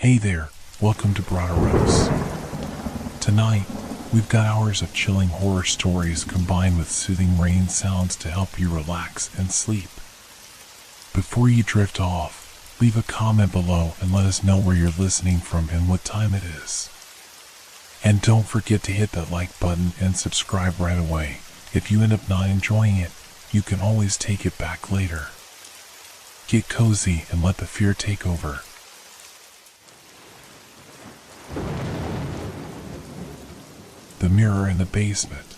Hey there, welcome to Broderos. Tonight, we've got hours of chilling horror stories combined with soothing rain sounds to help you relax and sleep. Before you drift off, leave a comment below and let us know where you're listening from and what time it is. And don't forget to hit that like button and subscribe right away. If you end up not enjoying it, you can always take it back later. Get cozy and let the fear take over. The mirror in the basement.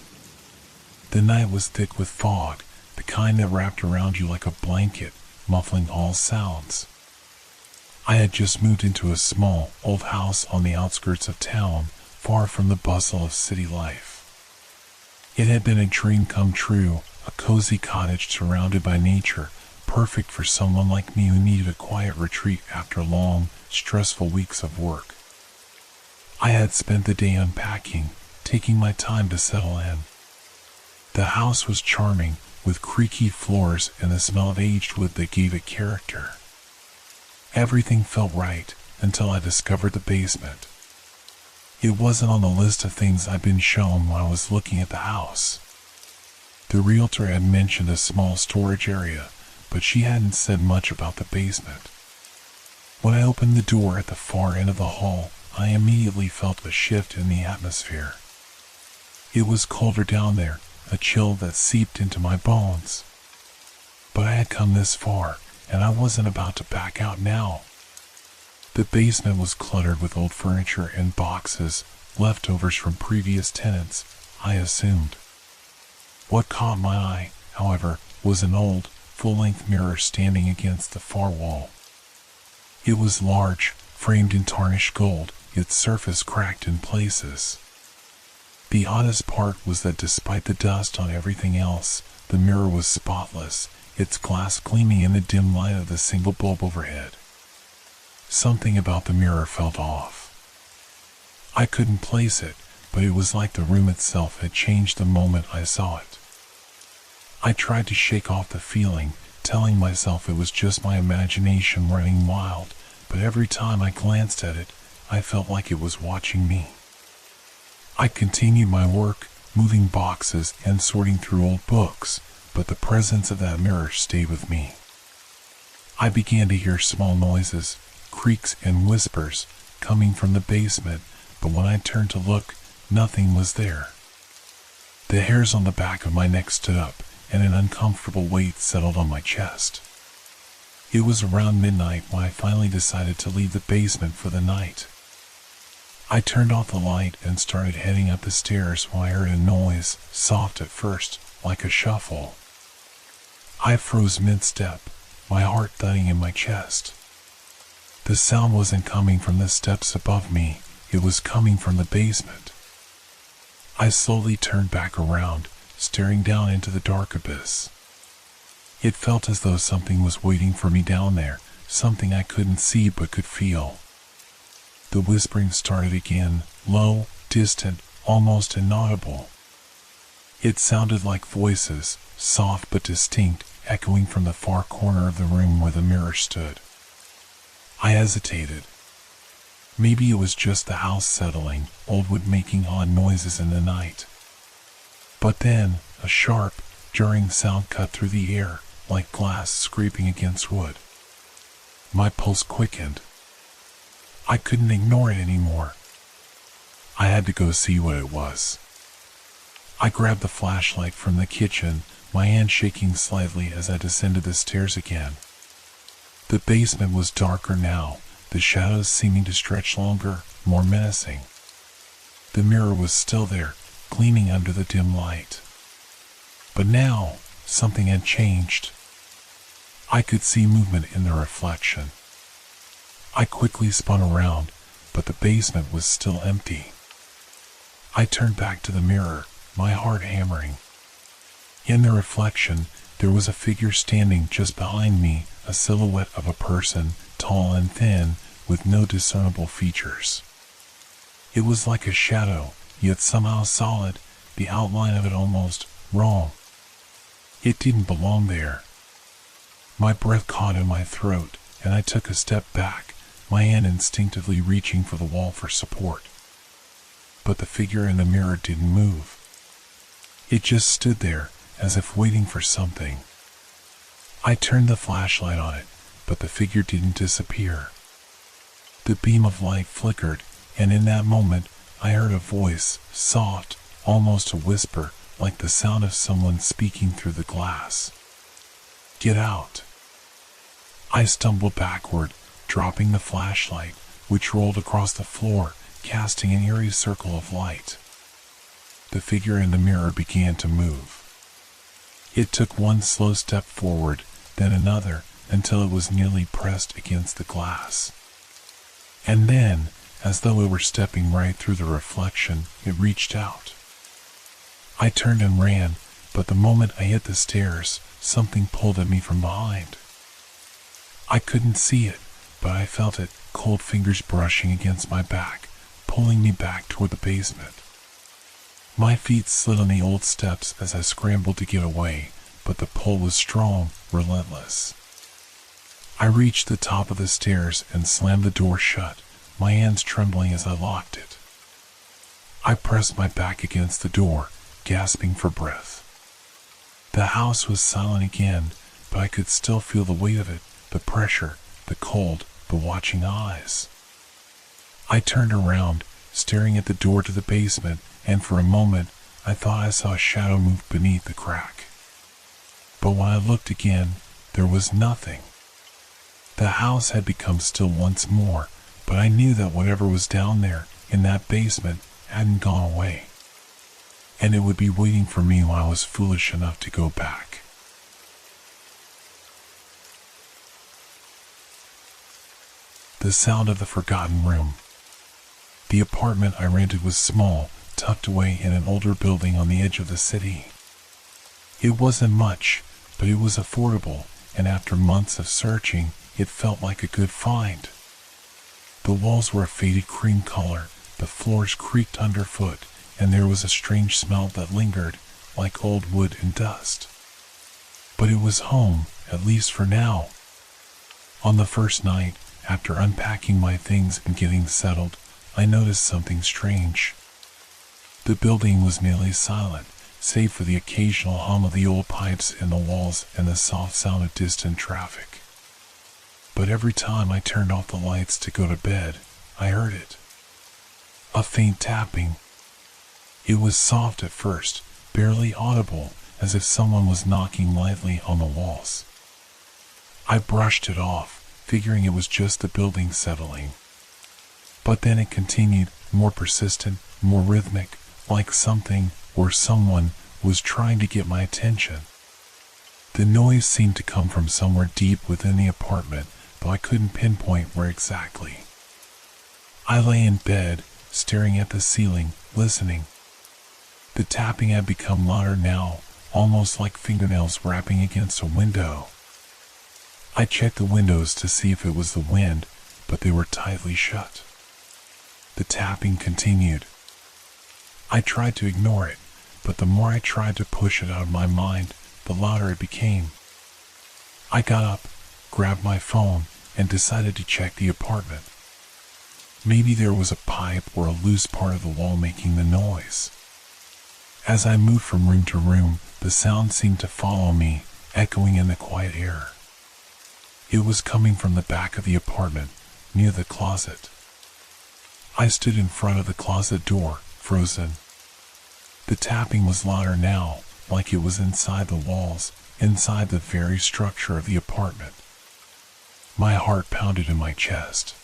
The night was thick with fog, the kind that wrapped around you like a blanket, muffling all sounds. I had just moved into a small, old house on the outskirts of town, far from the bustle of city life. It had been a dream come true, a cozy cottage surrounded by nature, perfect for someone like me who needed a quiet retreat after long, stressful weeks of work. I had spent the day unpacking, taking my time to settle in. The house was charming, with creaky floors and the smell of aged wood that gave it character. Everything felt right until I discovered the basement. It wasn't on the list of things I'd been shown when I was looking at the house. The realtor had mentioned a small storage area, but she hadn't said much about the basement. When I opened the door at the far end of the hall, I immediately felt a shift in the atmosphere. It was colder down there, a chill that seeped into my bones. But I had come this far, and I wasn't about to back out now. The basement was cluttered with old furniture and boxes, leftovers from previous tenants, I assumed. What caught my eye, however, was an old, full-length mirror standing against the far wall. It was large, framed in tarnished gold, its surface cracked in places. The oddest part was that despite the dust on everything else, the mirror was spotless, its glass gleaming in the dim light of the single bulb overhead. Something about the mirror felt off. I couldn't place it, but it was like the room itself had changed the moment I saw it. I tried to shake off the feeling, telling myself it was just my imagination running wild, but every time I glanced at it, I felt like it was watching me. I continued my work, moving boxes and sorting through old books, but the presence of that mirror stayed with me. I began to hear small noises, creaks and whispers, coming from the basement, but when I turned to look, nothing was there. The hairs on the back of my neck stood up, and an uncomfortable weight settled on my chest. It was around midnight when I finally decided to leave the basement for the night. I turned off the light and started heading up the stairs when I heard a noise, soft at first, like a shuffle. I froze mid-step, my heart thudding in my chest. The sound wasn't coming from the steps above me, it was coming from the basement. I slowly turned back around, staring down into the dark abyss. It felt as though something was waiting for me down there, something I couldn't see but could feel. The whispering started again, low, distant, almost inaudible. It sounded like voices, soft but distinct, echoing from the far corner of the room where the mirror stood. I hesitated. Maybe it was just the house settling, old wood making odd noises in the night. But then, a sharp, jarring sound cut through the air, like glass scraping against wood. My pulse quickened. I couldn't ignore it anymore. I had to go see what it was. I grabbed the flashlight from the kitchen, my hand shaking slightly as I descended the stairs again. The basement was darker now, the shadows seeming to stretch longer, more menacing. The mirror was still there, gleaming under the dim light. But now, something had changed. I could see movement in the reflection. I quickly spun around, but the basement was still empty. I turned back to the mirror, my heart hammering. In the reflection, there was a figure standing just behind me, a silhouette of a person, tall and thin, with no discernible features. It was like a shadow, yet somehow solid, the outline of it almost wrong. It didn't belong there. My breath caught in my throat, and I took a step back, my hand instinctively reaching for the wall for support. But the figure in the mirror didn't move. It just stood there, as if waiting for something. I turned the flashlight on it, but the figure didn't disappear. The beam of light flickered, and in that moment, I heard a voice, soft, almost a whisper, like the sound of someone speaking through the glass. "Get out." I stumbled backward, dropping the flashlight, which rolled across the floor, casting an eerie circle of light. The figure in the mirror began to move. It took one slow step forward, then another, until it was nearly pressed against the glass. And then, as though it were stepping right through the reflection, it reached out. I turned and ran, but the moment I hit the stairs, something pulled at me from behind. I couldn't see it, but I felt it, cold fingers brushing against my back, pulling me back toward the basement. My feet slid on the old steps as I scrambled to get away, but the pull was strong, relentless. I reached the top of the stairs and slammed the door shut, my hands trembling as I locked it. I pressed my back against the door, gasping for breath. The house was silent again, but I could still feel the weight of it, the pressure, the cold, the watching eyes. I turned around, staring at the door to the basement, and for a moment, I thought I saw a shadow move beneath the crack. But when I looked again, there was nothing. The house had become still once more, but I knew that whatever was down there, in that basement, hadn't gone away. And it would be waiting for me when I was foolish enough to go back. The sound of the forgotten room. The apartment I rented was small, tucked away in an older building on the edge of the city. It wasn't much, but it was affordable, and after months of searching, it felt like a good find. The walls were a faded cream color, the floors creaked underfoot, and there was a strange smell that lingered, like old wood and dust. But it was home, at least for now. On the first night, after unpacking my things and getting settled, I noticed something strange. The building was nearly silent, save for the occasional hum of the old pipes in the walls and the soft sound of distant traffic. But every time I turned off the lights to go to bed, I heard it. A faint tapping. It was soft at first, barely audible, as if someone was knocking lightly on the walls. I brushed it off, figuring it was just the building settling. But then it continued, more persistent, more rhythmic, like something, or someone, was trying to get my attention. The noise seemed to come from somewhere deep within the apartment, though I couldn't pinpoint where exactly. I lay in bed, staring at the ceiling, listening. The tapping had become louder now, almost like fingernails rapping against a window. I checked the windows to see if it was the wind, but they were tightly shut. The tapping continued. I tried to ignore it, but the more I tried to push it out of my mind, the louder it became. I got up, grabbed my phone, and decided to check the apartment. Maybe there was a pipe or a loose part of the wall making the noise. As I moved from room to room, the sound seemed to follow me, echoing in the quiet air. It was coming from the back of the apartment, near the closet. I stood in front of the closet door, frozen. The tapping was louder now, like it was inside the walls, inside the very structure of the apartment. My heart pounded in my chest.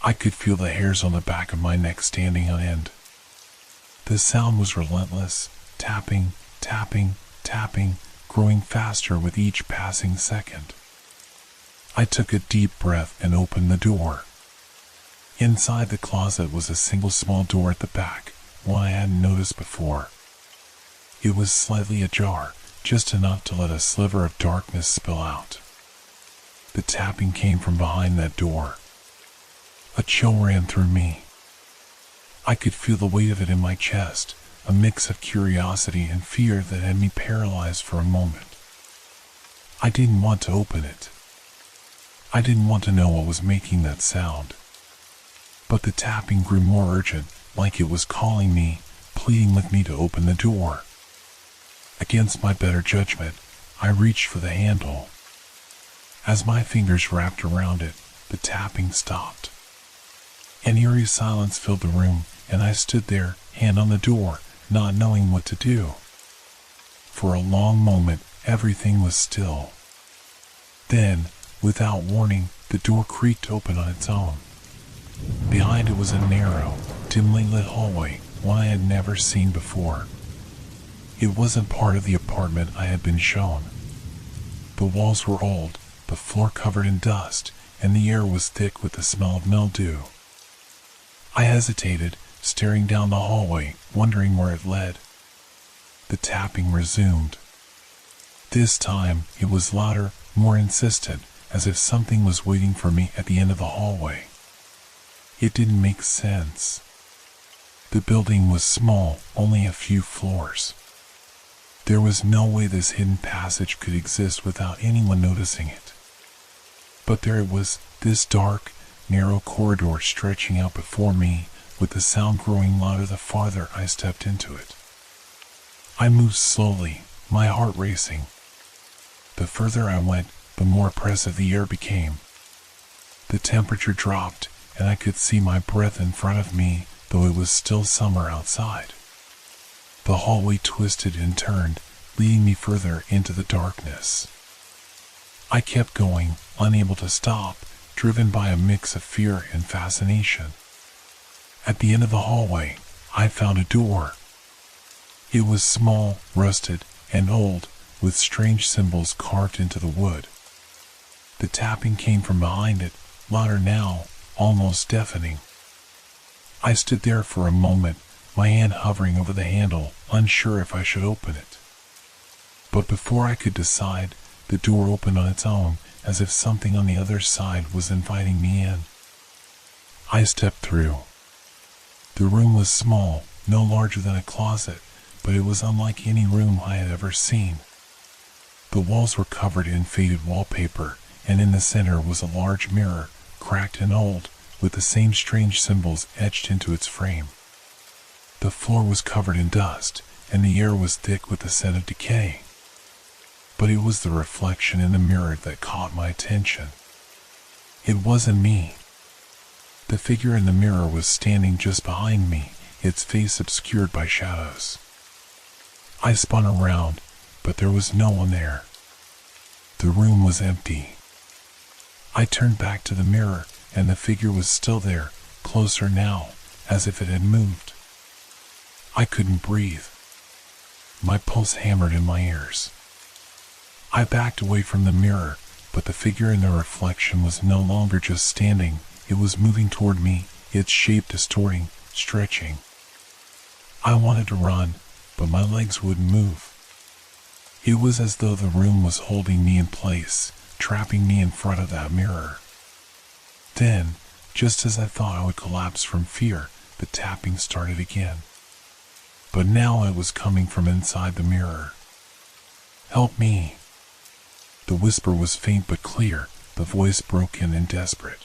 I could feel the hairs on the back of my neck standing on end. The sound was relentless, tapping, tapping, tapping, growing faster with each passing second. I took a deep breath and opened the door. Inside the closet was a single small door at the back, one I hadn't noticed before. It was slightly ajar, just enough to let a sliver of darkness spill out. The tapping came from behind that door. A chill ran through me. I could feel the weight of it in my chest, a mix of curiosity and fear that had me paralyzed for a moment. I didn't want to open it. I didn't want to know what was making that sound. But the tapping grew more urgent, like it was calling me, pleading with me to open the door. Against my better judgment, I reached for the handle. As my fingers wrapped around it, the tapping stopped. An eerie silence filled the room, and I stood there, hand on the door, not knowing what to do. For a long moment, everything was still. Then, without warning, the door creaked open on its own. Behind it was a narrow, dimly lit hallway, one I had never seen before. It wasn't part of the apartment I had been shown. The walls were old, the floor covered in dust, and the air was thick with the smell of mildew. I hesitated, staring down the hallway, wondering where it led. The tapping resumed. This time, it was louder, more insistent, as if something was waiting for me at the end of the hallway. It didn't make sense. The building was small, only a few floors. There was no way this hidden passage could exist without anyone noticing it. But there it was, this dark, narrow corridor stretching out before me, with the sound growing louder the farther I stepped into it. I moved slowly, my heart racing. The further I went, the more oppressive the air became. The temperature dropped, and I could see my breath in front of me, though it was still summer outside. The hallway twisted and turned, leading me further into the darkness. I kept going, unable to stop, driven by a mix of fear and fascination. At the end of the hallway, I found a door. It was small, rusted, and old, with strange symbols carved into the wood. The tapping came from behind it, louder now, almost deafening. I stood there for a moment, my hand hovering over the handle, unsure if I should open it. But before I could decide, the door opened on its own, as if something on the other side was inviting me in. I stepped through. The room was small, no larger than a closet, but it was unlike any room I had ever seen. The walls were covered in faded wallpaper, and in the center was a large mirror, cracked and old, with the same strange symbols etched into its frame. The floor was covered in dust, and the air was thick with the scent of decay. But it was the reflection in the mirror that caught my attention. It wasn't me. The figure in the mirror was standing just behind me, its face obscured by shadows. I spun around, but there was no one there. The room was empty. I turned back to the mirror, and the figure was still there, closer now, as if it had moved. I couldn't breathe. My pulse hammered in my ears. I backed away from the mirror, but the figure in the reflection was no longer just standing, it was moving toward me, its shape distorting, stretching. I wanted to run, but my legs wouldn't move. It was as though the room was holding me in place, trapping me in front of that mirror. Then, just as I thought I would collapse from fear, the tapping started again. But now it was coming from inside the mirror. "Help me." The whisper was faint but clear, the voice broken and desperate.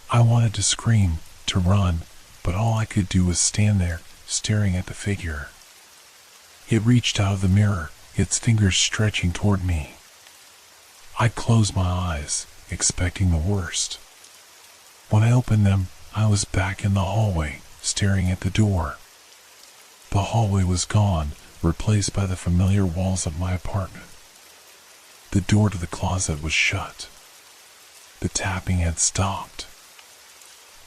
I wanted to scream, to run, but all I could do was stand there, staring at the figure. It reached out of the mirror, its fingers stretching toward me. I closed my eyes, expecting the worst. When I opened them, I was back in the hallway, staring at the door. The hallway was gone, replaced by the familiar walls of my apartment. The door to the closet was shut. The tapping had stopped.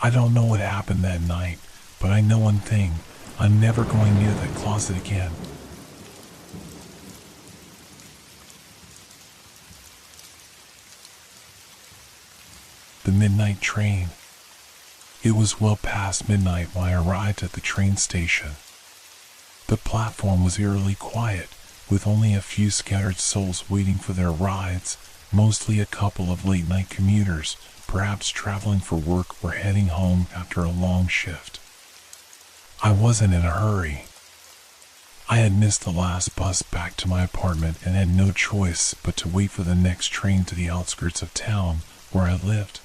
I don't know what happened that night, but I know one thing: I'm never going near that closet again. The midnight train. It was well past midnight when I arrived at the train station. The platform was eerily quiet, with only a few scattered souls waiting for their rides, mostly a couple of late-night commuters, perhaps traveling for work or heading home after a long shift. I wasn't in a hurry. I had missed the last bus back to my apartment and had no choice but to wait for the next train to the outskirts of town, where I lived.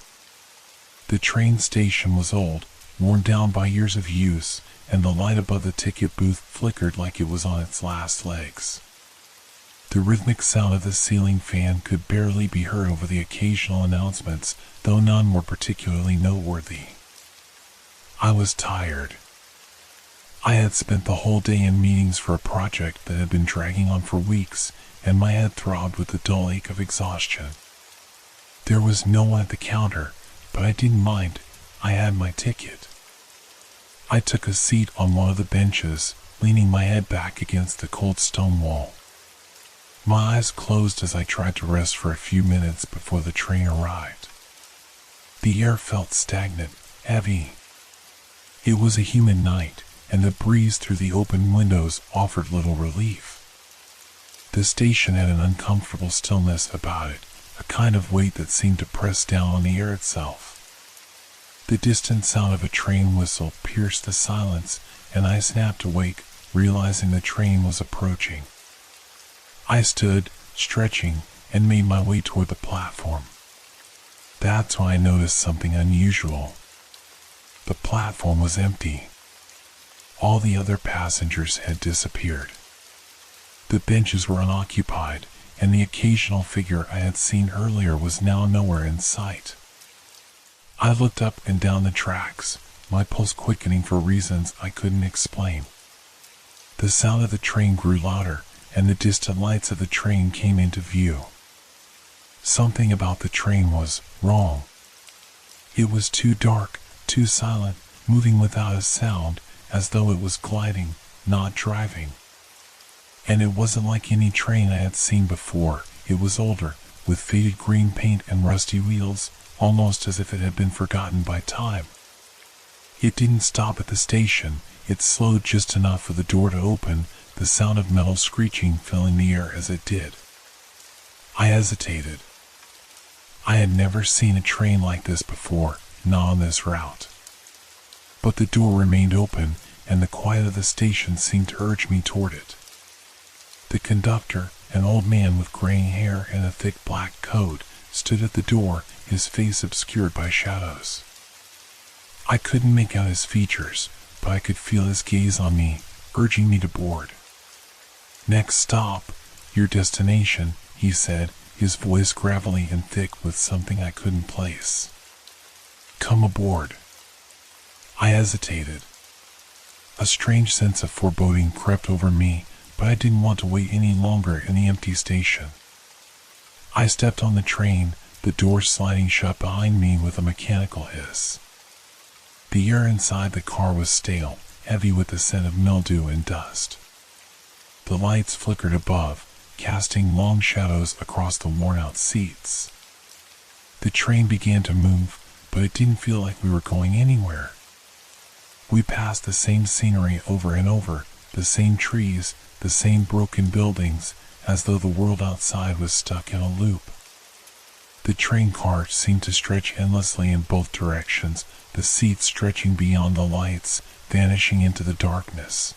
The train station was old, worn down by years of use, and the light above the ticket booth flickered like it was on its last legs. The rhythmic sound of the ceiling fan could barely be heard over the occasional announcements, though none were particularly noteworthy. I was tired. I had spent the whole day in meetings for a project that had been dragging on for weeks, and my head throbbed with the dull ache of exhaustion. There was no one at the counter, but I didn't mind. I had my ticket. I took a seat on one of the benches, leaning my head back against the cold stone wall. My eyes closed as I tried to rest for a few minutes before the train arrived. The air felt stagnant, heavy. It was a humid night, and the breeze through the open windows offered little relief. The station had an uncomfortable stillness about it, a kind of weight that seemed to press down on the air itself. The distant sound of a train whistle pierced the silence, and I snapped awake, realizing the train was approaching. I stood, stretching, and made my way toward the platform. That's when I noticed something unusual. The platform was empty. All the other passengers had disappeared. The benches were unoccupied, and the occasional figure I had seen earlier was now nowhere in sight. I looked up and down the tracks, my pulse quickening for reasons I couldn't explain. The sound of the train grew louder, and the distant lights of the train came into view. Something about the train was wrong. It was too dark, too silent, moving without a sound, as though it was gliding, not driving. And it wasn't like any train I had seen before. It was older, with faded green paint and rusty wheels, almost as if it had been forgotten by time. It didn't stop at the station. It slowed just enough for the door to open, the sound of metal screeching filling the air as it did. I hesitated. I had never seen a train like this before, not on this route. But the door remained open, and the quiet of the station seemed to urge me toward it. The conductor, an old man with graying hair and a thick black coat, stood at the door, his face obscured by shadows. I couldn't make out his features, but I could feel his gaze on me, urging me to board. "Next stop, your destination," he said, his voice gravelly and thick with something I couldn't place. "Come aboard." I hesitated. A strange sense of foreboding crept over me, but I didn't want to wait any longer in the empty station. I stepped on the train, the door sliding shut behind me with a mechanical hiss. The air inside the car was stale, heavy with the scent of mildew and dust. The lights flickered above, casting long shadows across the worn-out seats. The train began to move, but it didn't feel like we were going anywhere. We passed the same scenery over and over, the same trees, the same broken buildings, as though the world outside was stuck in a loop. The train car seemed to stretch endlessly in both directions, the seats stretching beyond the lights, vanishing into the darkness.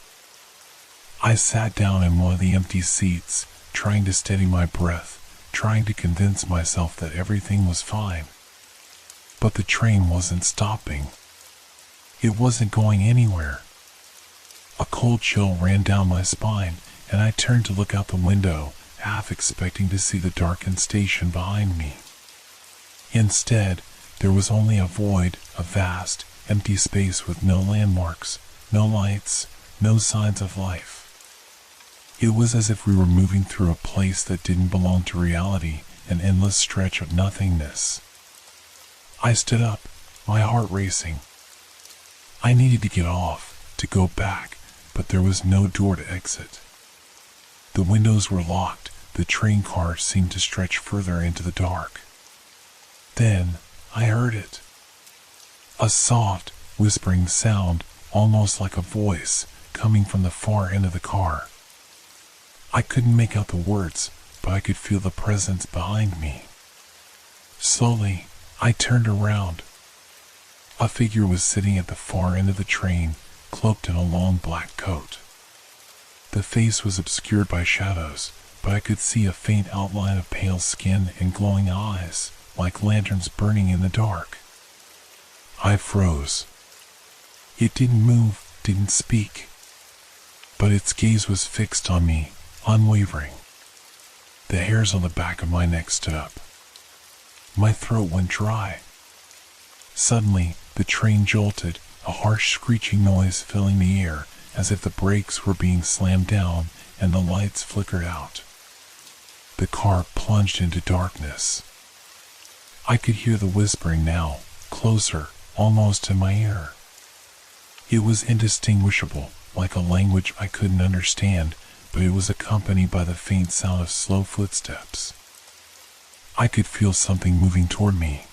I sat down in one of the empty seats, trying to steady my breath, trying to convince myself that everything was fine. But the train wasn't stopping. It wasn't going anywhere. A cold chill ran down my spine, and I turned to look out the window, half expecting to see the darkened station behind me. Instead, there was only a void, a vast, empty space with no landmarks, no lights, no signs of life. It was as if we were moving through a place that didn't belong to reality, an endless stretch of nothingness. I stood up, my heart racing. I needed to get off, to go back, but there was no door to exit. The windows were locked, the train car seemed to stretch further into the dark. Then, I heard it. A soft, whispering sound, almost like a voice, coming from the far end of the car. I couldn't make out the words, but I could feel the presence behind me. Slowly, I turned around. A figure was sitting at the far end of the train, cloaked in a long black coat. The face was obscured by shadows, but I could see a faint outline of pale skin and glowing eyes, like lanterns burning in the dark. I froze. It didn't move, didn't speak. But its gaze was fixed on me, unwavering. The hairs on the back of my neck stood up. My throat went dry. Suddenly, the train jolted, a harsh screeching noise filling the air, as if the brakes were being slammed down and the lights flickered out. The car plunged into darkness. I could hear the whispering now, closer, almost in my ear. It was indistinguishable, like a language I couldn't understand, but it was accompanied by the faint sound of slow footsteps. I could feel something moving toward me.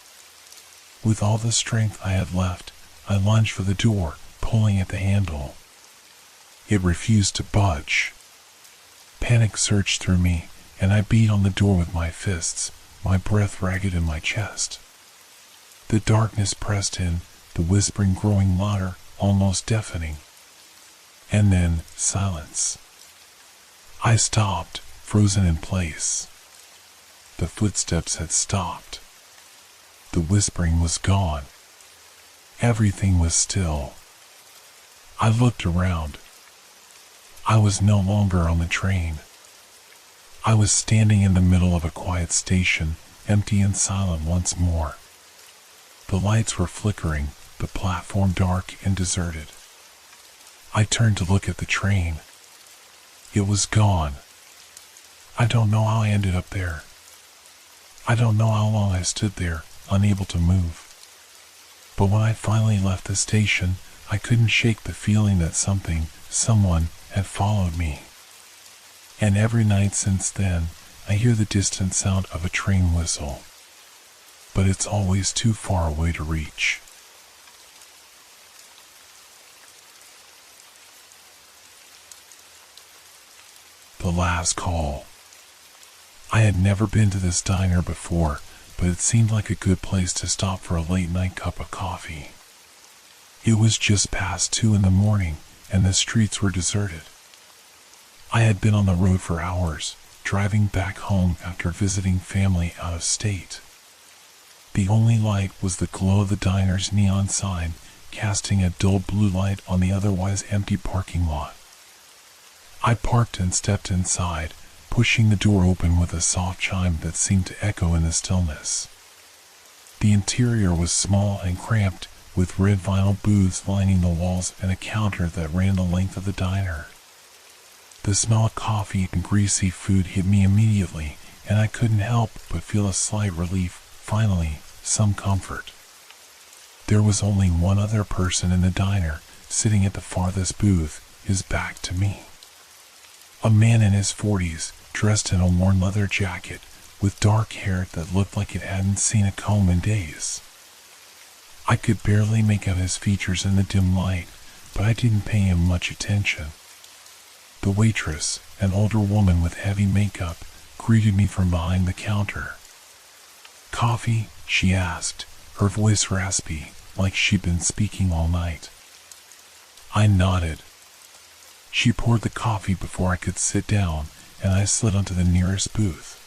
With all the strength I had left, I lunged for the door, pulling at the handle. It refused to budge. Panic surged through me, and I beat on the door with my fists, my breath ragged in my chest. The darkness pressed in, the whispering growing louder, almost deafening. And then, silence. I stopped, frozen in place. The footsteps had stopped. The whispering was gone. Everything was still. I looked around. I was no longer on the train. I was standing in the middle of a quiet station, empty and silent once more. The lights were flickering, the platform dark and deserted. I turned to look at the train. It was gone. I don't know how I ended up there. I don't know how long I stood there, unable to move. But when I finally left the station, I couldn't shake the feeling that someone had followed me. And every night since then, I hear the distant sound of a train whistle. But it's always too far away to reach. The last call. I had never been to this diner before, but it seemed like a good place to stop for a late-night cup of coffee. It was just past 2 in the morning, and the streets were deserted. I had been on the road for hours, driving back home after visiting family out of state. The only light was the glow of the diner's neon sign, casting a dull blue light on the otherwise empty parking lot. I parked and stepped inside, pushing the door open with a soft chime that seemed to echo in the stillness. The interior was small and cramped, with red vinyl booths lining the walls and a counter that ran the length of the diner. The smell of coffee and greasy food hit me immediately, and I couldn't help but feel a slight relief, finally, some comfort. There was only one other person in the diner, sitting at the farthest booth, his back to me. A man in his 40s, dressed in a worn leather jacket, with dark hair that looked like it hadn't seen a comb in days. I could barely make out his features in the dim light, but I didn't pay him much attention. The waitress, an older woman with heavy makeup, greeted me from behind the counter. "Coffee?" she asked, her voice raspy, like she'd been speaking all night. I nodded. She poured the coffee before I could sit down, and I slid onto the nearest booth.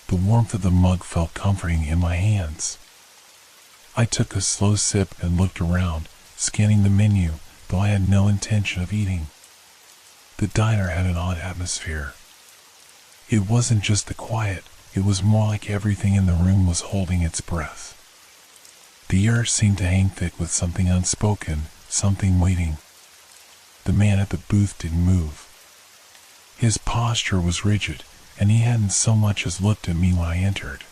The warmth of the mug felt comforting in my hands. I took a slow sip and looked around, scanning the menu, though I had no intention of eating. The diner had an odd atmosphere. It wasn't just the quiet, it was more like everything in the room was holding its breath. The air seemed to hang thick with something unspoken, something waiting. The man at the booth didn't move. His posture was rigid, and he hadn't so much as looked at me when I entered.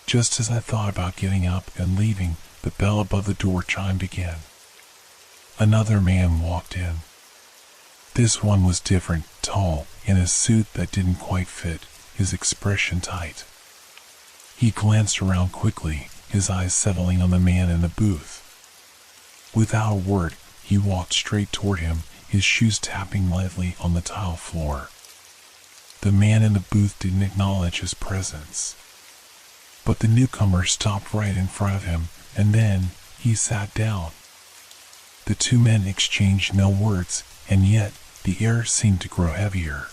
Just as I thought about getting up and leaving, the bell above the door chimed again. Another man walked in. This one was different, tall, in a suit that didn't quite fit, his expression tight. He glanced around quickly, his eyes settling on the man in the booth. Without a word, he walked straight toward him, his shoes tapping lightly on the tile floor. The man in the booth didn't acknowledge his presence. But the newcomer stopped right in front of him, and then he sat down. The two men exchanged no words, and yet the air seemed to grow heavier.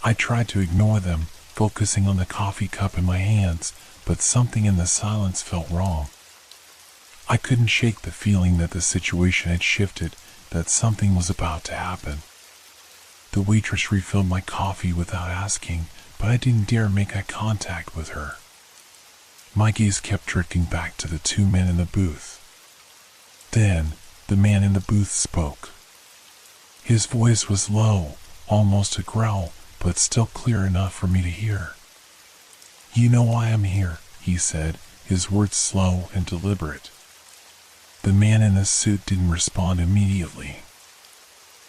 I tried to ignore them, focusing on the coffee cup in my hands, but something in the silence felt wrong. I couldn't shake the feeling that the situation had shifted, that something was about to happen. The waitress refilled my coffee without asking, but I didn't dare make eye contact with her. My gaze kept drifting back to the two men in the booth. Then, the man in the booth spoke. His voice was low, almost a growl, but still clear enough for me to hear. "You know why I'm here," he said, his words slow and deliberate. The man in the suit didn't respond immediately.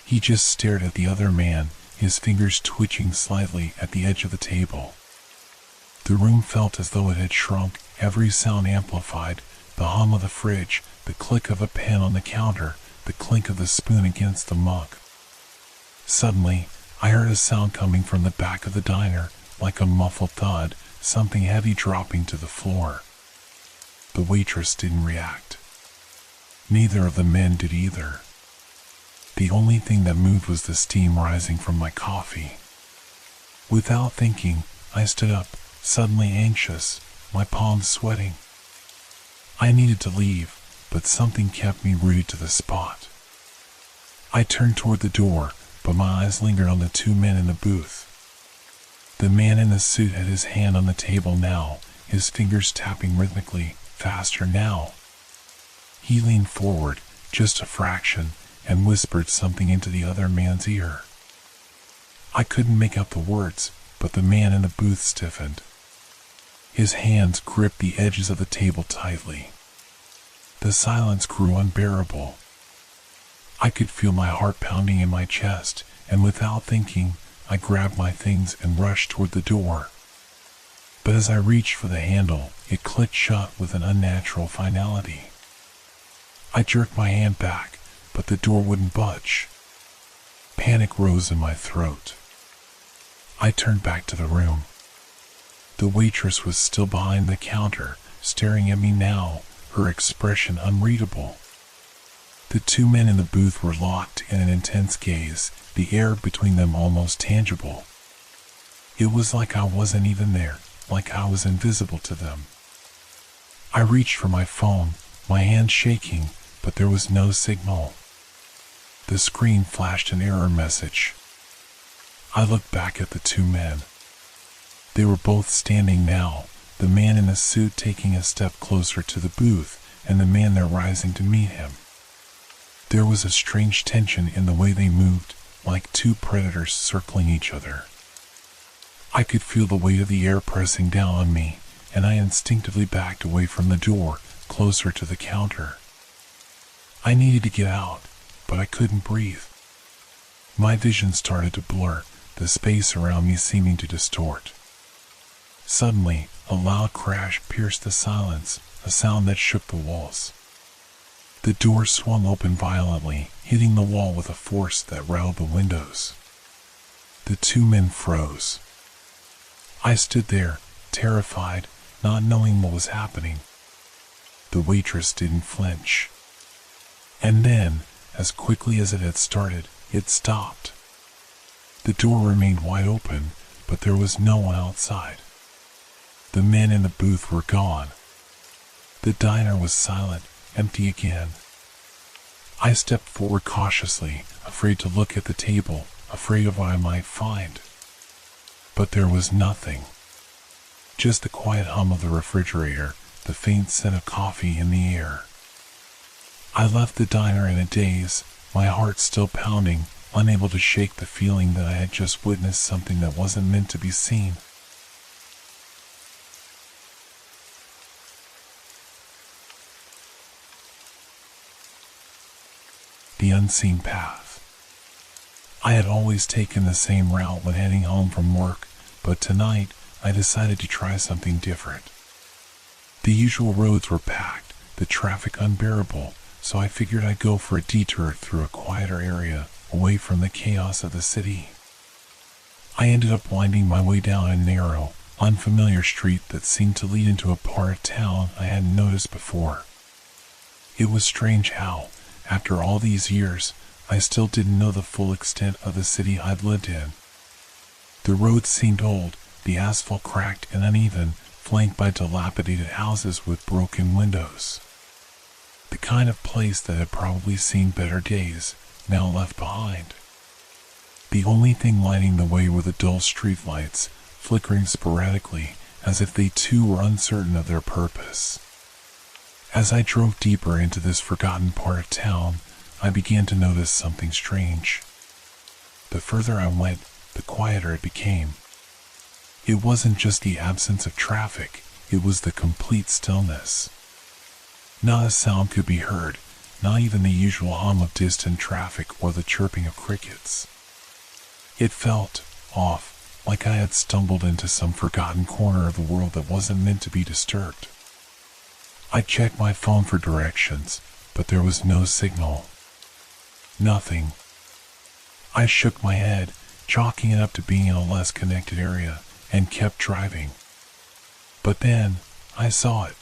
He just stared at the other man, his fingers twitching slightly at the edge of the table. The room felt as though it had shrunk, every sound amplified, the hum of the fridge, the click of a pen on the counter, the clink of the spoon against the mug. Suddenly, I heard a sound coming from the back of the diner, like a muffled thud, something heavy dropping to the floor. The waitress didn't react. Neither of the men did either. The only thing that moved was the steam rising from my coffee. Without thinking, I stood up, suddenly anxious, my palms sweating. I needed to leave, but something kept me rooted to the spot. I turned toward the door, but my eyes lingered on the two men in the booth. The man in the suit had his hand on the table now, his fingers tapping rhythmically, faster now. He leaned forward, just a fraction, and whispered something into the other man's ear. I couldn't make out the words, but the man in the booth stiffened. His hands gripped the edges of the table tightly. The silence grew unbearable. I could feel my heart pounding in my chest, and without thinking, I grabbed my things and rushed toward the door. But as I reached for the handle, it clicked shut with an unnatural finality. I jerked my hand back, but the door wouldn't budge. Panic rose in my throat. I turned back to the room. The waitress was still behind the counter, staring at me now, her expression unreadable. The two men in the booth were locked in an intense gaze, the air between them almost tangible. It was like I wasn't even there, like I was invisible to them. I reached for my phone, my hand shaking, but there was no signal. The screen flashed an error message. I looked back at the two men. They were both standing now, the man in the suit taking a step closer to the booth, and the man there rising to meet him. There was a strange tension in the way they moved, like two predators circling each other. I could feel the weight of the air pressing down on me, and I instinctively backed away from the door, closer to the counter. I needed to get out, but I couldn't breathe. My vision started to blur, the space around me seeming to distort. Suddenly, a loud crash pierced the silence, a sound that shook the walls. The door swung open violently, hitting the wall with a force that rattled the windows. The two men froze. I stood there, terrified, not knowing what was happening. The waitress didn't flinch. And then, as quickly as it had started, it stopped. The door remained wide open, but there was no one outside. The men in the booth were gone. The diner was silent, empty again. I stepped forward cautiously, afraid to look at the table, afraid of what I might find. But there was nothing. Just the quiet hum of the refrigerator, the faint scent of coffee in the air. I left the diner in a daze, my heart still pounding, unable to shake the feeling that I had just witnessed something that wasn't meant to be seen. The unseen path. I had always taken the same route when heading home from work, but tonight I decided to try something different. The usual roads were packed, the traffic unbearable, so I figured I'd go for a detour through a quieter area, away from the chaos of the city. I ended up winding my way down a narrow, unfamiliar street that seemed to lead into a part of town I hadn't noticed before. It was strange how, after all these years, I still didn't know the full extent of the city I'd lived in. The roads seemed old, the asphalt cracked and uneven, flanked by dilapidated houses with broken windows. The kind of place that had probably seen better days, now left behind. The only thing lighting the way were the dull streetlights, flickering sporadically, as if they too were uncertain of their purpose. As I drove deeper into this forgotten part of town, I began to notice something strange. The further I went, the quieter it became. It wasn't just the absence of traffic, it was the complete stillness. Not a sound could be heard, not even the usual hum of distant traffic or the chirping of crickets. It felt off, like I had stumbled into some forgotten corner of the world that wasn't meant to be disturbed. I checked my phone for directions, but there was no signal. Nothing. I shook my head, chalking it up to being in a less connected area, and kept driving. But then, I saw it.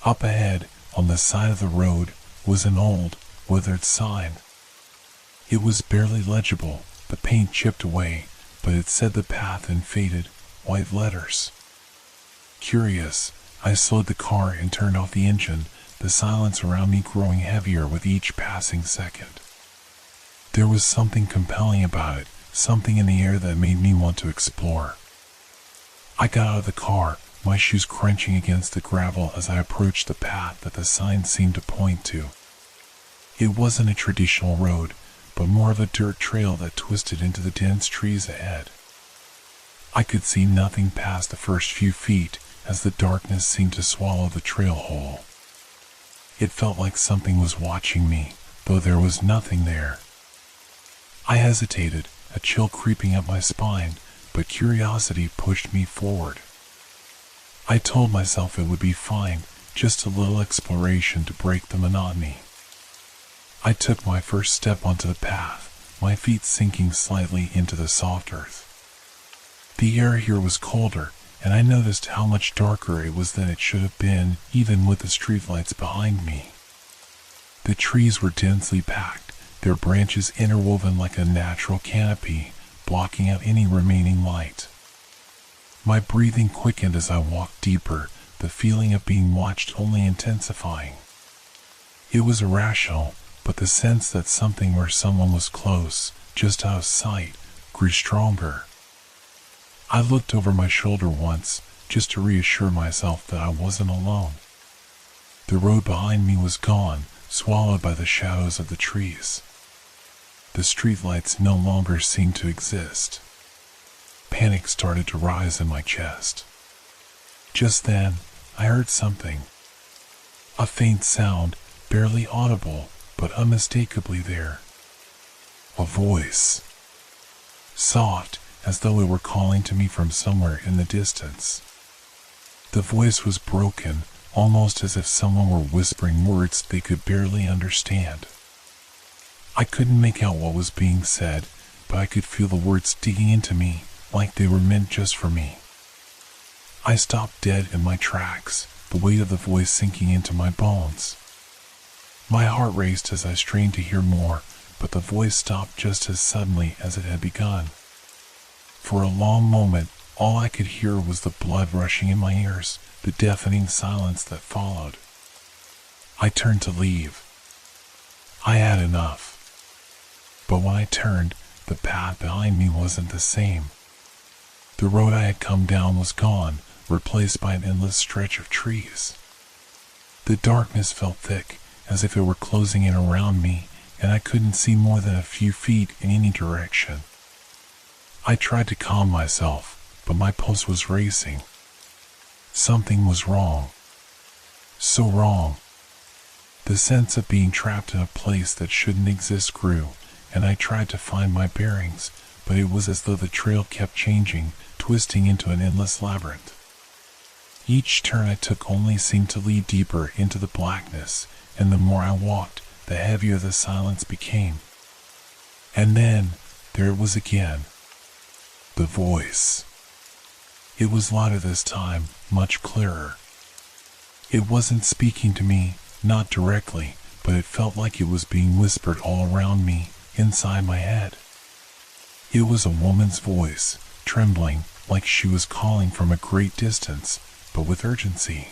Up ahead, on the side of the road, was an old, withered sign. It was barely legible, the paint chipped away, but it said the path in faded, white letters. Curious, I slowed the car and turned off the engine, the silence around me growing heavier with each passing second. There was something compelling about it, something in the air that made me want to explore. I got out of the car, my shoes crunching against the gravel as I approached the path that the sign seemed to point to. It wasn't a traditional road, but more of a dirt trail that twisted into the dense trees ahead. I could see nothing past the first few feet as the darkness seemed to swallow the trail whole. It felt like something was watching me, though there was nothing there. I hesitated, a chill creeping up my spine, but curiosity pushed me forward. I told myself it would be fine, just a little exploration to break the monotony. I took my first step onto the path, my feet sinking slightly into the soft earth. The air here was colder, and I noticed how much darker it was than it should have been, even with the streetlights behind me. The trees were densely packed, their branches interwoven like a natural canopy, blocking out any remaining light. My breathing quickened as I walked deeper, the feeling of being watched only intensifying. It was irrational, but the sense that something or someone was close, just out of sight, grew stronger. I looked over my shoulder once, just to reassure myself that I wasn't alone. The road behind me was gone, swallowed by the shadows of the trees. The streetlights no longer seemed to exist. Panic started to rise in my chest. Just then, I heard something. A faint sound, barely audible, but unmistakably there. A voice. Soft, as though it were calling to me from somewhere in the distance. The voice was broken, almost as if someone were whispering words they could barely understand. I couldn't make out what was being said, but I could feel the words digging into me, like they were meant just for me. I stopped dead in my tracks, the weight of the voice sinking into my bones. My heart raced as I strained to hear more, but the voice stopped just as suddenly as it had begun. For a long moment, all I could hear was the blood rushing in my ears, the deafening silence that followed. I turned to leave. I had enough. But when I turned, the path behind me wasn't the same. The road I had come down was gone, replaced by an endless stretch of trees. The darkness felt thick, as if it were closing in around me, and I couldn't see more than a few feet in any direction. I tried to calm myself, but my pulse was racing. Something was wrong. So wrong. The sense of being trapped in a place that shouldn't exist grew, and I tried to find my bearings, but it was as though the trail kept changing, twisting into an endless labyrinth. Each turn I took only seemed to lead deeper into the blackness, and the more I walked, the heavier the silence became. And then, there it was again. The voice. It was louder this time, much clearer. It wasn't speaking to me, not directly, but it felt like it was being whispered all around me, inside my head. It was a woman's voice, trembling, like she was calling from a great distance, but with urgency.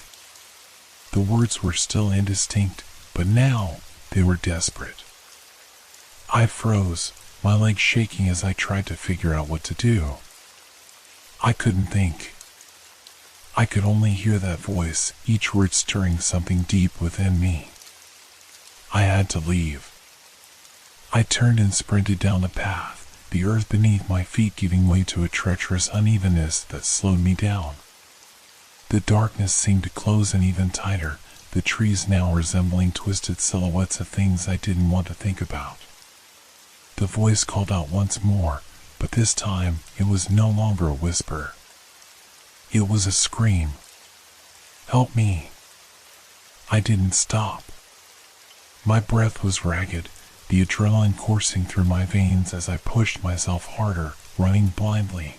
The words were still indistinct, but now they were desperate. I froze, my legs shaking as I tried to figure out what to do. I couldn't think. I could only hear that voice, each word stirring something deep within me. I had to leave. I turned and sprinted down the path, the earth beneath my feet giving way to a treacherous unevenness that slowed me down. The darkness seemed to close in even tighter, the trees now resembling twisted silhouettes of things I didn't want to think about. The voice called out once more, but this time it was no longer a whisper. It was a scream. Help me. I didn't stop. My breath was ragged, the adrenaline coursing through my veins as I pushed myself harder, running blindly.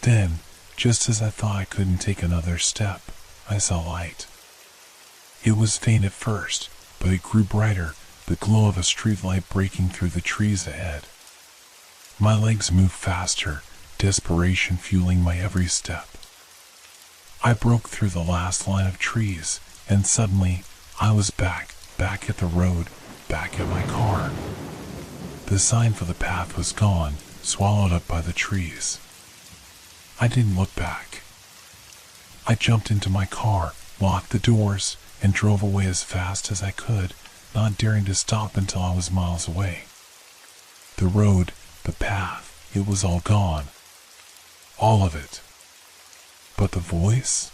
Then, just as I thought I couldn't take another step, I saw light. It was faint at first, but it grew brighter, the glow of a streetlight breaking through the trees ahead. My legs moved faster, desperation fueling my every step. I broke through the last line of trees, and suddenly, I was back at the road, back at my car. The sign for the path was gone, swallowed up by the trees. I didn't look back. I jumped into my car, locked the doors, and drove away as fast as I could, not daring to stop until I was miles away. The road, the path, it was all gone. All of it. But the voice?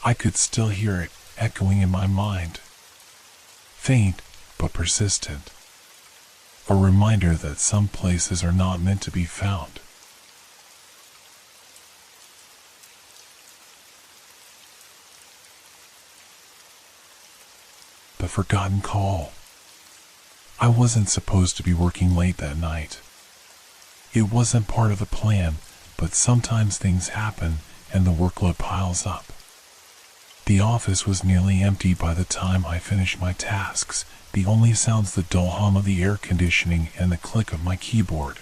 I could still hear it, echoing in my mind. Faint, but persistent. A reminder that some places are not meant to be found. The forgotten call. I wasn't supposed to be working late that night. It wasn't part of the plan, but sometimes things happen and the workload piles up. The office was nearly empty by the time I finished my tasks, the only sounds the dull hum of the air conditioning and the click of my keyboard.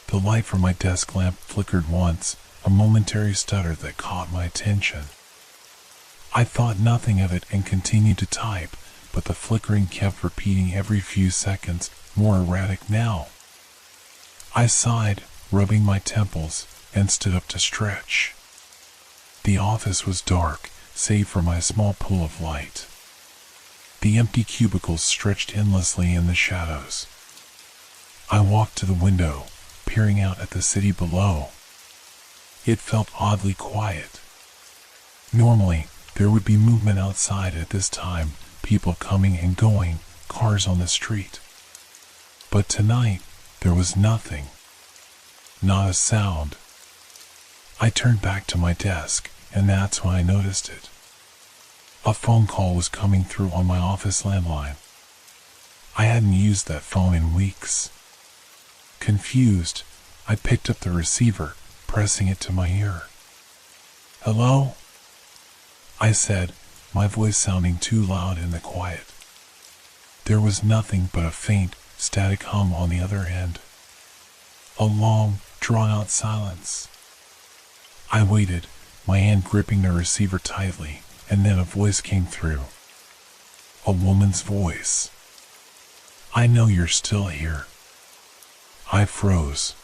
The light from my desk lamp flickered once, a momentary stutter that caught my attention. I thought nothing of it and continued to type, but the flickering kept repeating every few seconds, more erratic now. I sighed, rubbing my temples, and stood up to stretch. The office was dark, save for my small pool of light. The empty cubicles stretched endlessly in the shadows. I walked to the window, peering out at the city below. It felt oddly quiet. Normally, there would be movement outside at this time, people coming and going, cars on the street. But tonight, there was nothing. Not a sound. I turned back to my desk, and that's when I noticed it. A phone call was coming through on my office landline. I hadn't used that phone in weeks. Confused, I picked up the receiver, pressing it to my ear. "Hello?" I said, my voice sounding too loud in the quiet. There was nothing but a faint, static hum on the other end. A long, drawn-out silence. I waited, my hand gripping the receiver tightly, and then a voice came through. A woman's voice. "I know you're still here." I froze.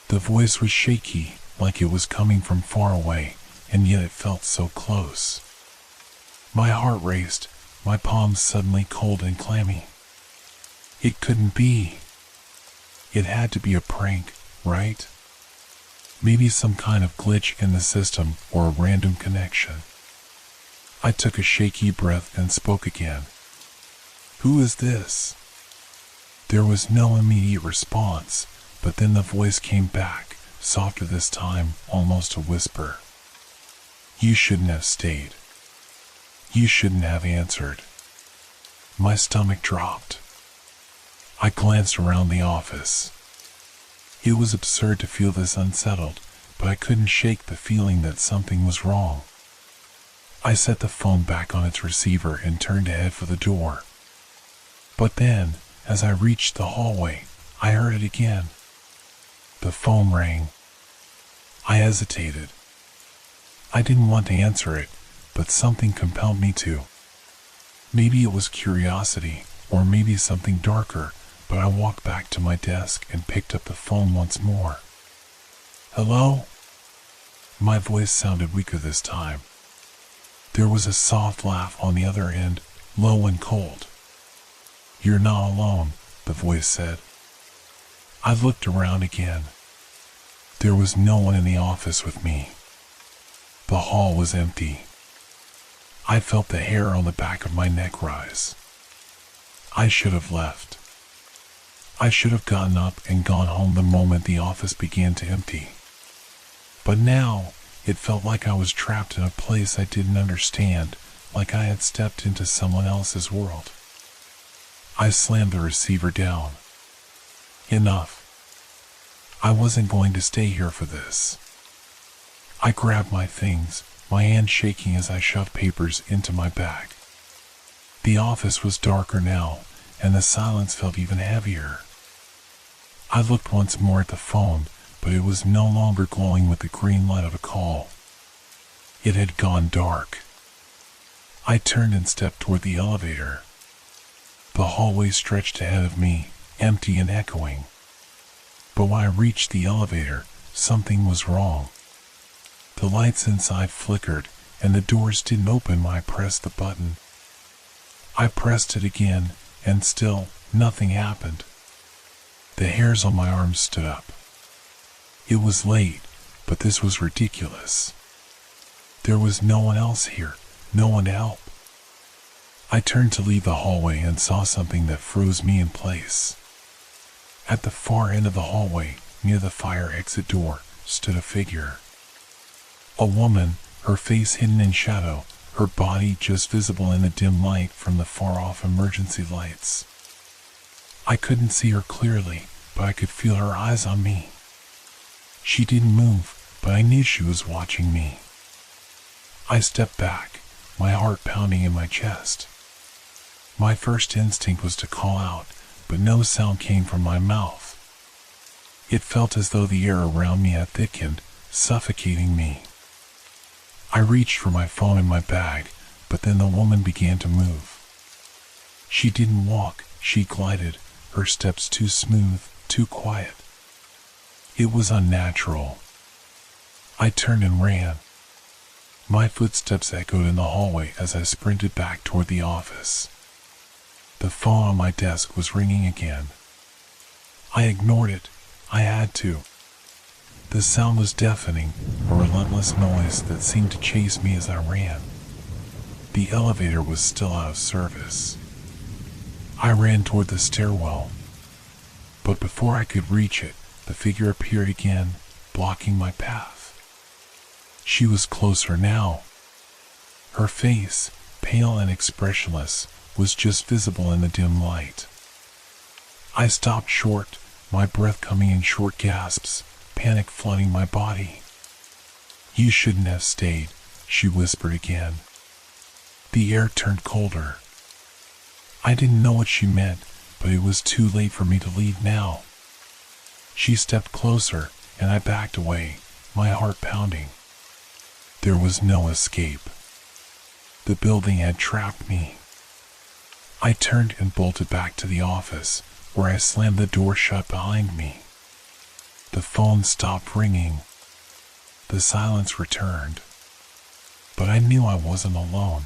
The voice was shaky, like it was coming from far away, and yet it felt so close. My heart raced, my palms suddenly cold and clammy. It couldn't be. It had to be a prank, right? Maybe some kind of glitch in the system or a random connection. I took a shaky breath and spoke again. "Who is this?" There was no immediate response, but then the voice came back, softer this time, almost a whisper. "You shouldn't have stayed. You shouldn't have answered." My stomach dropped. I glanced around the office. It was absurd to feel this unsettled, but I couldn't shake the feeling that something was wrong. I set the phone back on its receiver and turned to head for the door. But then, as I reached the hallway, I heard it again. The phone rang. I hesitated. I didn't want to answer it, but something compelled me to. Maybe it was curiosity, or maybe something darker, but I walked back to my desk and picked up the phone once more. Hello? My voice sounded weaker this time. There was a soft laugh on the other end, low and cold. You're not alone, the voice said. I looked around again. There was no one in the office with me. The hall was empty. I felt the hair on the back of my neck rise. I should have left. I should have gotten up and gone home the moment the office began to empty. But now, it felt like I was trapped in a place I didn't understand, like I had stepped into someone else's world. I slammed the receiver down. Enough. I wasn't going to stay here for this. I grabbed my things, my hand shaking as I shoved papers into my bag. The office was darker now, and the silence felt even heavier. I looked once more at the phone, but it was no longer glowing with the green light of a call. It had gone dark. I turned and stepped toward the elevator. The hallway stretched ahead of me, empty and echoing. But when I reached the elevator, something was wrong. The lights inside flickered, and the doors didn't open when I pressed the button. I pressed it again, and still, nothing happened. The hairs on my arms stood up. It was late, but this was ridiculous. There was no one else here, no one to help. I turned to leave the hallway and saw something that froze me in place. At the far end of the hallway, near the fire exit door, stood a figure. A woman, her face hidden in shadow, her body just visible in the dim light from the far-off emergency lights. I couldn't see her clearly, but I could feel her eyes on me. She didn't move, but I knew she was watching me. I stepped back, my heart pounding in my chest. My first instinct was to call out, but no sound came from my mouth. It felt as though the air around me had thickened, suffocating me. I reached for my phone in my bag, but then the woman began to move. She didn't walk, she glided, her steps too smooth, too quiet. It was unnatural. I turned and ran. My footsteps echoed in the hallway as I sprinted back toward the office. The phone on my desk was ringing again. I ignored it. I had to. The sound was deafening, a relentless noise that seemed to chase me as I ran. The elevator was still out of service. I ran toward the stairwell. But before I could reach it, the figure appeared again, blocking my path. She was closer now. Her face, pale and expressionless, was just visible in the dim light. I stopped short, my breath coming in short gasps, panic flooding my body. You shouldn't have stayed, she whispered again. The air turned colder. I didn't know what she meant, but it was too late for me to leave now. She stepped closer, and I backed away, my heart pounding. There was no escape. The building had trapped me. I turned and bolted back to the office, where I slammed the door shut behind me. The phone stopped ringing. The silence returned. But I knew I wasn't alone.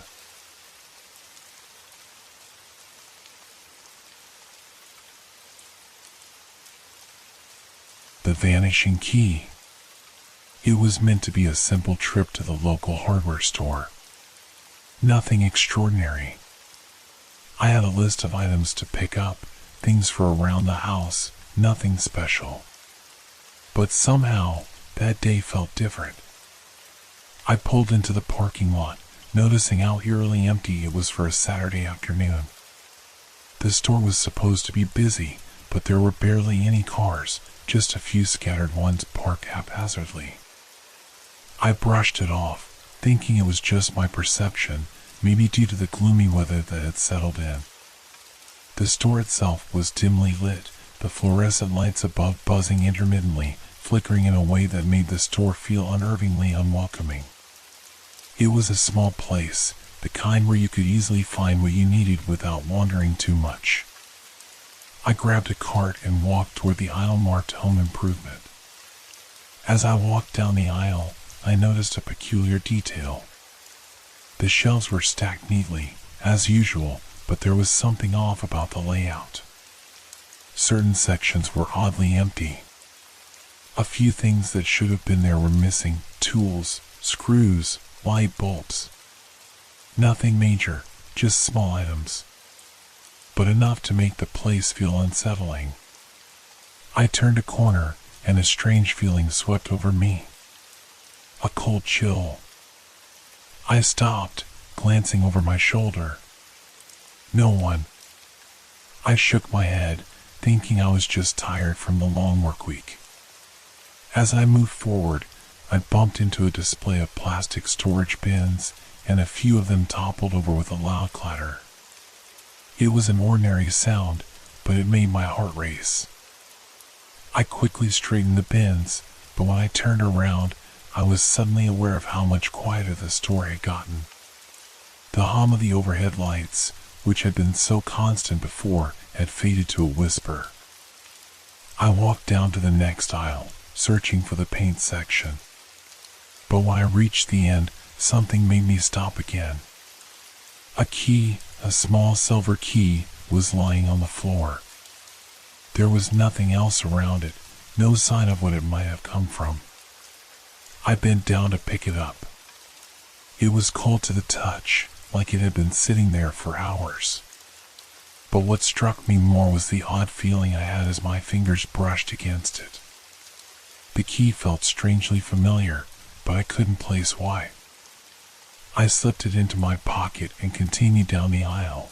The Vanishing Key. It was meant to be a simple trip to the local hardware store. Nothing extraordinary. I had a list of items to pick up, things for around the house, nothing special. But somehow, that day felt different. I pulled into the parking lot, noticing how eerily empty it was for a Saturday afternoon. The store was supposed to be busy, but there were barely any cars, just a few scattered ones parked haphazardly. I brushed it off, thinking it was just my perception, maybe due to the gloomy weather that had settled in. The store itself was dimly lit, the fluorescent lights above buzzing intermittently, flickering in a way that made the store feel unnervingly unwelcoming. It was a small place, the kind where you could easily find what you needed without wandering too much. I grabbed a cart and walked toward the aisle marked Home Improvement. As I walked down the aisle, I noticed a peculiar detail. The shelves were stacked neatly, as usual, but there was something off about the layout. Certain sections were oddly empty. A few things that should have been there were missing: tools, screws, light bulbs. Nothing major, just small items, but enough to make the place feel unsettling. I turned a corner, and a strange feeling swept over me. A cold chill. I stopped, glancing over my shoulder. No one. I shook my head, thinking I was just tired from the long work week. As I moved forward, I bumped into a display of plastic storage bins, and a few of them toppled over with a loud clatter. It was an ordinary sound, but it made my heart race. I quickly straightened the bins, but when I turned around, I was suddenly aware of how much quieter the store had gotten. The hum of the overhead lights, which had been so constant before, had faded to a whisper. I walked down to the next aisle, searching for the paint section. But when I reached the end, something made me stop again. A key, a small silver key, was lying on the floor. There was nothing else around it, no sign of what it might have come from. I bent down to pick it up. It was cold to the touch, like it had been sitting there for hours. But what struck me more was the odd feeling I had as my fingers brushed against it. The key felt strangely familiar, but I couldn't place why. I slipped it into my pocket and continued down the aisle.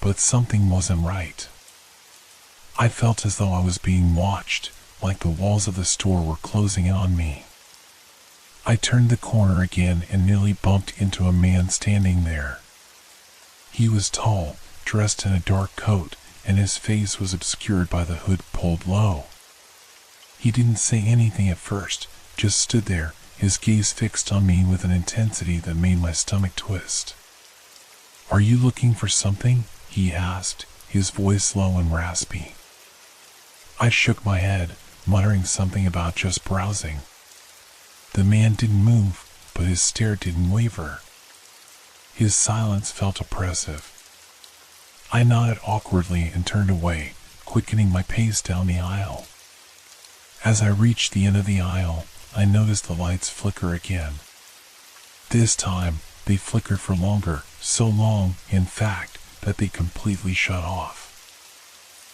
But something wasn't right. I felt as though I was being watched, like the walls of the store were closing in on me. I turned the corner again and nearly bumped into a man standing there. He was tall, dressed in a dark coat, and his face was obscured by the hood pulled low. He didn't say anything at first, just stood there, his gaze fixed on me with an intensity that made my stomach twist. "Are you looking for something?" he asked, his voice low and raspy. I shook my head, muttering something about just browsing. The man didn't move, but his stare didn't waver. His silence felt oppressive. I nodded awkwardly and turned away, quickening my pace down the aisle. As I reached the end of the aisle, I noticed the lights flicker again. This time, they flickered for longer, so long, in fact, that they completely shut off.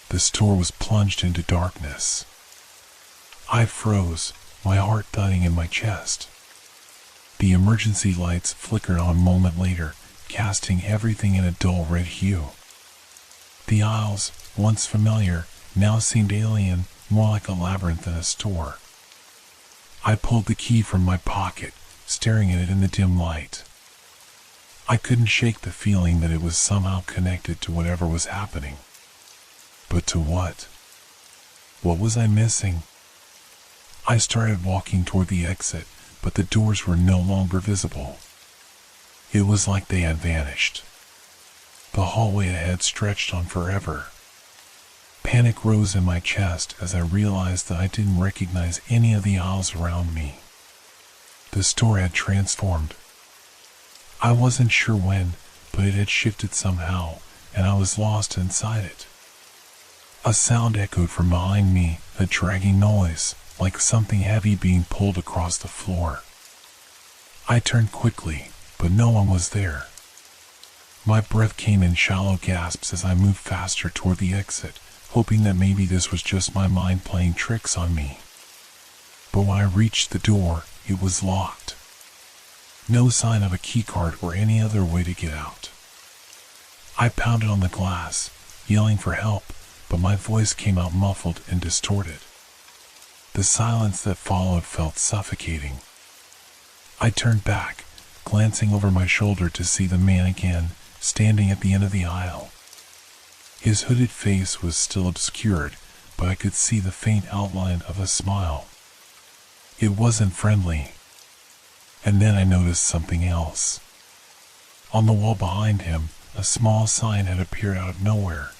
The store was plunged into darkness. I froze, my heart thudding in my chest. The emergency lights flickered on a moment later, casting everything in a dull red hue. The aisles, once familiar, now seemed alien, more like a labyrinth than a store. I pulled the key from my pocket, staring at it in the dim light. I couldn't shake the feeling that it was somehow connected to whatever was happening. But to what? What was I missing? I started walking toward the exit, but the doors were no longer visible. It was like they had vanished. The hallway ahead stretched on forever. Panic rose in my chest as I realized that I didn't recognize any of the aisles around me. The store had transformed. I wasn't sure when, but it had shifted somehow, and I was lost inside it. A sound echoed from behind me, a dragging noise, like something heavy being pulled across the floor. I turned quickly, but no one was there. My breath came in shallow gasps as I moved faster toward the exit, hoping that maybe this was just my mind playing tricks on me. But when I reached the door, it was locked. No sign of a keycard or any other way to get out. I pounded on the glass, yelling for help, but my voice came out muffled and distorted. The silence that followed felt suffocating. I turned back, glancing over my shoulder to see the man again, standing at the end of the aisle. His hooded face was still obscured, but I could see the faint outline of a smile. It wasn't friendly. And then I noticed something else. On the wall behind him, a small sign had appeared out of nowhere.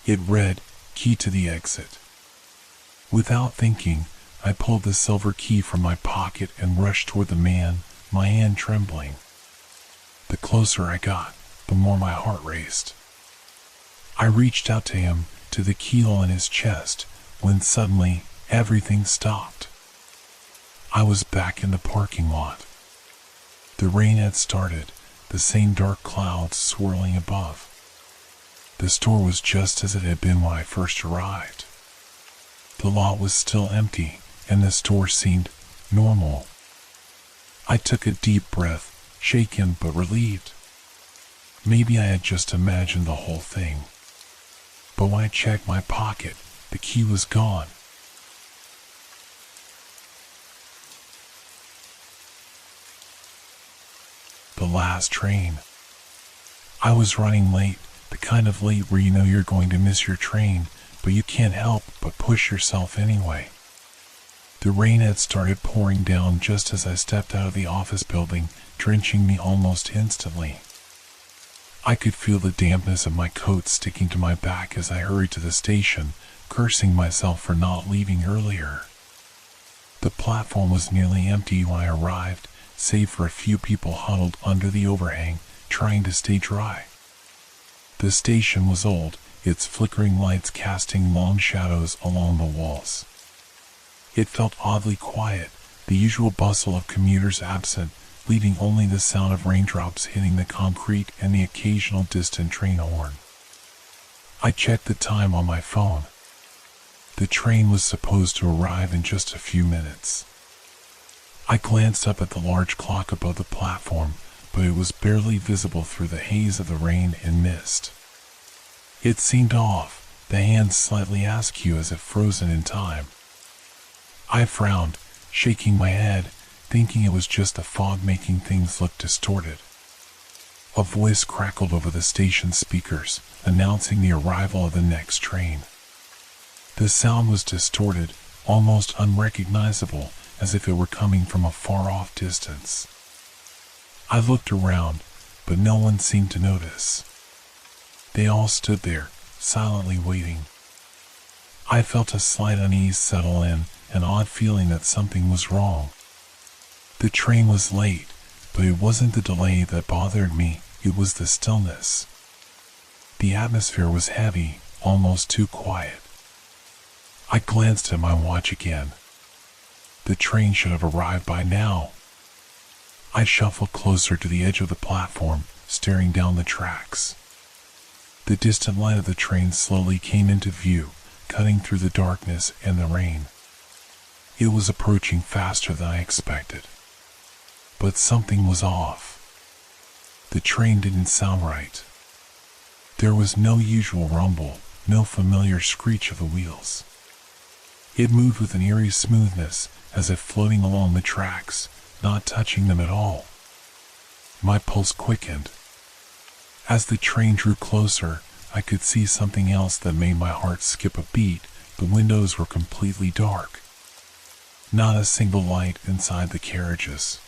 It read, "Key to the exit." Without thinking, I pulled the silver key from my pocket and rushed toward the man, my hand trembling. The closer I got, the more my heart raced. I reached out to him, to the keyhole in his chest, when suddenly, everything stopped. I was back in the parking lot. The rain had started, the same dark clouds swirling above. The store was just as it had been when I first arrived. The lot was still empty, and the store seemed normal. I took a deep breath, shaken but relieved. Maybe I had just imagined the whole thing. But when I checked my pocket, the key was gone. The last train. I was running late, the kind of late where you know you're going to miss your train, but you can't help but push yourself anyway. The rain had started pouring down just as I stepped out of the office building, drenching me almost instantly. I could feel the dampness of my coat sticking to my back as I hurried to the station, cursing myself for not leaving earlier. The platform was nearly empty when I arrived, save for a few people huddled under the overhang, trying to stay dry. The station was old, its flickering lights casting long shadows along the walls. It felt oddly quiet, the usual bustle of commuters absent, leaving only the sound of raindrops hitting the concrete and the occasional distant train horn. I checked the time on my phone. The train was supposed to arrive in just a few minutes. I glanced up at the large clock above the platform, but it was barely visible through the haze of the rain and mist. It seemed off, the hands slightly askew as if frozen in time. I frowned, shaking my head, thinking it was just the fog making things look distorted. A voice crackled over the station speakers, announcing the arrival of the next train. The sound was distorted, almost unrecognizable, as if it were coming from a far-off distance. I looked around, but no one seemed to notice. They all stood there, silently waiting. I felt a slight unease settle in, an odd feeling that something was wrong. The train was late, but it wasn't the delay that bothered me, it was the stillness. The atmosphere was heavy, almost too quiet. I glanced at my watch again. The train should have arrived by now. I shuffled closer to the edge of the platform, staring down the tracks. The distant light of the train slowly came into view, cutting through the darkness and the rain. It was approaching faster than I expected. But something was off. The train didn't sound right. There was no usual rumble, no familiar screech of the wheels. It moved with an eerie smoothness, as if floating along the tracks, not touching them at all. My pulse quickened. As the train drew closer, I could see something else that made my heart skip a beat. The windows were completely dark. Not a single light inside the carriages.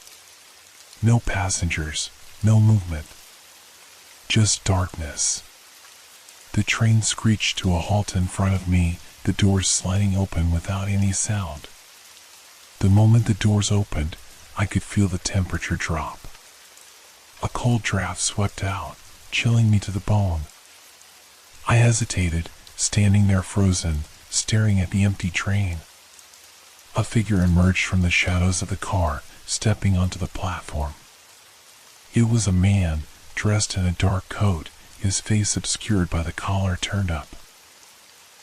No passengers, no movement. Just darkness. The train screeched to a halt in front of me, the doors sliding open without any sound. The moment the doors opened, I could feel the temperature drop. A cold draft swept out, chilling me to the bone. I hesitated, standing there frozen, staring at the empty train. A figure emerged from the shadows of the car, stepping onto the platform. It was a man, dressed in a dark coat, his face obscured by the collar turned up.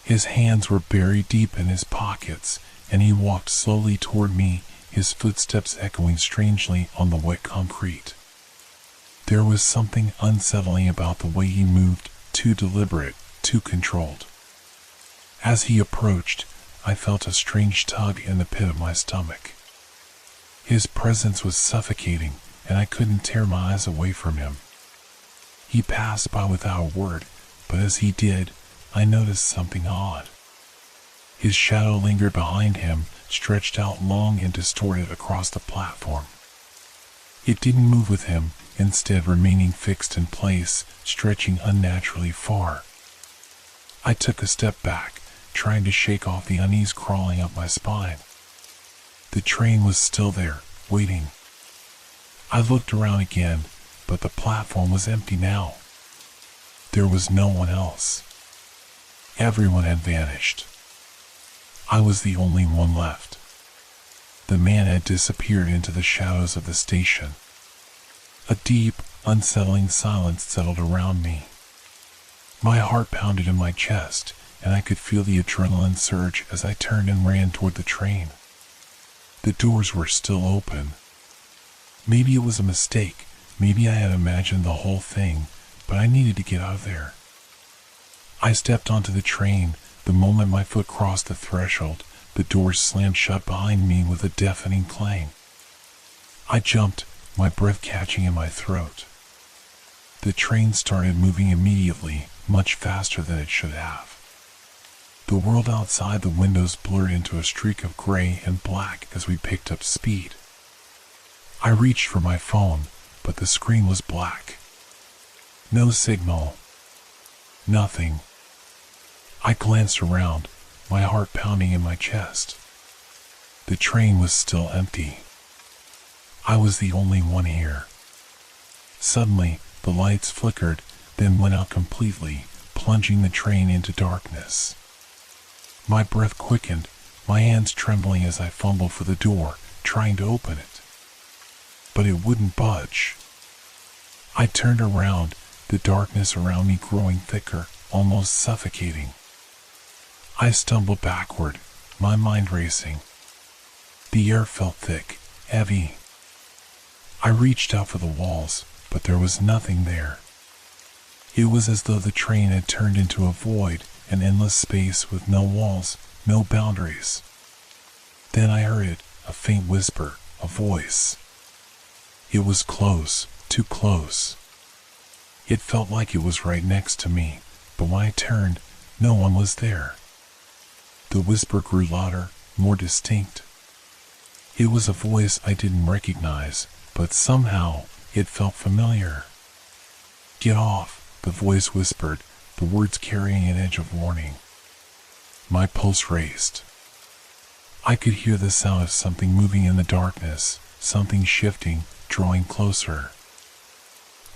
His hands were buried deep in his pockets, and he walked slowly toward me, his footsteps echoing strangely on the wet concrete. There was something unsettling about the way he moved, too deliberate, too controlled. As he approached, I felt a strange tug in the pit of my stomach. His presence was suffocating, and I couldn't tear my eyes away from him. He passed by without a word, but as he did, I noticed something odd. His shadow lingered behind him, stretched out long and distorted across the platform. It didn't move with him, instead remaining fixed in place, stretching unnaturally far. I took a step back, trying to shake off the unease crawling up my spine. The train was still there, waiting. I looked around again, but the platform was empty now. There was no one else. Everyone had vanished. I was the only one left. The man had disappeared into the shadows of the station. A deep, unsettling silence settled around me. My heart pounded in my chest, and I could feel the adrenaline surge as I turned and ran toward the train. The doors were still open. Maybe it was a mistake. Maybe I had imagined the whole thing, but I needed to get out of there. I stepped onto the train. The moment my foot crossed the threshold, the doors slammed shut behind me with a deafening clang. I jumped, my breath catching in my throat. The train started moving immediately, much faster than it should have. The world outside the windows blurred into a streak of gray and black as we picked up speed. I reached for my phone, but the screen was black. No signal. Nothing. I glanced around, my heart pounding in my chest. The train was still empty. I was the only one here. Suddenly, the lights flickered, then went out completely, plunging the train into darkness. My breath quickened, my hands trembling as I fumbled for the door, trying to open it. But it wouldn't budge. I turned around, the darkness around me growing thicker, almost suffocating. I stumbled backward, my mind racing. The air felt thick, heavy. I reached out for the walls, but there was nothing there. It was as though the train had turned into a void, an endless space with no walls, no boundaries. Then I heard it, a faint whisper, a voice. It was close, too close. It felt like it was right next to me, but when I turned, no one was there. The whisper grew louder, more distinct. It was a voice I didn't recognize, but somehow it felt familiar. "Get off," the voice whispered, the words carrying an edge of warning. My pulse raced. I could hear the sound of something moving in the darkness, something shifting, drawing closer.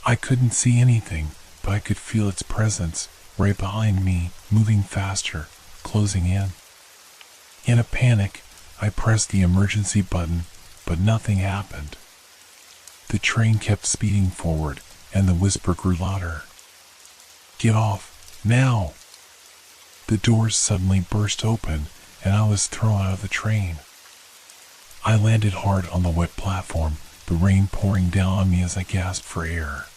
I couldn't see anything, but I could feel its presence, right behind me, moving faster, closing in. In a panic, I pressed the emergency button, but nothing happened. The train kept speeding forward, and the whisper grew louder. "Get off, now!" The doors suddenly burst open, and I was thrown out of the train. I landed hard on the wet platform, the rain pouring down on me as I gasped for air.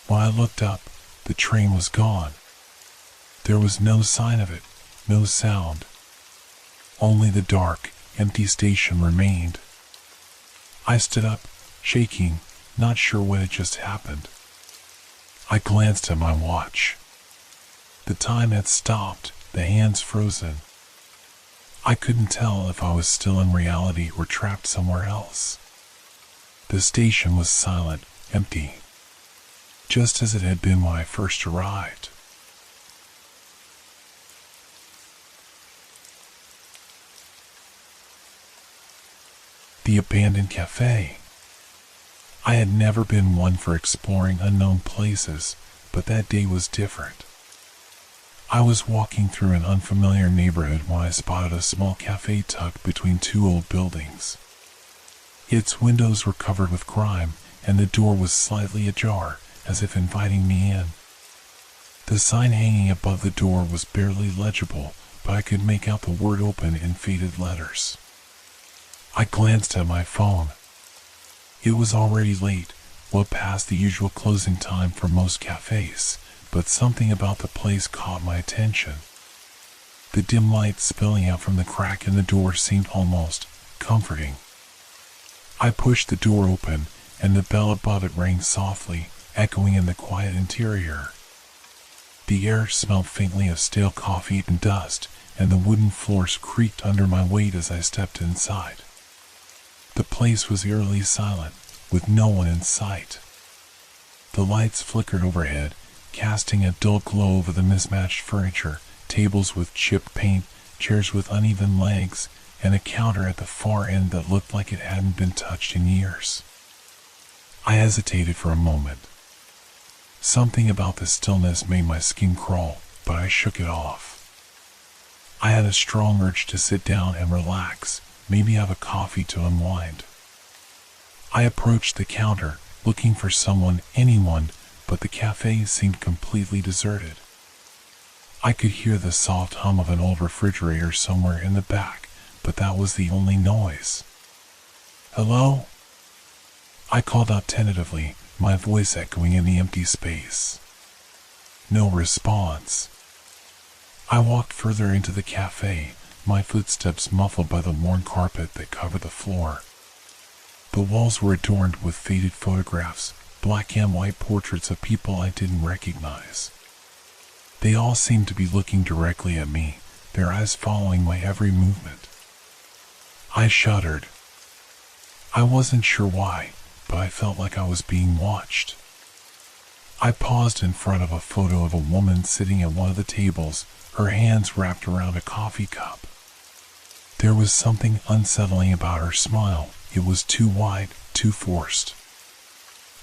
When I looked up, the train was gone. There was no sign of it, no sound. Only the dark, empty station remained. I stood up, shaking, not sure what had just happened. I glanced at my watch. The time had stopped, the hands frozen. I couldn't tell if I was still in reality or trapped somewhere else. The station was silent, empty, just as it had been when I first arrived. The abandoned cafe. I had never been one for exploring unknown places, but that day was different. I was walking through an unfamiliar neighborhood when I spotted a small cafe tucked between two old buildings. Its windows were covered with grime, and the door was slightly ajar, as if inviting me in. The sign hanging above the door was barely legible, but I could make out the word "open" in faded letters. I glanced at my phone. It was already late, well past the usual closing time for most cafes, but something about the place caught my attention. The dim light spilling out from the crack in the door seemed almost comforting. I pushed the door open, and the bell above it rang softly, echoing in the quiet interior. The air smelled faintly of stale coffee and dust, and the wooden floors creaked under my weight as I stepped inside. The place was eerily silent, with no one in sight. The lights flickered overhead, casting a dull glow over the mismatched furniture, tables with chipped paint, chairs with uneven legs, and a counter at the far end that looked like it hadn't been touched in years. I hesitated for a moment. Something about the stillness made my skin crawl, but I shook it off. I had a strong urge to sit down and relax, maybe have a coffee to unwind. I approached the counter, looking for anyone, but the cafe seemed completely deserted. I could hear the soft hum of an old refrigerator somewhere in the back, but that was the only noise. "Hello?" I called out tentatively, my voice echoing in the empty space. No response. I walked further into the cafe, my footsteps muffled by the worn carpet that covered the floor. The walls were adorned with faded photographs, black and white portraits of people I didn't recognize. They all seemed to be looking directly at me, their eyes following my every movement. I shuddered. I wasn't sure why, but I felt like I was being watched. I paused in front of a photo of a woman sitting at one of the tables, her hands wrapped around a coffee cup. There was something unsettling about her smile. It was too wide, too forced.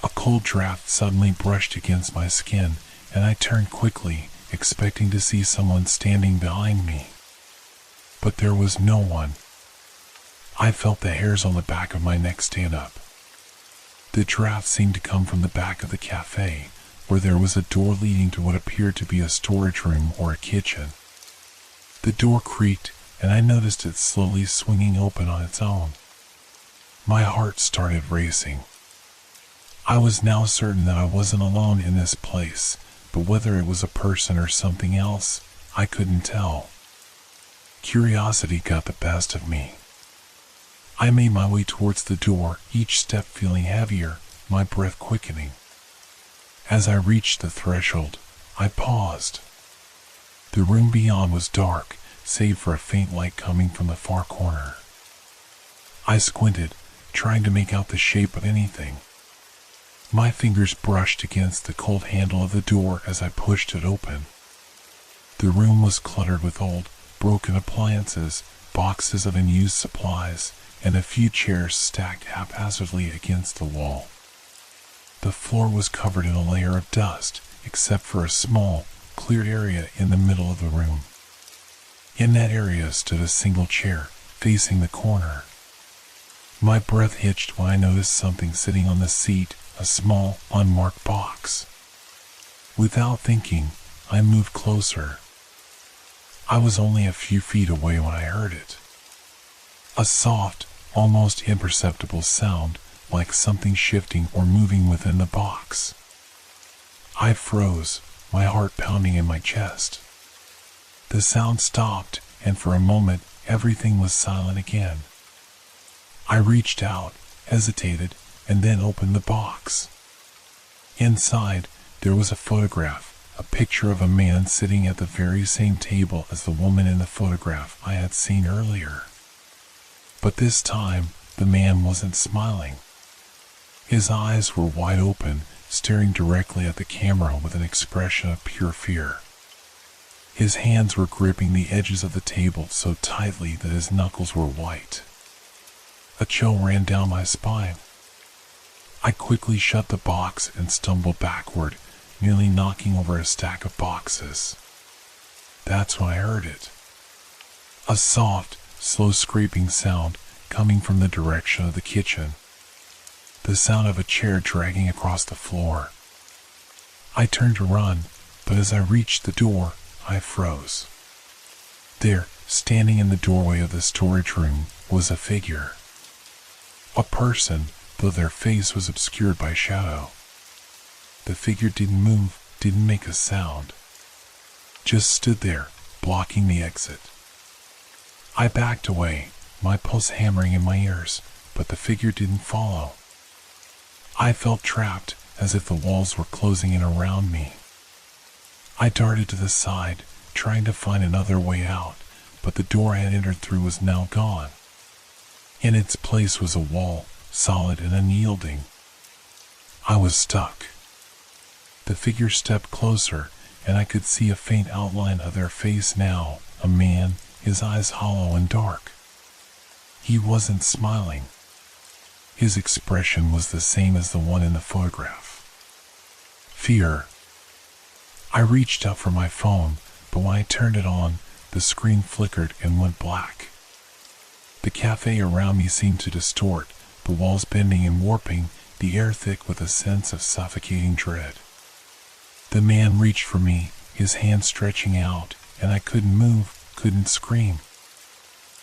A cold draft suddenly brushed against my skin, and I turned quickly, expecting to see someone standing behind me. But there was no one. I felt the hairs on the back of my neck stand up. The draft seemed to come from the back of the cafe, where there was a door leading to what appeared to be a storage room or a kitchen. The door creaked, and I noticed it slowly swinging open on its own. My heart started racing. I was now certain that I wasn't alone in this place, but whether it was a person or something else, I couldn't tell. Curiosity got the best of me. I made my way towards the door, each step feeling heavier, my breath quickening. As I reached the threshold, I paused. The room beyond was dark, save for a faint light coming from the far corner. I squinted, trying to make out the shape of anything. My fingers brushed against the cold handle of the door as I pushed it open. The room was cluttered with old, broken appliances, boxes of unused supplies, and a few chairs stacked haphazardly against the wall. The floor was covered in a layer of dust, except for a small, cleared area in the middle of the room. In that area stood a single chair, facing the corner. My breath hitched when I noticed something sitting on the seat, a small, unmarked box. Without thinking, I moved closer. I was only a few feet away when I heard it. A soft, almost imperceptible sound, like something shifting or moving within the box. I froze, my heart pounding in my chest. The sound stopped, and for a moment, everything was silent again. I reached out, hesitated, and then opened the box. Inside, there was a photograph, a picture of a man sitting at the very same table as the woman in the photograph I had seen earlier. But this time, the man wasn't smiling. His eyes were wide open, staring directly at the camera with an expression of pure fear. His hands were gripping the edges of the table so tightly that his knuckles were white. A chill ran down my spine. I quickly shut the box and stumbled backward, nearly knocking over a stack of boxes. That's when I heard it. A soft, slow scraping sound coming from the direction of the kitchen. The sound of a chair dragging across the floor. I turned to run, but as I reached the door, I froze. There, standing in the doorway of the storage room, was a figure. A person, though their face was obscured by shadow. The figure didn't move, didn't make a sound. Just stood there, blocking the exit. I backed away, my pulse hammering in my ears, but the figure didn't follow. I felt trapped, as if the walls were closing in around me. I darted to the side, trying to find another way out, but the door I had entered through was now gone. In its place was a wall, solid and unyielding. I was stuck. The figure stepped closer, and I could see a faint outline of their face now, a man, his eyes hollow and dark. He wasn't smiling. His expression was the same as the one in the photograph. Fear. I reached out for my phone, but when I turned it on, the screen flickered and went black. The cafe around me seemed to distort, the walls bending and warping, the air thick with a sense of suffocating dread. The man reached for me, his hand stretching out, and I couldn't move, couldn't scream.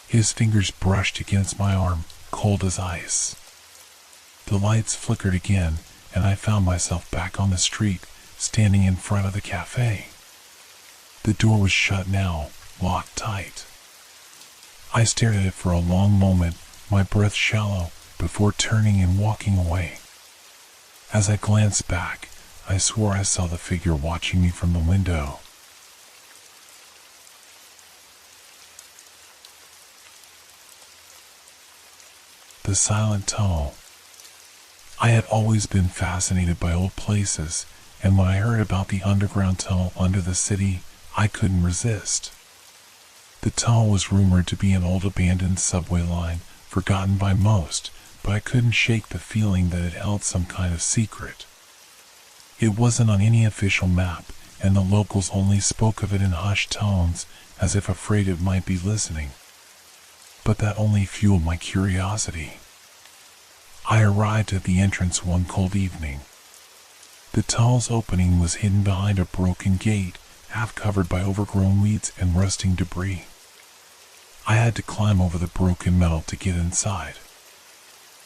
His fingers brushed against my arm, cold as ice. The lights flickered again, and I found myself back on the street, standing in front of the cafe. The door was shut now, locked tight. I stared at it for a long moment, my breath shallow, before turning and walking away. As I glanced back, I swore I saw the figure watching me from the window. The silent tunnel. I had always been fascinated by old places, and when I heard about the underground tunnel under the city, I couldn't resist. The tunnel was rumored to be an old abandoned subway line, forgotten by most, but I couldn't shake the feeling that it held some kind of secret. It wasn't on any official map, and the locals only spoke of it in hushed tones, as if afraid it might be listening. But that only fueled my curiosity. I arrived at the entrance one cold evening. The tunnel's opening was hidden behind a broken gate, half covered by overgrown weeds and rusting debris. I had to climb over the broken metal to get inside.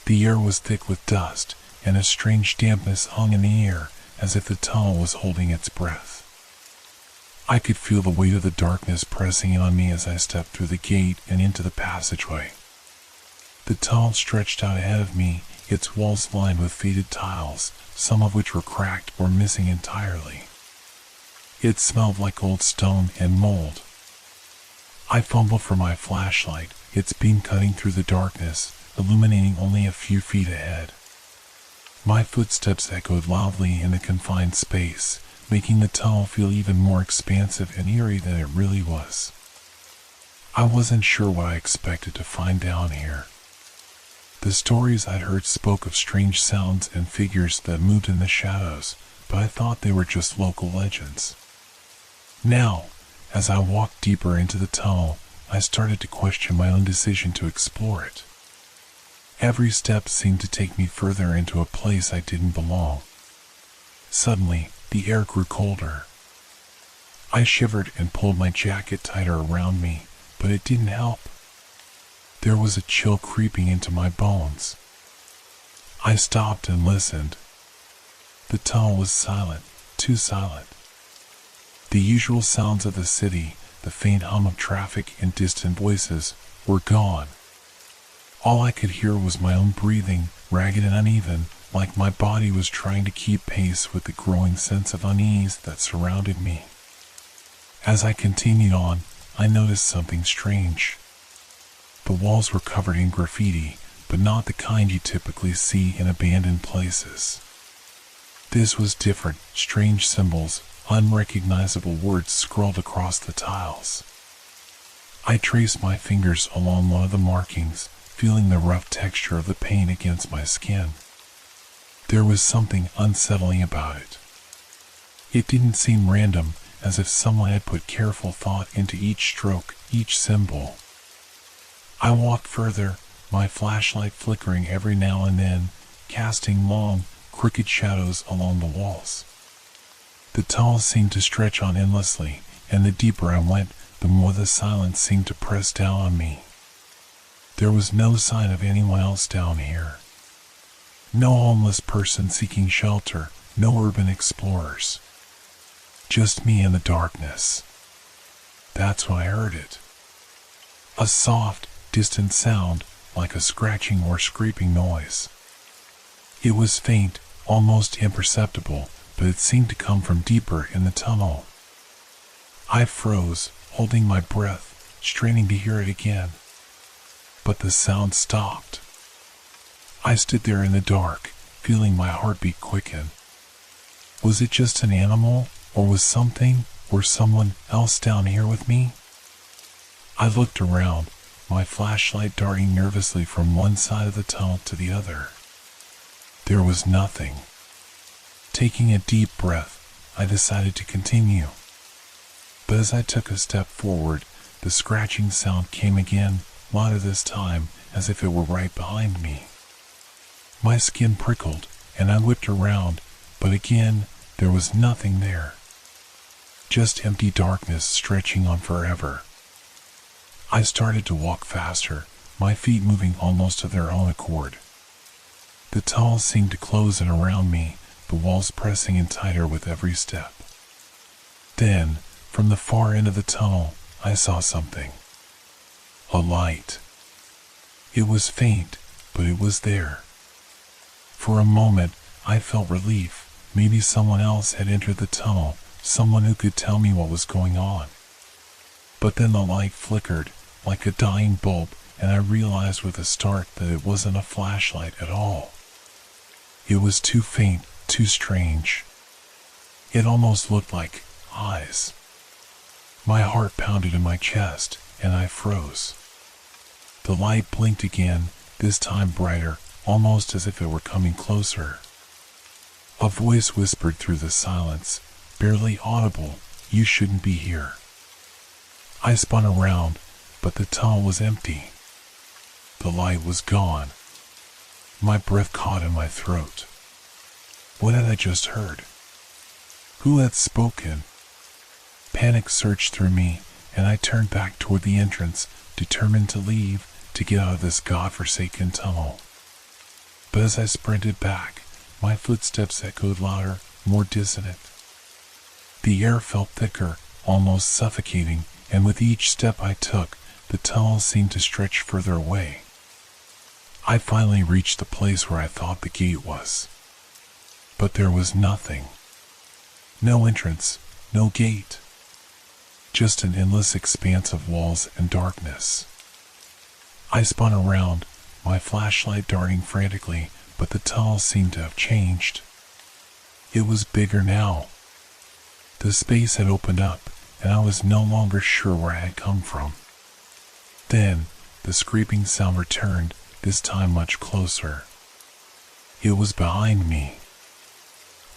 The air was thick with dust, and a strange dampness hung in the air, as if the tunnel was holding its breath. I could feel the weight of the darkness pressing on me as I stepped through the gate and into the passageway. The tunnel stretched out ahead of me, its walls lined with faded tiles, some of which were cracked or missing entirely. It smelled like old stone and mold. I fumbled for my flashlight, its beam cutting through the darkness, illuminating only a few feet ahead. My footsteps echoed loudly in the confined space, making the tunnel feel even more expansive and eerie than it really was. I wasn't sure what I expected to find down here. The stories I'd heard spoke of strange sounds and figures that moved in the shadows, but I thought they were just local legends. Now, as I walked deeper into the tunnel, I started to question my own decision to explore it. Every step seemed to take me further into a place I didn't belong. Suddenly, the air grew colder. I shivered and pulled my jacket tighter around me, but it didn't help. There was a chill creeping into my bones. I stopped and listened. The tunnel was silent, too silent. The usual sounds of the city, the faint hum of traffic and distant voices, were gone. All I could hear was my own breathing, ragged and uneven, like my body was trying to keep pace with the growing sense of unease that surrounded me. As I continued on, I noticed something strange. The walls were covered in graffiti, but not the kind you typically see in abandoned places. This was different, strange symbols, unrecognizable words scrawled across the tiles. I traced my fingers along one of the markings, feeling the rough texture of the paint against my skin. There was something unsettling about it. It didn't seem random, as if someone had put careful thought into each stroke, each symbol. I walked further, my flashlight flickering every now and then, casting long, crooked shadows along the walls. The tunnel seemed to stretch on endlessly, and the deeper I went, the more the silence seemed to press down on me. There was no sign of anyone else down here. No homeless person seeking shelter, no urban explorers. Just me in the darkness. That's when I heard it. A soft, distant sound, like a scratching or scraping noise. It was faint, almost imperceptible, but it seemed to come from deeper in the tunnel. I froze, holding my breath, straining to hear it again. But the sound stopped. I stood there in the dark, feeling my heartbeat quicken. Was it just an animal, or was something, or someone else down here with me? I looked around, my flashlight darting nervously from one side of the tunnel to the other. There was nothing. Taking a deep breath, I decided to continue. But as I took a step forward, the scratching sound came again, louder this time, as if it were right behind me. My skin prickled, and I whipped around, but again, there was nothing there. Just empty darkness stretching on forever. I started to walk faster, my feet moving almost of their own accord. The tunnel seemed to close in around me, the walls pressing in tighter with every step. Then, from the far end of the tunnel, I saw something. A light. It was faint, but it was there. For a moment, I felt relief. Maybe someone else had entered the tunnel, someone who could tell me what was going on. But then the light flickered, like a dying bulb, and I realized with a start that it wasn't a flashlight at all. It was too faint, too strange. It almost looked like eyes. My heart pounded in my chest, and I froze. The light blinked again, this time brighter, almost as if it were coming closer. A voice whispered through the silence, barely audible, "You shouldn't be here." I spun around, but the tunnel was empty. The light was gone. My breath caught in my throat. What had I just heard? Who had spoken? Panic surged through me, and I turned back toward the entrance, determined to leave, to get out of this godforsaken tunnel. But as I sprinted back, my footsteps echoed louder, more dissonant. The air felt thicker, almost suffocating, and with each step I took, the tunnel seemed to stretch further away. I finally reached the place where I thought the gate was. But there was nothing. No entrance, no gate. Just an endless expanse of walls and darkness. I spun around, my flashlight darting frantically, but the tunnel seemed to have changed. It was bigger now. The space had opened up, and I was no longer sure where I had come from. Then, the scraping sound returned, this time much closer. It was behind me.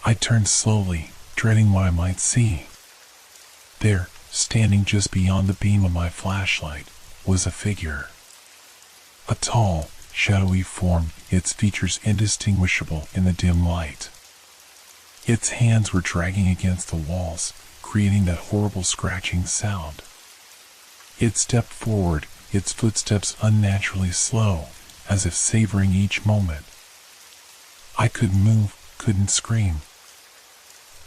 I turned slowly, dreading what I might see. There, standing just beyond the beam of my flashlight, was a figure. A tall, shadowy form, its features indistinguishable in the dim light. Its hands were dragging against the walls, creating that horrible scratching sound. It stepped forward, its footsteps unnaturally slow, as if savoring each moment. I couldn't move, couldn't scream.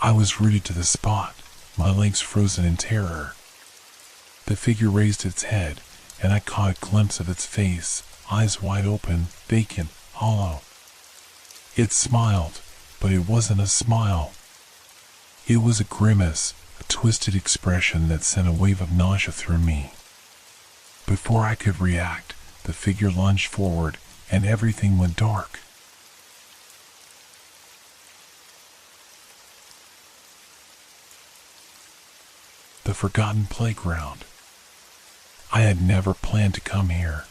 I was rooted to the spot, my legs frozen in terror. The figure raised its head, and I caught a glimpse of its face, eyes wide open, vacant, hollow. It smiled, but it wasn't a smile. It was a grimace, a twisted expression that sent a wave of nausea through me. Before I could react, the figure lunged forward, and everything went dark. The forgotten playground. I had never planned to come here.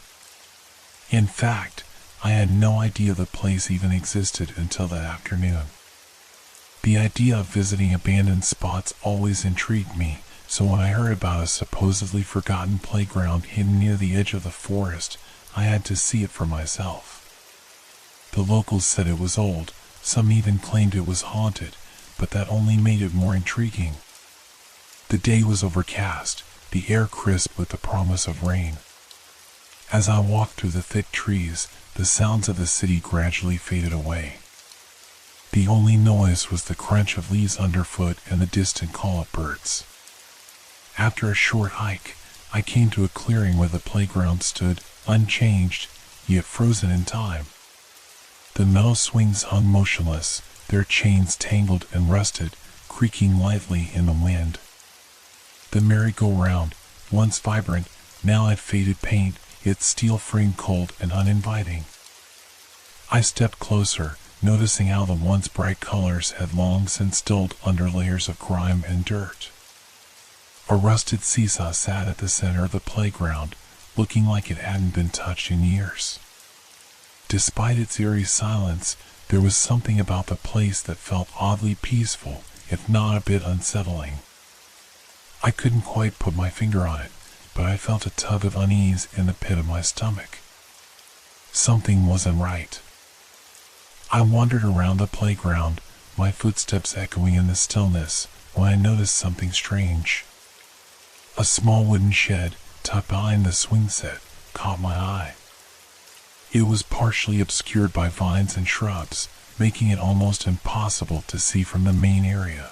In fact, I had no idea the place even existed until that afternoon. The idea of visiting abandoned spots always intrigued me, so when I heard about a supposedly forgotten playground hidden near the edge of the forest, I had to see it for myself. The locals said it was old, some even claimed it was haunted, but that only made it more intriguing. The day was overcast, the air crisp with the promise of rain. As I walked through the thick trees, the sounds of the city gradually faded away. The only noise was the crunch of leaves underfoot and the distant call of birds. After a short hike, I came to a clearing where the playground stood, unchanged, yet frozen in time. The metal swings hung motionless, their chains tangled and rusted, creaking lightly in the wind. The merry-go-round, once vibrant, now had faded paint, its steel frame cold and uninviting. I stepped closer, noticing how the once bright colors had long since dulled under layers of grime and dirt. A rusted seesaw sat at the center of the playground, looking like it hadn't been touched in years. Despite its eerie silence, there was something about the place that felt oddly peaceful, if not a bit unsettling. I couldn't quite put my finger on it, but I felt a tug of unease in the pit of my stomach. Something wasn't right. I wandered around the playground, my footsteps echoing in the stillness, when I noticed something strange. A small wooden shed, tucked behind the swing set, caught my eye. It was partially obscured by vines and shrubs, making it almost impossible to see from the main area.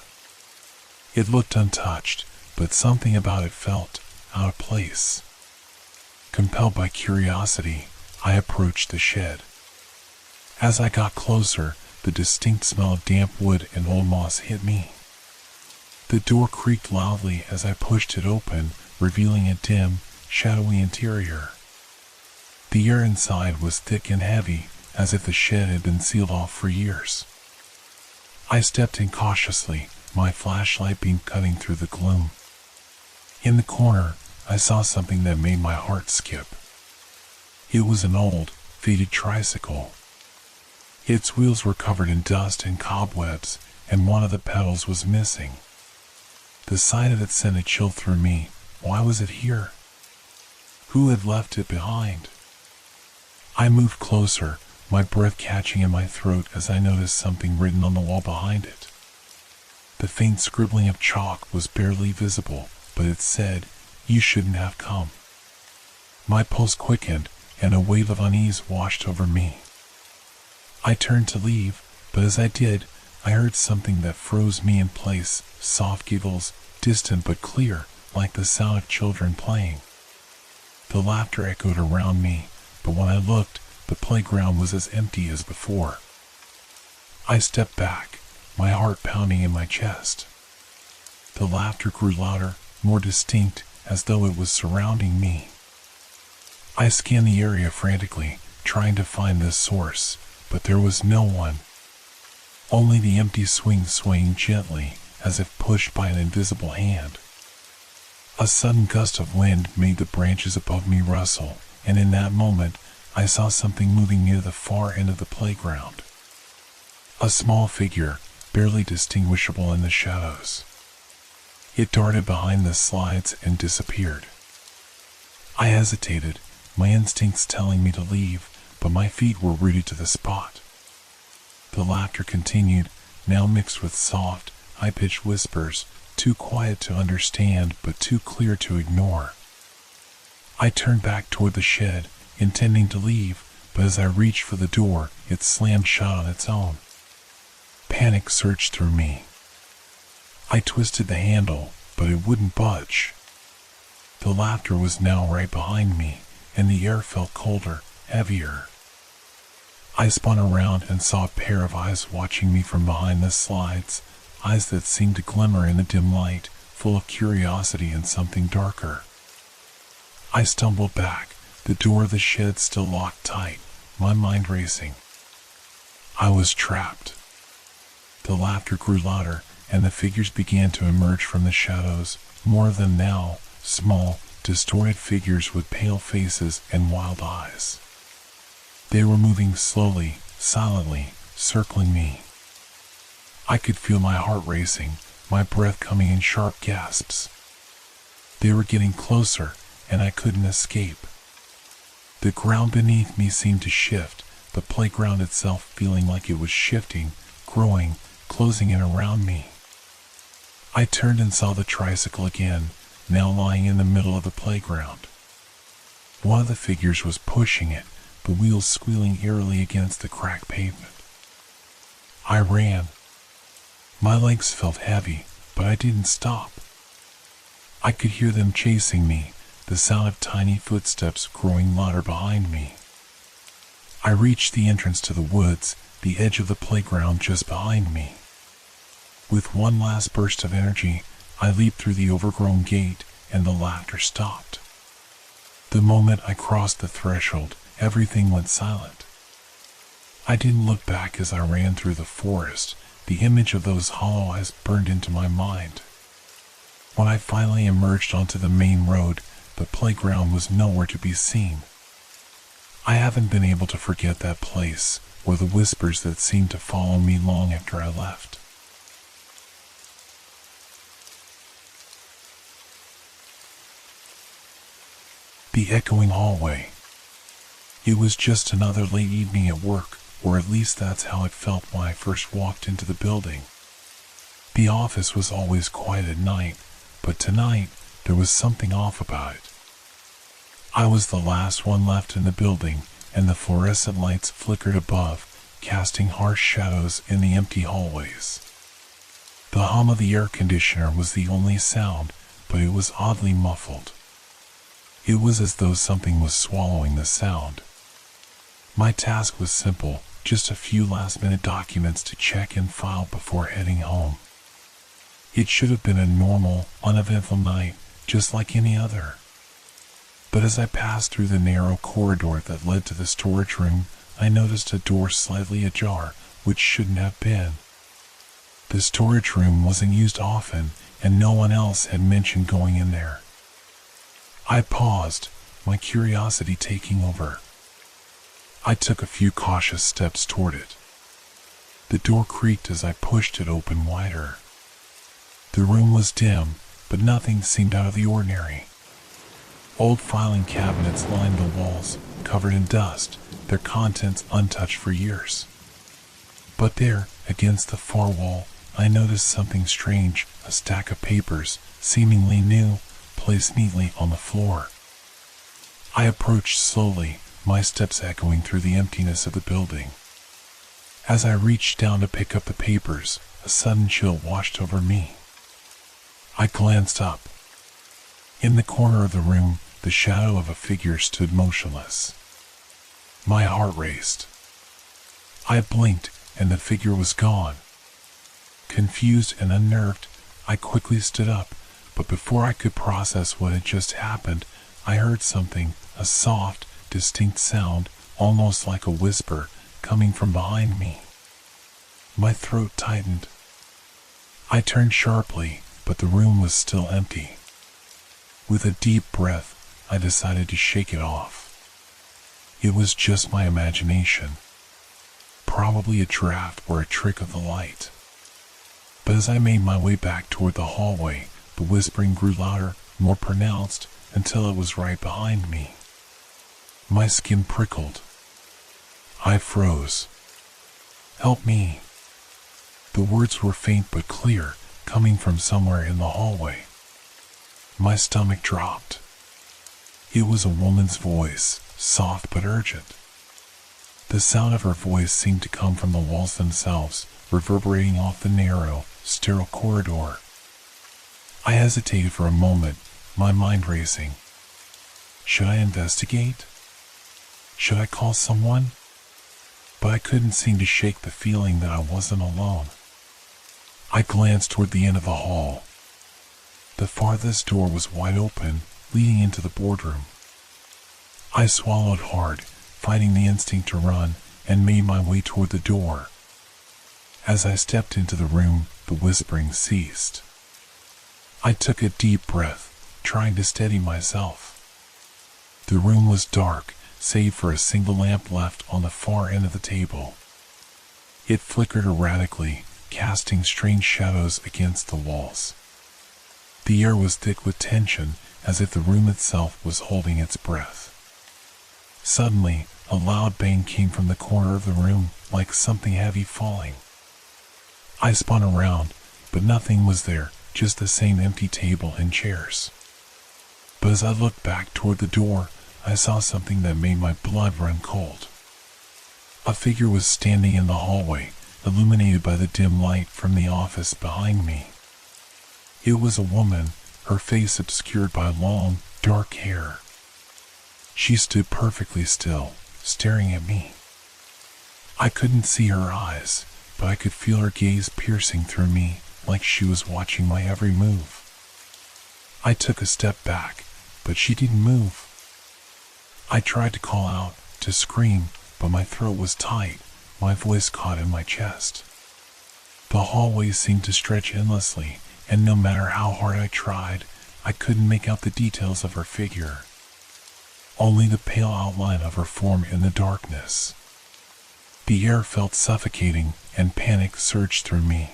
It looked untouched, but something about it felt out of place. Compelled by curiosity, I approached the shed. As I got closer, the distinct smell of damp wood and old moss hit me. The door creaked loudly as I pushed it open, revealing a dim, shadowy interior. The air inside was thick and heavy, as if the shed had been sealed off for years. I stepped in cautiously, my flashlight beam cutting through the gloom. In the corner, I saw something that made my heart skip. It was an old, faded tricycle. Its wheels were covered in dust and cobwebs, and one of the pedals was missing. The sight of it sent a chill through me. Why was it here? Who had left it behind? I moved closer, my breath catching in my throat as I noticed something written on the wall behind it. The faint scribbling of chalk was barely visible, but it said, "You shouldn't have come." My pulse quickened, and a wave of unease washed over me. I turned to leave, but as I did, I heard something that froze me in place, soft giggles, distant but clear, like the sound of children playing. The laughter echoed around me, but when I looked, the playground was as empty as before. I stepped back, my heart pounding in my chest. The laughter grew louder, more distinct, as though it was surrounding me. I scanned the area frantically, trying to find the source, but there was no one. Only the empty swing swaying gently, as if pushed by an invisible hand. A sudden gust of wind made the branches above me rustle, and in that moment, I saw something moving near the far end of the playground. A small figure, barely distinguishable in the shadows. It darted behind the slides and disappeared. I hesitated, my instincts telling me to leave, but my feet were rooted to the spot. The laughter continued, now mixed with soft, high-pitched whispers, too quiet to understand but too clear to ignore. I turned back toward the shed, intending to leave, but as I reached for the door, it slammed shut on its own. Panic surged through me. I twisted the handle, but it wouldn't budge. The laughter was now right behind me, and the air felt colder, heavier. I spun around and saw a pair of eyes watching me from behind the slides, eyes that seemed to glimmer in the dim light, full of curiosity and something darker. I stumbled back, the door of the shed still locked tight, my mind racing. I was trapped. The laughter grew louder, and the figures began to emerge from the shadows, more of them now, small, distorted figures with pale faces and wild eyes. They were moving slowly, silently, circling me. I could feel my heart racing, my breath coming in sharp gasps. They were getting closer, and I couldn't escape. The ground beneath me seemed to shift, the playground itself feeling like it was shifting, growing, closing in around me. I turned and saw the tricycle again, now lying in the middle of the playground. One of the figures was pushing it, the wheels squealing eerily against the cracked pavement. I ran. My legs felt heavy, but I didn't stop. I could hear them chasing me, the sound of tiny footsteps growing louder behind me. I reached the entrance to the woods, the edge of the playground just behind me. With one last burst of energy, I leaped through the overgrown gate, and the laughter stopped. The moment I crossed the threshold, everything went silent. I didn't look back as I ran through the forest. The image of those hollow eyes burned into my mind. When I finally emerged onto the main road, the playground was nowhere to be seen. I haven't been able to forget that place, or the whispers that seemed to follow me long after I left. The echoing hallway. It was just another late evening at work, or at least that's how it felt when I first walked into the building. The office was always quiet at night, but tonight there was something off about it. I was the last one left in the building, and the fluorescent lights flickered above, casting harsh shadows in the empty hallways. The hum of the air conditioner was the only sound, but it was oddly muffled. It was as though something was swallowing the sound. My task was simple, just a few last-minute documents to check and file before heading home. It should have been a normal, uneventful night, just like any other. But as I passed through the narrow corridor that led to the storage room, I noticed a door slightly ajar, which shouldn't have been. The storage room wasn't used often, and no one else had mentioned going in there. I paused, my curiosity taking over. I took a few cautious steps toward it. The door creaked as I pushed it open wider. The room was dim, but nothing seemed out of the ordinary. Old filing cabinets lined the walls, covered in dust, their contents untouched for years. But there, against the far wall, I noticed something strange, a stack of papers, seemingly new, placed neatly on the floor. I approached slowly, my steps echoing through the emptiness of the building. As I reached down to pick up the papers, a sudden chill washed over me. I glanced up. In the corner of the room, the shadow of a figure stood motionless. My heart raced. I blinked, and the figure was gone. Confused and unnerved, I quickly stood up, but before I could process what had just happened, I heard something, a soft, distinct sound, almost like a whisper, coming from behind me. My throat tightened. I turned sharply, but the room was still empty. With a deep breath, I decided to shake it off. It was just my imagination. Probably a draft or a trick of the light. But as I made my way back toward the hallway, the whispering grew louder, more pronounced, until it was right behind me. My skin prickled. I froze. "Help me." The words were faint but clear, coming from somewhere in the hallway. My stomach dropped. It was a woman's voice, soft but urgent. The sound of her voice seemed to come from the walls themselves, reverberating off the narrow, sterile corridor. I hesitated for a moment, my mind racing. Should I investigate? Should I call someone? But I couldn't seem to shake the feeling that I wasn't alone. I glanced toward the end of the hall. The farthest door was wide open, leading into the boardroom. I swallowed hard, fighting the instinct to run, and made my way toward the door. As I stepped into the room, the whispering ceased. I took a deep breath, trying to steady myself. The room was dark, save for a single lamp left on the far end of the table. It flickered erratically, casting strange shadows against the walls. The air was thick with tension, as if the room itself was holding its breath. Suddenly, a loud bang came from the corner of the room, like something heavy falling. I spun around, but nothing was there, just the same empty table and chairs. But as I looked back toward the door, I saw something that made my blood run cold. A figure was standing in the hallway, illuminated by the dim light from the office behind me. It was a woman, her face obscured by long, dark hair. She stood perfectly still, staring at me. I couldn't see her eyes, but I could feel her gaze piercing through me, like she was watching my every move. I took a step back, but she didn't move. I tried to call out, to scream, but my throat was tight, my voice caught in my chest. The hallway seemed to stretch endlessly, and no matter how hard I tried, I couldn't make out the details of her figure. Only the pale outline of her form in the darkness. The air felt suffocating, and panic surged through me.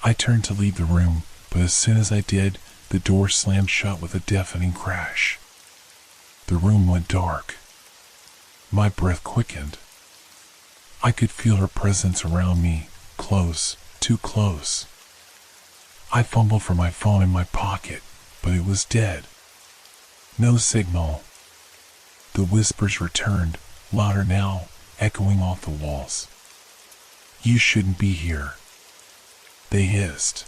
I turned to leave the room, but as soon as I did, the door slammed shut with a deafening crash. The room went dark. My breath quickened. I could feel her presence around me, close, too close. I fumbled for my phone in my pocket, but it was dead. No signal. The whispers returned, louder now, echoing off the walls. "You shouldn't be here," they hissed.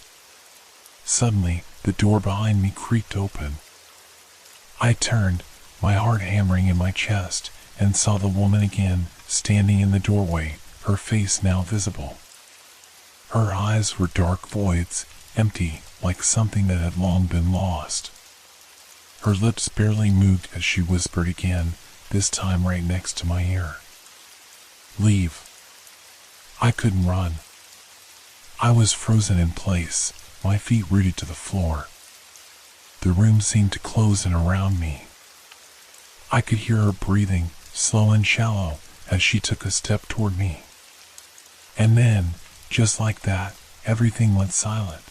Suddenly, the door behind me creaked open. I turned, my heart hammering in my chest, and saw the woman again, standing in the doorway, her face now visible. Her eyes were dark voids, empty, like something that had long been lost. Her lips barely moved as she whispered again, this time right next to my ear. "Leave." I couldn't run. I was frozen in place, my feet rooted to the floor. The room seemed to close in around me. I could hear her breathing, slow and shallow, as she took a step toward me. And then, just like that, everything went silent.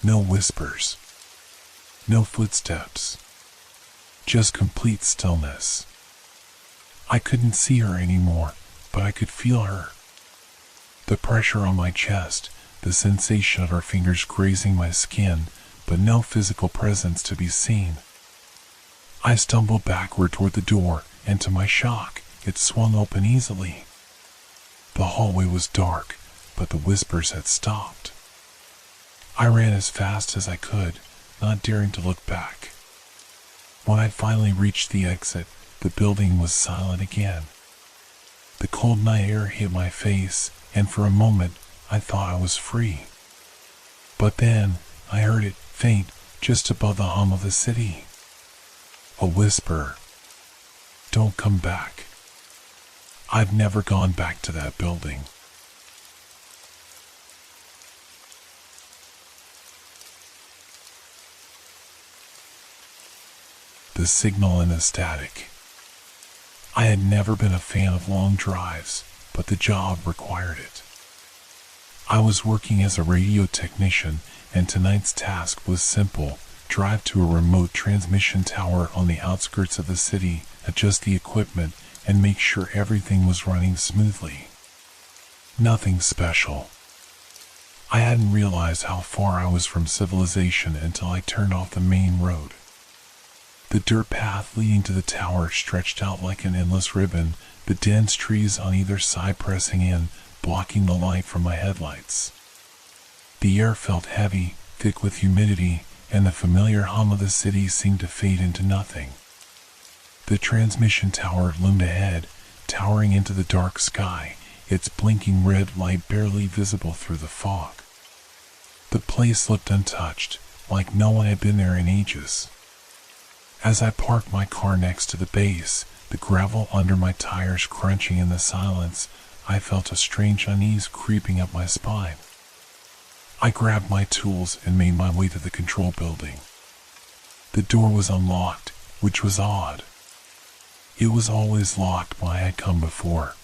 No whispers. No footsteps. Just complete stillness. I couldn't see her anymore, but I could feel her. The pressure on my chest, the sensation of her fingers grazing my skin, but no physical presence to be seen. I stumbled backward toward the door, and to my shock, it swung open easily. The hallway was dark, but the whispers had stopped. I ran as fast as I could, not daring to look back. When I finally reached the exit, the building was silent again. The cold night air hit my face, and for a moment, I thought I was free. But then, I heard it, faint, just above the hum of the city. A whisper. "Don't come back." I've never gone back to that building. The signal and the static. I had never been a fan of long drives, but the job required it. I was working as a radio technician, and tonight's task was simple: drive to a remote transmission tower on the outskirts of the city, adjust the equipment, and make sure everything was running smoothly. Nothing special. I hadn't realized how far I was from civilization until I turned off the main road. The dirt path leading to the tower stretched out like an endless ribbon, the dense trees on either side pressing in, blocking the light from my headlights. The air felt heavy, thick with humidity, and the familiar hum of the city seemed to fade into nothing. The transmission tower loomed ahead, towering into the dark sky, its blinking red light barely visible through the fog. The place looked untouched, like no one had been there in ages. As I parked my car next to the base, the gravel under my tires crunching in the silence, I felt a strange unease creeping up my spine. I grabbed my tools and made my way to the control building. The door was unlocked, which was odd. It was always locked when I had come before.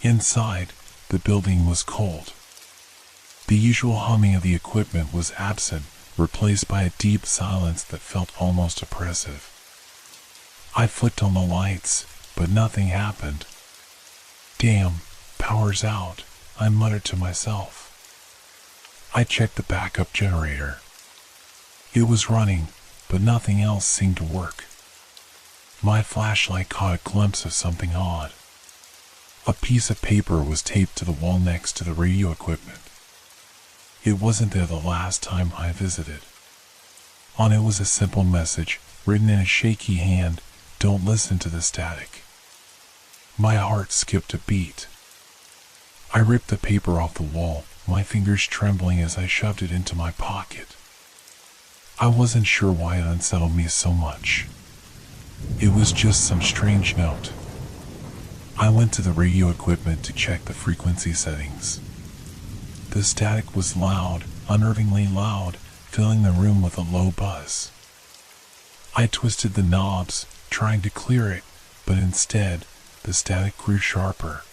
Inside, the building was cold. The usual humming of the equipment was absent, replaced by a deep silence that felt almost oppressive. I flicked on the lights, but nothing happened. "Damn, power's out," I muttered to myself. I checked the backup generator. It was running, but nothing else seemed to work. My flashlight caught a glimpse of something odd. A piece of paper was taped to the wall next to the radio equipment. It wasn't there the last time I visited. On it was a simple message, written in a shaky hand: "Don't listen to the static." My heart skipped a beat. I ripped the paper off the wall, my fingers trembling as I shoved it into my pocket. I wasn't sure why it unsettled me so much. It was just some strange note. I went to the radio equipment to check the frequency settings. The static was loud, unnervingly loud, filling the room with a low buzz. I twisted the knobs, trying to clear it, but instead, the static grew sharper.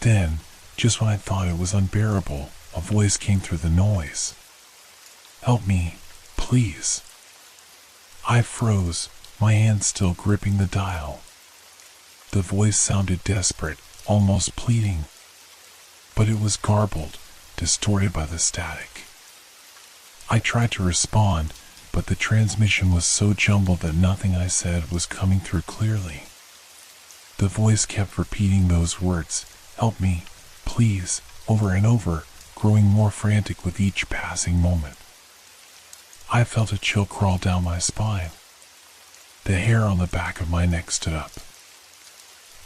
Then, just when I thought it was unbearable, a voice came through the noise. "Help me, please." I froze, my hand still gripping the dial. The voice sounded desperate, almost pleading. But it was garbled, distorted by the static. I tried to respond, but the transmission was so jumbled that nothing I said was coming through clearly. The voice kept repeating those words, "Help me, please," over and over, growing more frantic with each passing moment. I felt a chill crawl down my spine. The hair on the back of my neck stood up.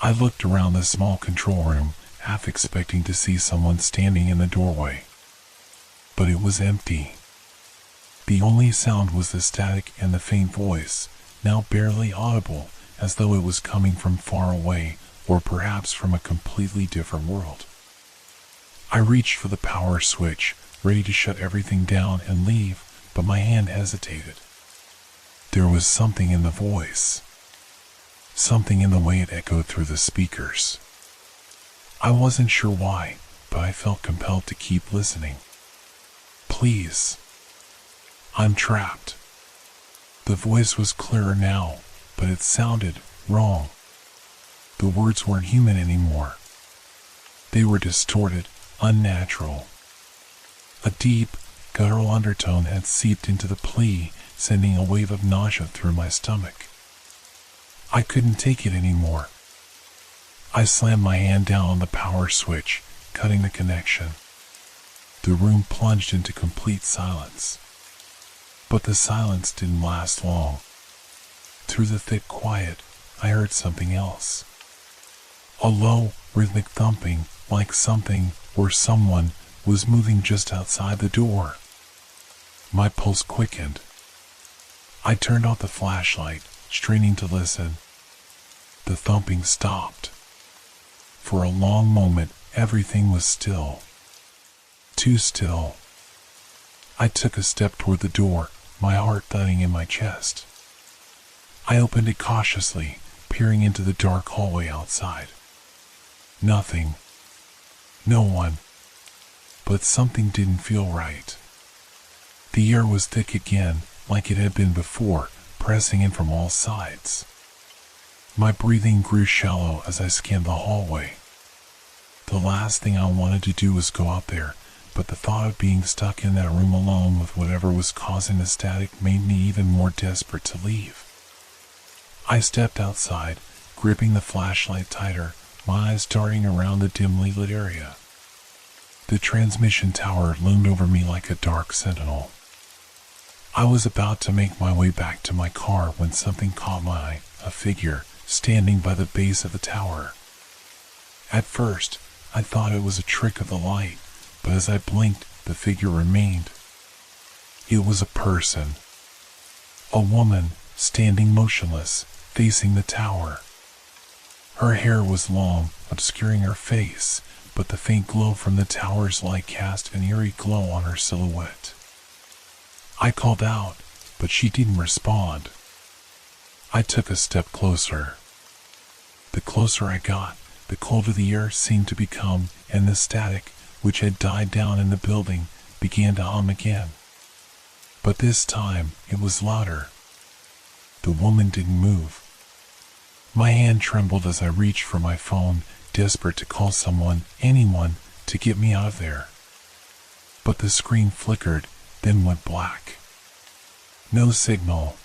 I looked around the small control room, half expecting to see someone standing in the doorway. But it was empty. The only sound was the static and the faint voice, now barely audible, as though it was coming from far away, or perhaps from a completely different world. I reached for the power switch, ready to shut everything down and leave, but my hand hesitated. There was something in the voice. Something in the way it echoed through the speakers. I wasn't sure why, but I felt compelled to keep listening. "Please. I'm trapped." The voice was clearer now, but it sounded wrong. The words weren't human anymore. They were distorted, unnatural. A deep, guttural undertone had seeped into the plea, sending a wave of nausea through my stomach. I couldn't take it anymore. I slammed my hand down on the power switch, cutting the connection. The room plunged into complete silence. But the silence didn't last long. Through the thick quiet, I heard something else. A low, rhythmic thumping, like something, or someone, was moving just outside the door. My pulse quickened. I turned off the flashlight, straining to listen. The thumping stopped. For a long moment, everything was still. Too still. I took a step toward the door, my heart thudding in my chest. I opened it cautiously, peering into the dark hallway outside. Nothing. No one. But something didn't feel right. The air was thick again, like it had been before, pressing in from all sides. My breathing grew shallow as I scanned the hallway. The last thing I wanted to do was go out there, but the thought of being stuck in that room alone with whatever was causing the static made me even more desperate to leave. I stepped outside, gripping the flashlight tighter, my eyes darting around the dimly lit area. The transmission tower loomed over me like a dark sentinel. I was about to make my way back to my car when something caught my eye, a figure standing by the base of the tower. At first, I thought it was a trick of the light, but as I blinked, the figure remained. It was a person. A woman, standing motionless, facing the tower. Her hair was long, obscuring her face, but the faint glow from the tower's light cast an eerie glow on her silhouette. I called out, but she didn't respond. I took a step closer. The closer I got, the colder the air seemed to become, and the static, which had died down in the building, began to hum again. But this time, it was louder. The woman didn't move. My hand trembled as I reached for my phone, desperate to call someone, anyone, to get me out of there. But the screen flickered, then went black. No signal.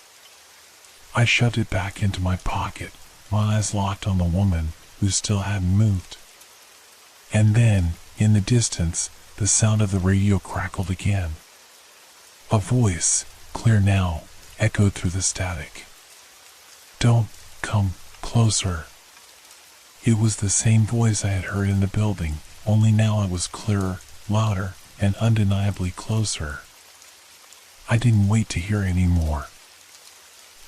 I shoved it back into my pocket, my eyes locked on the woman, who still hadn't moved. And then, in the distance, the sound of the radio crackled again. A voice, clear now, echoed through the static. "Don't come closer." It was the same voice I had heard in the building, only now it was clearer, louder, and undeniably closer. I didn't wait to hear any more.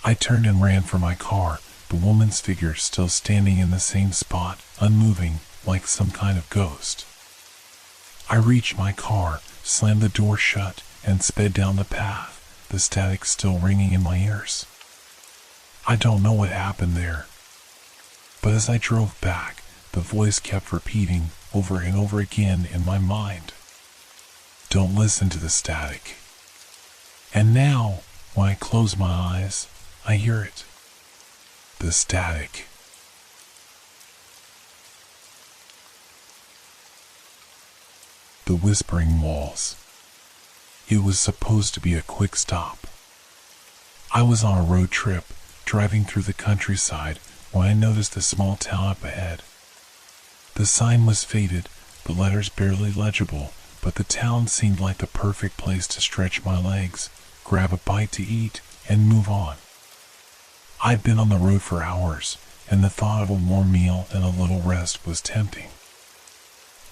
I turned and ran for my car, the woman's figure still standing in the same spot, unmoving, like some kind of ghost. I reached my car, slammed the door shut, and sped down the path, the static still ringing in my ears. I don't know what happened there, but as I drove back, the voice kept repeating over and over again in my mind. Don't listen to the static. And now, when I close my eyes, I hear it. The static. The whispering walls. It was supposed to be a quick stop. I was on a road trip, driving through the countryside, when I noticed a small town up ahead. The sign was faded, the letters barely legible, but the town seemed like the perfect place to stretch my legs, grab a bite to eat, and move on. I'd been on the road for hours, and the thought of a warm meal and a little rest was tempting.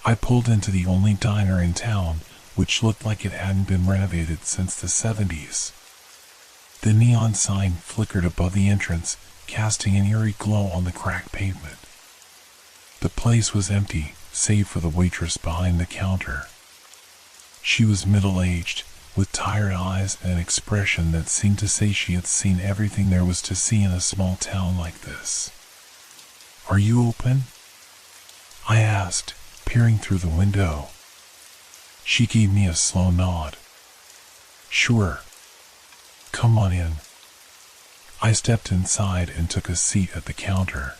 I pulled into the only diner in town, which looked like it hadn't been renovated since the 70s. The neon sign flickered above the entrance, casting an eerie glow on the cracked pavement. The place was empty, save for the waitress behind the counter. She was middle-aged, with tired eyes and an expression that seemed to say she had seen everything there was to see in a small town like this. "Are you open?" I asked, peering through the window. She gave me a slow nod. "Sure. Come on in." I stepped inside and took a seat at the counter.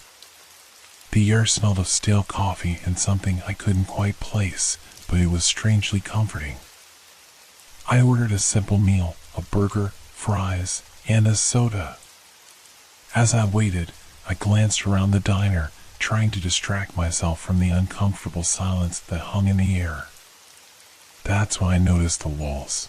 The air smelled of stale coffee and something I couldn't quite place, but it was strangely comforting. I ordered a simple meal, a burger, fries, and a soda. As I waited, I glanced around the diner, trying to distract myself from the uncomfortable silence that hung in the air. That's when I noticed the walls.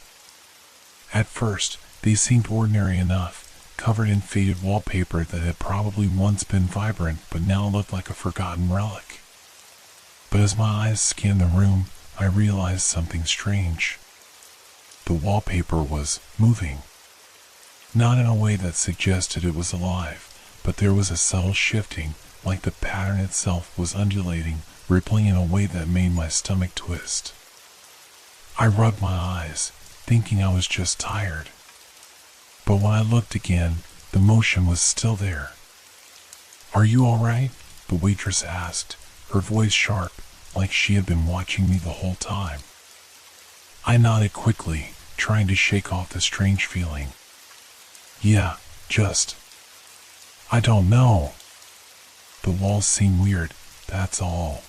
At first, they seemed ordinary enough, covered in faded wallpaper that had probably once been vibrant but now looked like a forgotten relic. But as my eyes scanned the room, I realized something strange. The wallpaper was moving. Not in a way that suggested it was alive, but there was a subtle shifting, like the pattern itself was undulating, rippling in a way that made my stomach twist. I rubbed my eyes, thinking I was just tired. But when I looked again, the motion was still there. "Are you all right?" the waitress asked, her voice sharp, like she had been watching me the whole time. I nodded quickly, trying to shake off the strange feeling. "Yeah, just... I don't know. The walls seem weird, that's all."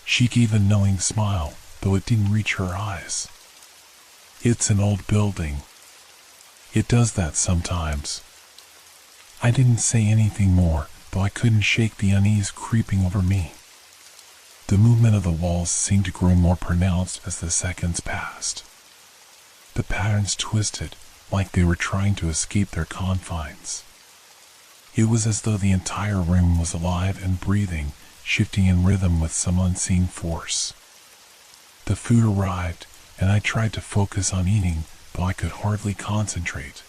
She gave a knowing smile, though it didn't reach her eyes. "It's an old building. It does that sometimes." I didn't say anything more, though I couldn't shake the unease creeping over me. The movement of the walls seemed to grow more pronounced as the seconds passed. The patterns twisted, like they were trying to escape their confines. It was as though the entire room was alive and breathing, shifting in rhythm with some unseen force. The food arrived, and I tried to focus on eating, though I could hardly concentrate.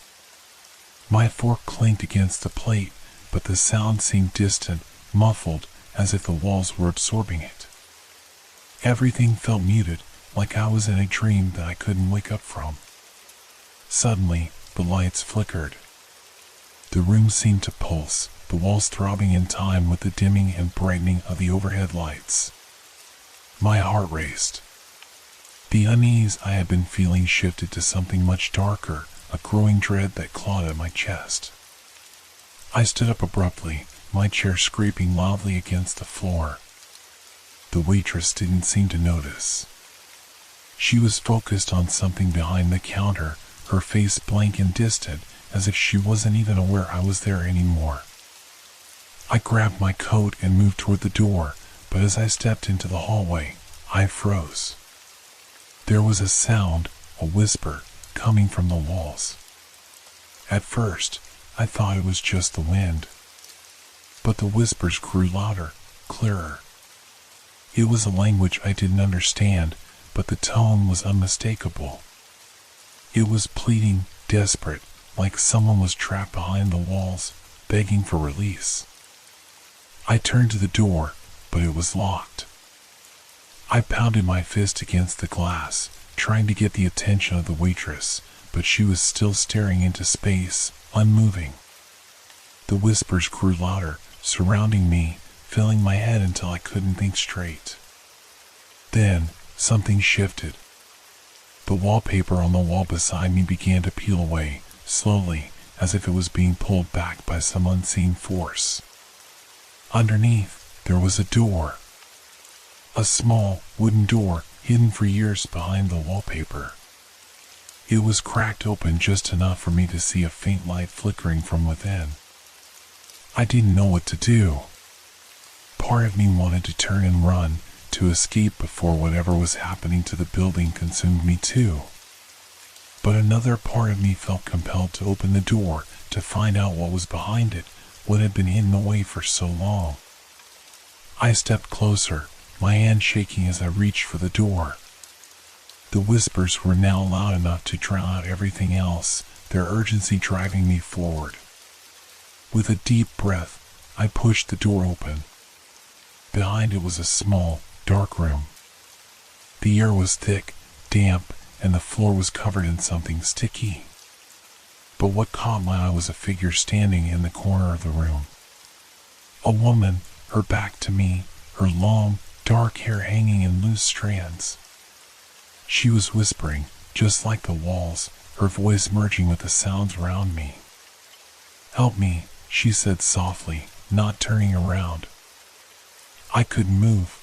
My fork clinked against the plate, but the sound seemed distant, muffled, as if the walls were absorbing it. Everything felt muted, like I was in a dream that I couldn't wake up from. Suddenly, the lights flickered. The room seemed to pulse, the walls throbbing in time with the dimming and brightening of the overhead lights. My heart raced. The unease I had been feeling shifted to something much darker, a growing dread that clawed at my chest. I stood up abruptly, my chair scraping loudly against the floor. The waitress didn't seem to notice. She was focused on something behind the counter, her face blank and distant, as if she wasn't even aware I was there anymore. I grabbed my coat and moved toward the door, but as I stepped into the hallway, I froze. There was a sound, a whisper, coming from the walls. At first, I thought it was just the wind. But the whispers grew louder, clearer. It was a language I didn't understand, but the tone was unmistakable. It was pleading, desperate, like someone was trapped behind the walls, begging for release. I turned to the door, but it was locked. I pounded my fist against the glass, trying to get the attention of the waitress, but she was still staring into space, unmoving. The whispers grew louder, surrounding me, filling my head until I couldn't think straight. Then, something shifted. The wallpaper on the wall beside me began to peel away, slowly, as if it was being pulled back by some unseen force. Underneath, there was a door. A small, wooden door, hidden for years behind the wallpaper. It was cracked open just enough for me to see a faint light flickering from within. I didn't know what to do. Part of me wanted to turn and run, to escape before whatever was happening to the building consumed me too. But another part of me felt compelled to open the door, to find out what was behind it, what had been hidden away for so long. I stepped closer, my hand shaking as I reached for the door. The whispers were now loud enough to drown out everything else, their urgency driving me forward. With a deep breath, I pushed the door open. Behind it was a small, dark room. The air was thick, damp, and the floor was covered in something sticky. But what caught my eye was a figure standing in the corner of the room. A woman, her back to me, her long, dark hair hanging in loose strands. She was whispering, just like the walls, her voice merging with the sounds around me. "Help me," she said softly, not turning around. I couldn't move.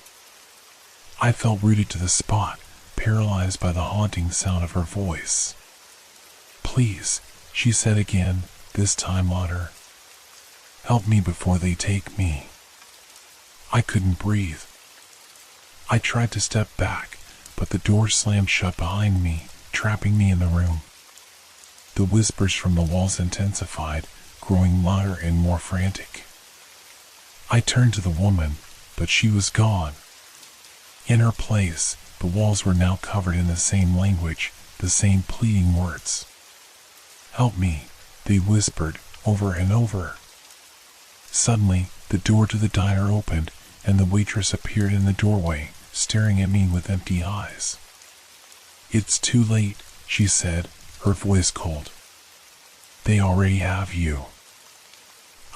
I felt rooted to the spot, paralyzed by the haunting sound of her voice. "Please," she said again, this time louder. "Help me before they take me." I couldn't breathe. I tried to step back, but the door slammed shut behind me, trapping me in the room. The whispers from the walls intensified, growing louder and more frantic. I turned to the woman, but she was gone. In her place, the walls were now covered in the same language, the same pleading words. "Help me," they whispered, over and over. Suddenly, the door to the diner opened, and the waitress appeared in the doorway, staring at me with empty eyes. "It's too late," she said, her voice cold. "They already have you."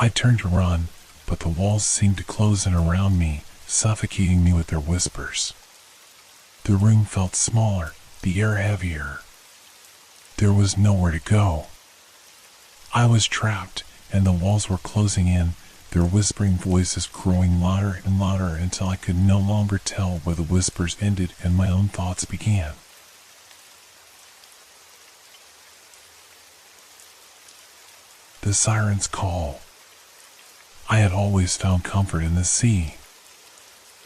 I turned to run, but the walls seemed to close in around me, suffocating me with their whispers. The room felt smaller, the air heavier. There was nowhere to go. I was trapped, and the walls were closing in, their whispering voices growing louder and louder until I could no longer tell where the whispers ended and my own thoughts began. The siren's call. I had always found comfort in the sea.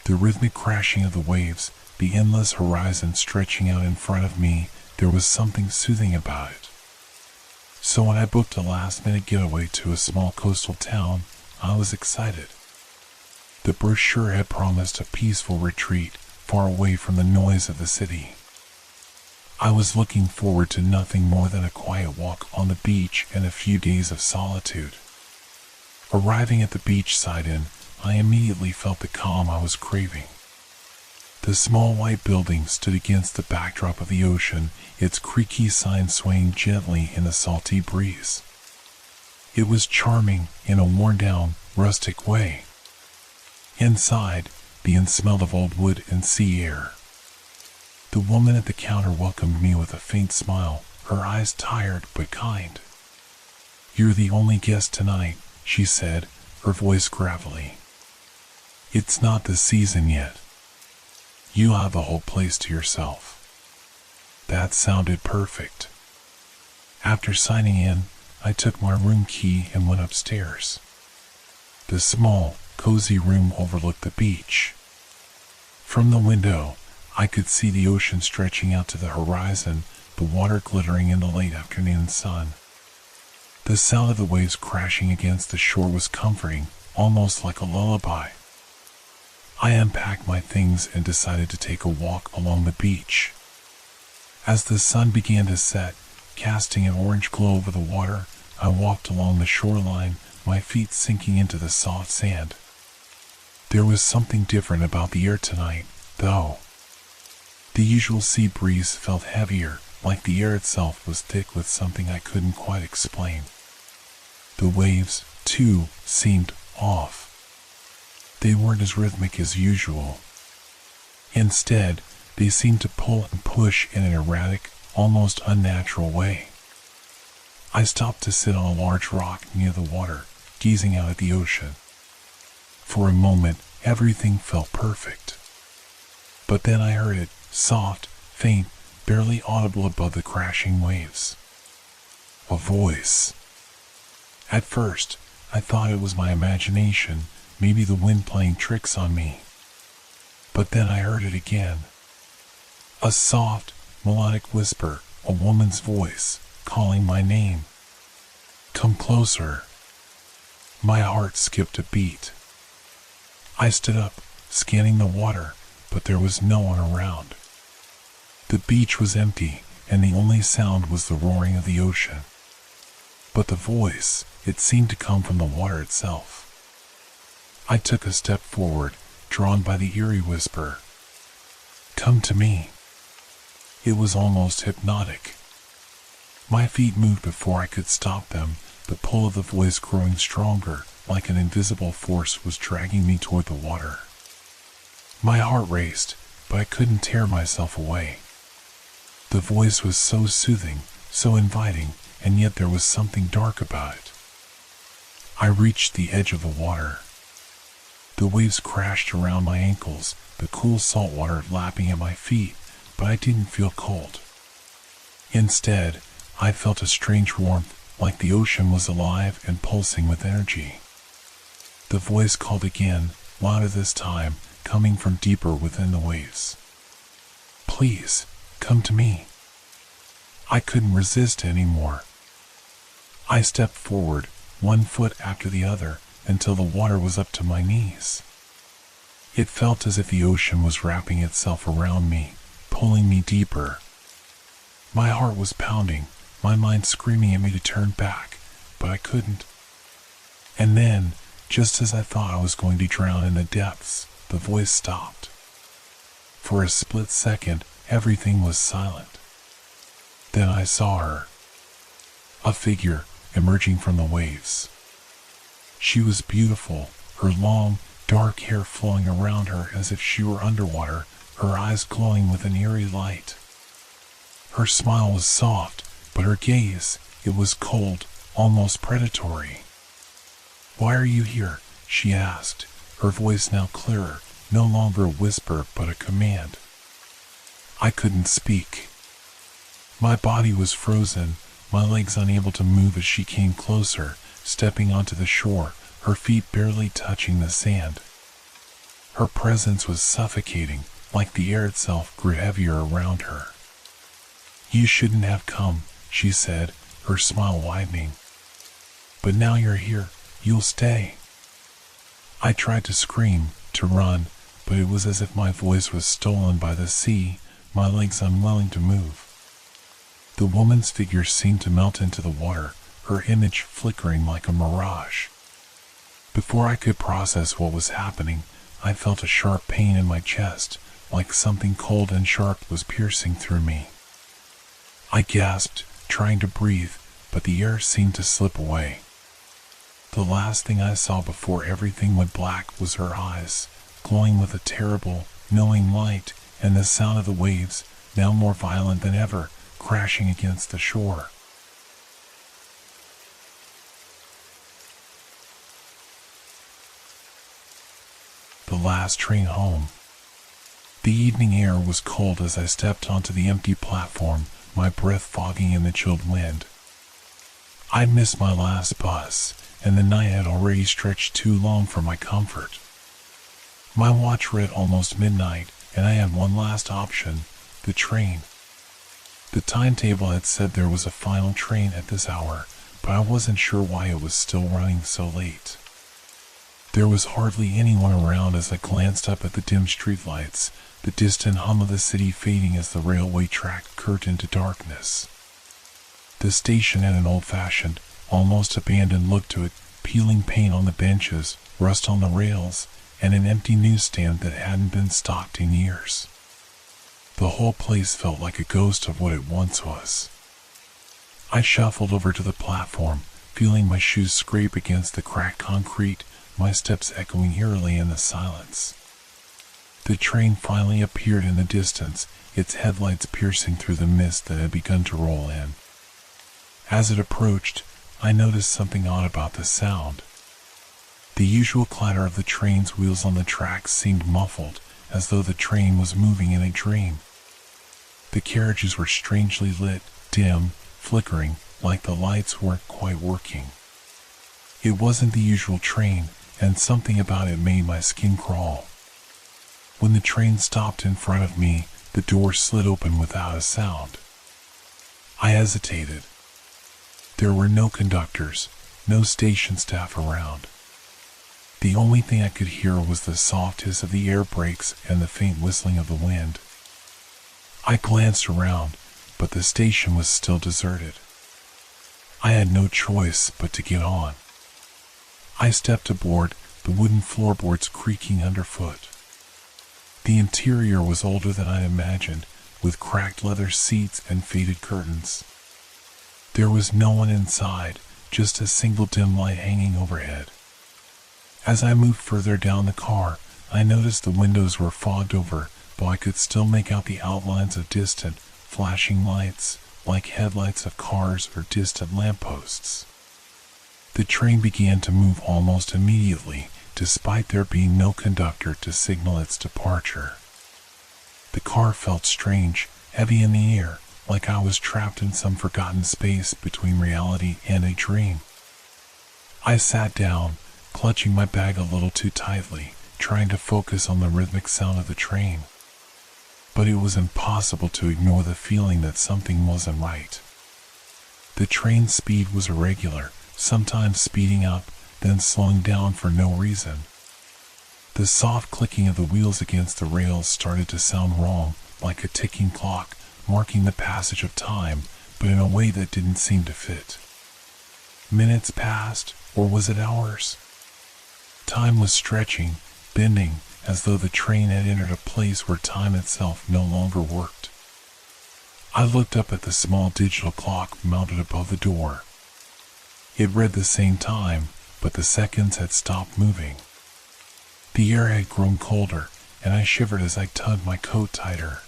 The rhythmic crashing of the waves, the endless horizon stretching out in front of me, there was something soothing about it. So when I booked a last-minute getaway to a small coastal town, I was excited. The brochure had promised a peaceful retreat, far away from the noise of the city. I was looking forward to nothing more than a quiet walk on the beach and a few days of solitude. Arriving at the beachside inn, I immediately felt the calm I was craving. The small white building stood against the backdrop of the ocean, its creaky sign swaying gently in the salty breeze. It was charming in a worn-down, rustic way. Inside, the inn smelled of old wood and sea air. The woman at the counter welcomed me with a faint smile, her eyes tired but kind. "You're the only guest tonight," she said, her voice gravelly. "It's not the season yet. You have the whole place to yourself." That sounded perfect. After signing in, I took my room key and went upstairs. The small, cozy room overlooked the beach. From the window, I could see the ocean stretching out to the horizon, the water glittering in the late afternoon sun. The sound of the waves crashing against the shore was comforting, almost like a lullaby. I unpacked my things and decided to take a walk along the beach. As the sun began to set, casting an orange glow over the water. I walked along the shoreline, my feet sinking into the soft sand. There was something different about the air tonight, though. The usual sea breeze felt heavier, like the air itself was thick with something I couldn't quite explain. The waves, too, seemed off. They weren't as rhythmic as usual. Instead, they seemed to pull and push in an erratic, almost unnatural way. I stopped to sit on a large rock near the water, gazing out at the ocean. For a moment, everything felt perfect. But then I heard it, soft, faint, barely audible above the crashing waves. A voice. At first, I thought it was my imagination, maybe the wind playing tricks on me. But then I heard it again. A soft, melodic whisper, a woman's voice, calling my name. Come closer. My heart skipped a beat. I stood up, scanning the water, but there was no one around. The beach was empty, and the only sound was the roaring of the ocean. But the voice, it seemed to come from the water itself. I took a step forward, drawn by the eerie whisper. Come to me. It was almost hypnotic. My feet moved before I could stop them, the pull of the voice growing stronger, like an invisible force was dragging me toward the water. My heart raced, but I couldn't tear myself away. The voice was so soothing, so inviting, and yet there was something dark about it. I reached the edge of the water. The waves crashed around my ankles, the cool salt water lapping at my feet, but I didn't feel cold. Instead, I felt a strange warmth, like the ocean was alive and pulsing with energy. The voice called again, louder this time, coming from deeper within the waves. Please, come to me. I couldn't resist anymore. I stepped forward, one foot after the other, until the water was up to my knees. It felt as if the ocean was wrapping itself around me, pulling me deeper. My heart was pounding, my mind screaming at me to turn back, but I couldn't. And then, just as I thought I was going to drown in the depths, the voice stopped. For a split second, everything was silent. Then I saw her. A figure emerging from the waves. She was beautiful, her long, dark hair flowing around her as if she were underwater, her eyes glowing with an eerie light. Her smile was soft, but her gaze, it was cold, almost predatory. Why are you here? She asked, her voice now clearer, no longer a whisper but a command. I couldn't speak. My body was frozen, my legs unable to move as she came closer, stepping onto the shore, her feet barely touching the sand. Her presence was suffocating, like the air itself grew heavier around her. You shouldn't have come, she said, her smile widening. But now you're here, you'll stay. I tried to scream, to run, but it was as if my voice was stolen by the sea, my legs unwilling to move. The woman's figure seemed to melt into the water, her image flickering like a mirage. Before I could process what was happening, I felt a sharp pain in my chest, like something cold and sharp was piercing through me. I gasped, trying to breathe, but the air seemed to slip away. The last thing I saw before everything went black was her eyes, glowing with a terrible, knowing light, and the sound of the waves, now more violent than ever, crashing against the shore. The last train home. The evening air was cold as I stepped onto the empty platform, my breath fogging in the chilled wind. I'd missed my last bus, and the night had already stretched too long for my comfort. My watch read almost midnight, and I had one last option, the train. The timetable had said there was a final train at this hour, but I wasn't sure why it was still running so late. There was hardly anyone around as I glanced up at the dim streetlights, the distant hum of the city fading as the railway track curved into darkness. The station had an old-fashioned, almost abandoned look to it, peeling paint on the benches, rust on the rails, and an empty newsstand that hadn't been stocked in years. The whole place felt like a ghost of what it once was. I shuffled over to the platform, feeling my shoes scrape against the cracked concrete, my steps echoing eerily in the silence. The train finally appeared in the distance, its headlights piercing through the mist that had begun to roll in. As it approached, I noticed something odd about the sound. The usual clatter of the train's wheels on the tracks seemed muffled, as though the train was moving in a dream. The carriages were strangely lit, dim, flickering, like the lights weren't quite working. It wasn't the usual train, and something about it made my skin crawl. When the train stopped in front of me, the door slid open without a sound. I hesitated. There were no conductors, no station staff around. The only thing I could hear was the soft hiss of the air brakes and the faint whistling of the wind. I glanced around, but the station was still deserted. I had no choice but to get on. I stepped aboard, the wooden floorboards creaking underfoot. The interior was older than I imagined, with cracked leather seats and faded curtains. There was no one inside, just a single dim light hanging overhead. As I moved further down the car, I noticed the windows were fogged over, but I could still make out the outlines of distant, flashing lights, like headlights of cars or distant lampposts. The train began to move almost immediately, despite there being no conductor to signal its departure. The car felt strange, heavy in the air, like I was trapped in some forgotten space between reality and a dream. I sat down, clutching my bag a little too tightly, trying to focus on the rhythmic sound of the train. But it was impossible to ignore the feeling that something wasn't right. The train's speed was irregular, sometimes speeding up, then slowing down for no reason. The soft clicking of the wheels against the rails started to sound wrong, like a ticking clock, marking the passage of time, but in a way that didn't seem to fit. Minutes passed, or was it hours? Time was stretching, bending, as though the train had entered a place where time itself no longer worked. I looked up at the small digital clock mounted above the door. It read the same time, but the seconds had stopped moving. The air had grown colder, and I shivered as I tugged my coat tighter.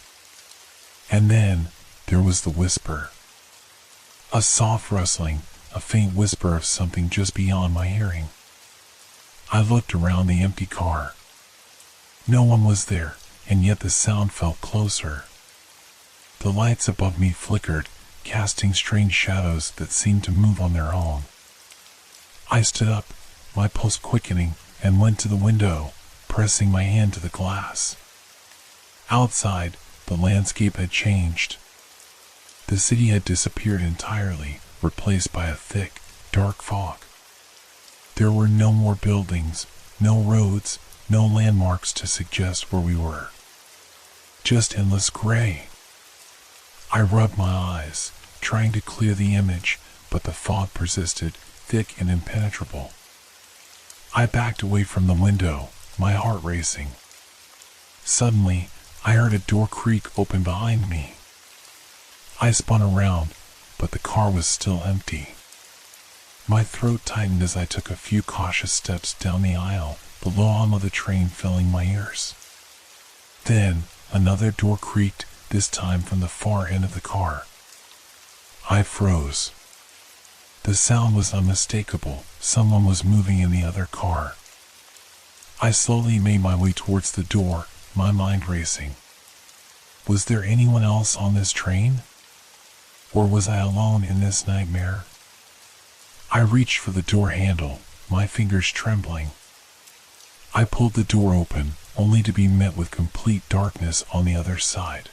And then, there was the whisper. A soft rustling, a faint whisper of something just beyond my hearing. I looked around the empty car. No one was there, and yet the sound felt closer. The lights above me flickered, casting strange shadows that seemed to move on their own. I stood up, my pulse quickening, and went to the window, pressing my hand to the glass. Outside, the landscape had changed. The city had disappeared entirely, replaced by a thick, dark fog. There were no more buildings, no roads, no landmarks to suggest where we were. Just endless gray. I rubbed my eyes, trying to clear the image, but the fog persisted, thick and impenetrable. I backed away from the window, my heart racing. Suddenly, I heard a door creak open behind me. I spun around, but the car was still empty. My throat tightened as I took a few cautious steps down the aisle, the low hum of the train filling my ears. Then, another door creaked, this time from the far end of the car. I froze. The sound was unmistakable. Someone was moving in the other car. I slowly made my way towards the door, my mind racing. Was there anyone else on this train? Or was I alone in this nightmare? I reached for the door handle, my fingers trembling. I pulled the door open, only to be met with complete darkness on the other side.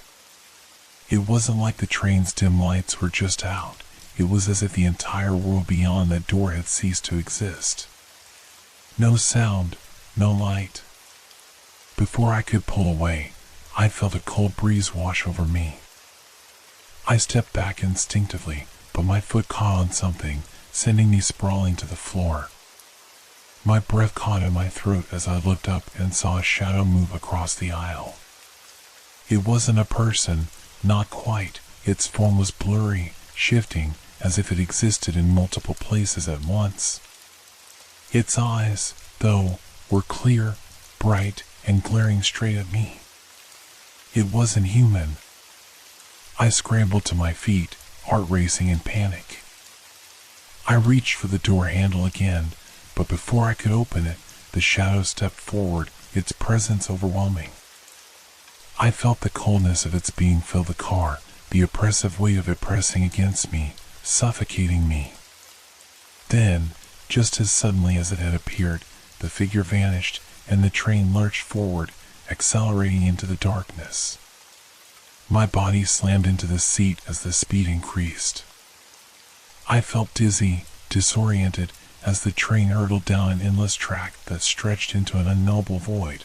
It wasn't like the train's dim lights were just out. It was as if the entire world beyond that door had ceased to exist. No sound, no light. Before I could pull away, I felt a cold breeze wash over me. I stepped back instinctively, but my foot caught on something, sending me sprawling to the floor. My breath caught in my throat as I looked up and saw a shadow move across the aisle. It wasn't a person, not quite. Its form was blurry, shifting, as if it existed in multiple places at once. Its eyes, though, were clear, bright, and glaring straight at me. It wasn't human. I scrambled to my feet, heart racing in panic. I reached for the door handle again, but before I could open it, the shadow stepped forward, its presence overwhelming. I felt the coldness of its being fill the car, the oppressive weight of it pressing against me, suffocating me. Then, just as suddenly as it had appeared, the figure vanished, and the train lurched forward, accelerating into the darkness. My body slammed into the seat as the speed increased. I felt dizzy, disoriented, as the train hurtled down an endless track that stretched into an unknowable void.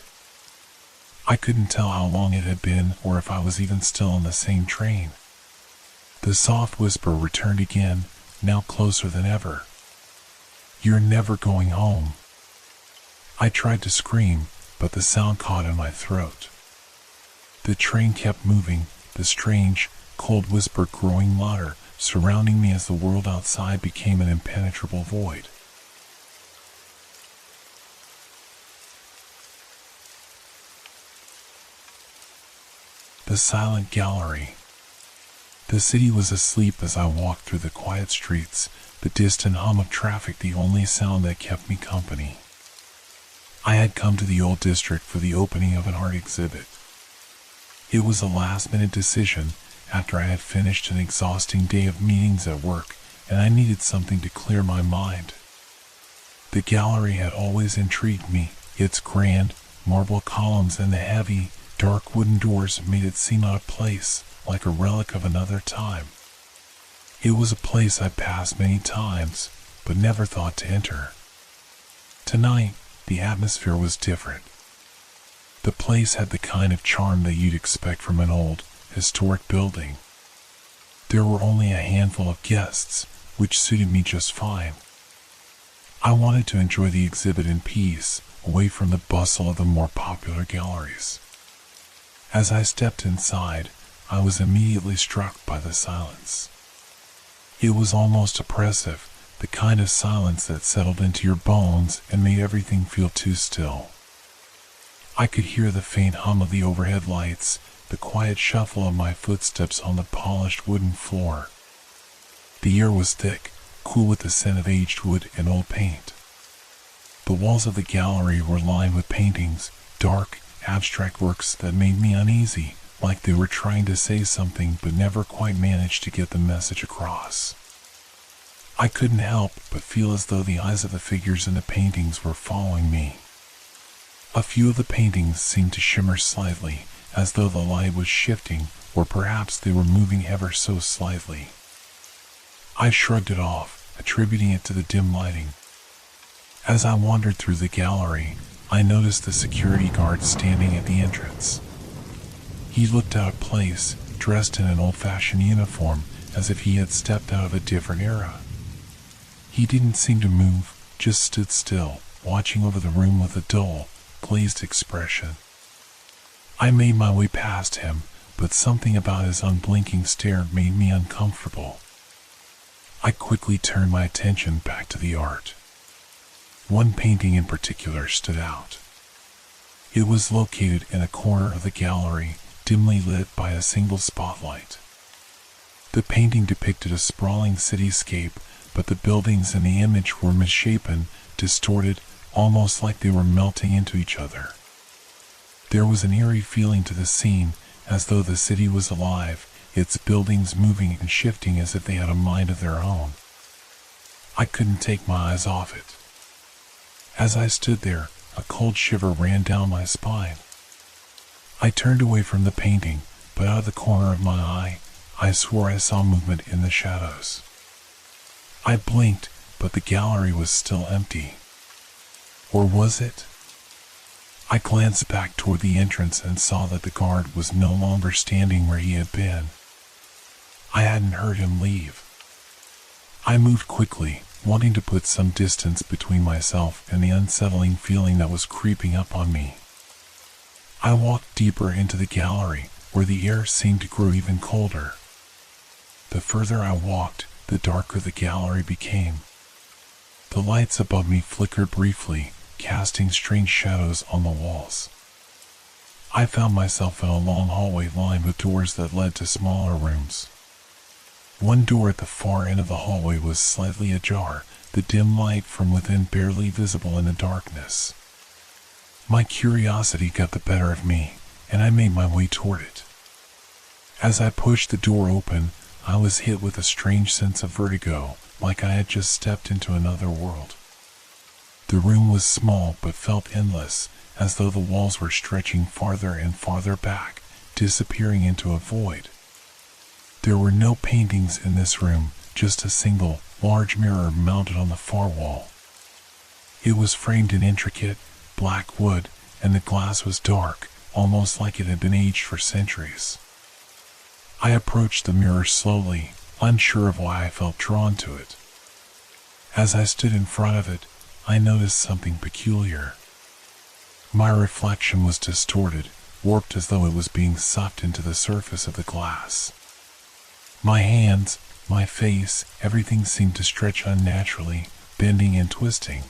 I couldn't tell how long it had been or if I was even still on the same train. The soft whisper returned again, now closer than ever. "You're never going home." I tried to scream, but the sound caught in my throat. The train kept moving, the strange, cold whisper growing louder, surrounding me as the world outside became an impenetrable void. The silent gallery. The city was asleep as I walked through the quiet streets, the distant hum of traffic the only sound that kept me company. I had come to the old district for the opening of an art exhibit. It was a last-minute decision after I had finished an exhausting day of meetings at work, and I needed something to clear my mind. The gallery had always intrigued me. Its grand, marble columns and the heavy, dark wooden doors made it seem out of place, like a relic of another time. It was a place I'd passed many times, but never thought to enter. Tonight, the atmosphere was different. The place had the kind of charm that you'd expect from an old, historic building. There were only a handful of guests, which suited me just fine. I wanted to enjoy the exhibit in peace, away from the bustle of the more popular galleries. As I stepped inside, I was immediately struck by the silence. It was almost oppressive, the kind of silence that settled into your bones and made everything feel too still. I could hear the faint hum of the overhead lights, the quiet shuffle of my footsteps on the polished wooden floor. The air was thick, cool with the scent of aged wood and old paint. The walls of the gallery were lined with paintings, dark, abstract works that made me uneasy, like they were trying to say something but never quite managed to get the message across. I couldn't help but feel as though the eyes of the figures in the paintings were following me. A few of the paintings seemed to shimmer slightly, as though the light was shifting, or perhaps they were moving ever so slightly. I shrugged it off, attributing it to the dim lighting. As I wandered through the gallery, I noticed the security guard standing at the entrance. He looked out of place, dressed in an old-fashioned uniform, as if he had stepped out of a different era. He didn't seem to move, just stood still, watching over the room with a dull, glazed expression. I made my way past him, but something about his unblinking stare made me uncomfortable. I quickly turned my attention back to the art. One painting in particular stood out. It was located in a corner of the gallery, dimly lit by a single spotlight. The painting depicted a sprawling cityscape, but the buildings in the image were misshapen, distorted, almost like they were melting into each other. There was an eerie feeling to the scene, as though the city was alive, its buildings moving and shifting as if they had a mind of their own. I couldn't take my eyes off it. As I stood there, a cold shiver ran down my spine. I turned away from the painting, but out of the corner of my eye, I swore I saw movement in the shadows. I blinked, but the gallery was still empty. Or was it? I glanced back toward the entrance and saw that the guard was no longer standing where he had been. I hadn't heard him leave. I moved quickly, wanting to put some distance between myself and the unsettling feeling that was creeping up on me. I walked deeper into the gallery, where the air seemed to grow even colder. The further I walked, the darker the gallery became. The lights above me flickered briefly, casting strange shadows on the walls. I found myself in a long hallway lined with doors that led to smaller rooms. One door at the far end of the hallway was slightly ajar, the dim light from within barely visible in the darkness. My curiosity got the better of me, and I made my way toward it. As I pushed the door open, I was hit with a strange sense of vertigo, like I had just stepped into another world. The room was small but felt endless, as though the walls were stretching farther and farther back, disappearing into a void. There were no paintings in this room, just a single, large mirror mounted on the far wall. It was framed in intricate, black wood, and the glass was dark, almost like it had been aged for centuries. I approached the mirror slowly, unsure of why I felt drawn to it. As I stood in front of it, I noticed something peculiar. My reflection was distorted, warped as though it was being sucked into the surface of the glass. My hands, my face, everything seemed to stretch unnaturally, bending and twisting.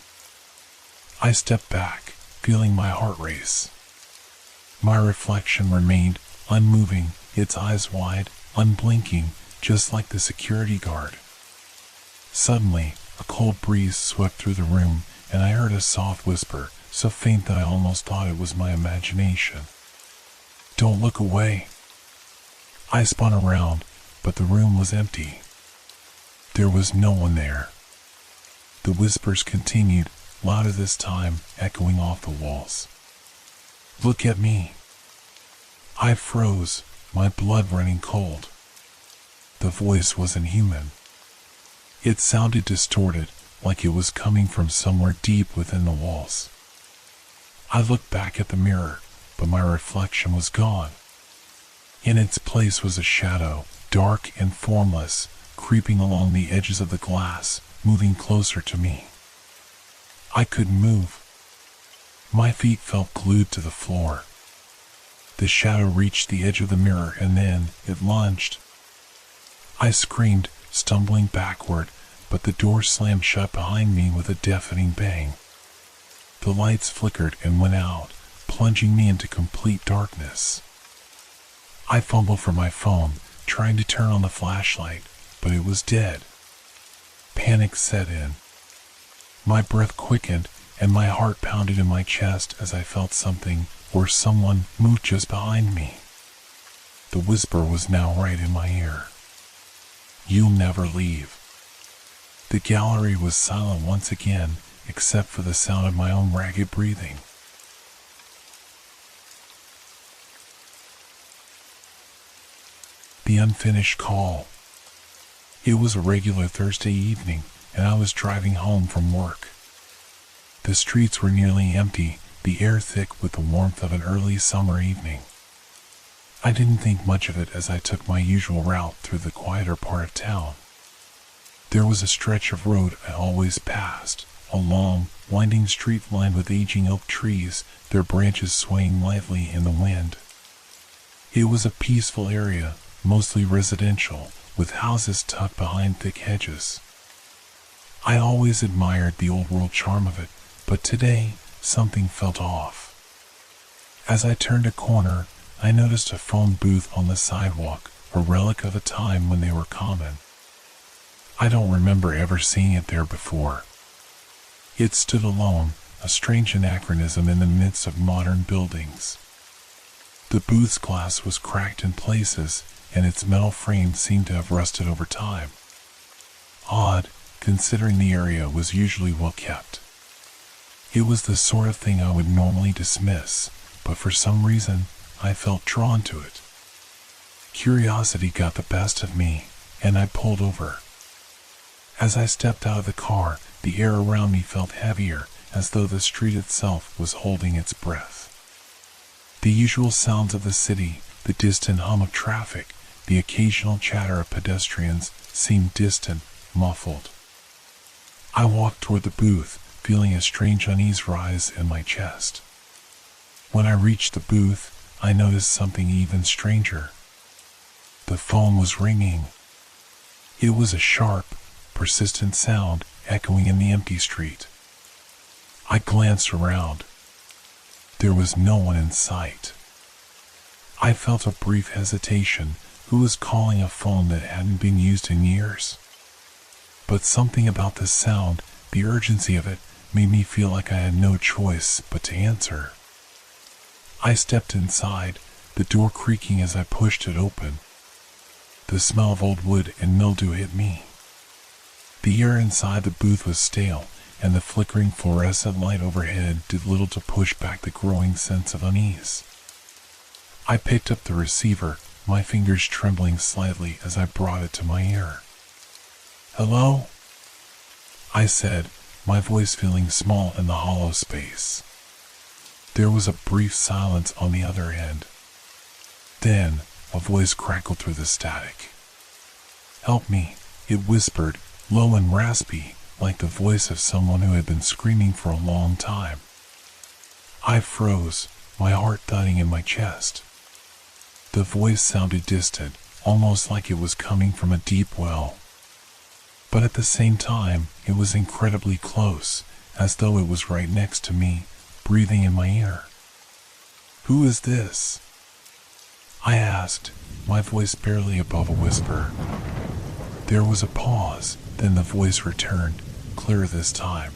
I stepped back, feeling my heart race. My reflection remained unmoving, its eyes wide, unblinking, just like the security guard. Suddenly, a cold breeze swept through the room, and I heard a soft whisper, so faint that I almost thought it was my imagination. "Don't look away." I spun around, but the room was empty. There was no one there. The whispers continued, louder this time, echoing off the walls. "Look at me." I froze, my blood running cold. The voice wasn't human. It sounded distorted, like it was coming from somewhere deep within the walls. I looked back at the mirror, but my reflection was gone. In its place was a shadow, dark and formless, creeping along the edges of the glass, moving closer to me. I couldn't move. My feet felt glued to the floor. The shadow reached the edge of the mirror and then it lunged. I screamed, stumbling backward, but the door slammed shut behind me with a deafening bang. The lights flickered and went out, plunging me into complete darkness. I fumbled for my phone, trying to turn on the flashlight, but it was dead. Panic set in. My breath quickened, and my heart pounded in my chest as I felt something, or someone, move just behind me. The whisper was now right in my ear. "You'll never leave." The gallery was silent once again, except for the sound of my own ragged breathing. The unfinished call. It was a regular Thursday evening, and I was driving home from work. The streets were nearly empty, the air thick with the warmth of an early summer evening. I didn't think much of it as I took my usual route through the quieter part of town. There was a stretch of road I always passed, a long, winding street lined with aging oak trees, their branches swaying lightly in the wind. It was a peaceful area, mostly residential, with houses tucked behind thick hedges. I always admired the old-world charm of it, but today, something felt off. As I turned a corner, I noticed a phone booth on the sidewalk, a relic of a time when they were common. I don't remember ever seeing it there before. It stood alone, a strange anachronism in the midst of modern buildings. The booth's glass was cracked in places, and its metal frame seemed to have rusted over time. Odd, considering the area was usually well kept. It was the sort of thing I would normally dismiss, but for some reason, I felt drawn to it. Curiosity got the best of me, and I pulled over. As I stepped out of the car, the air around me felt heavier, as though the street itself was holding its breath. The usual sounds of the city, the distant hum of traffic, the occasional chatter of pedestrians, seemed distant, muffled. I walked toward the booth, feeling a strange unease rise in my chest. When I reached the booth, I noticed something even stranger. The phone was ringing. It was a sharp, persistent sound echoing in the empty street. I glanced around. There was no one in sight. I felt a brief hesitation. Who was calling a phone that hadn't been used in years? But something about the sound, the urgency of it, made me feel like I had no choice but to answer. I stepped inside, the door creaking as I pushed it open. The smell of old wood and mildew hit me. The air inside the booth was stale, and the flickering fluorescent light overhead did little to push back the growing sense of unease. I picked up the receiver, my fingers trembling slightly as I brought it to my ear. "Hello?" I said, my voice feeling small in the hollow space. There was a brief silence on the other end. Then, a voice crackled through the static. "Help me," it whispered, low and raspy, like the voice of someone who had been screaming for a long time. I froze, my heart thudding in my chest. The voice sounded distant, almost like it was coming from a deep well. But at the same time, it was incredibly close, as though it was right next to me, breathing in my ear. "Who is this?" I asked, my voice barely above a whisper. There was a pause, then the voice returned, clearer this time.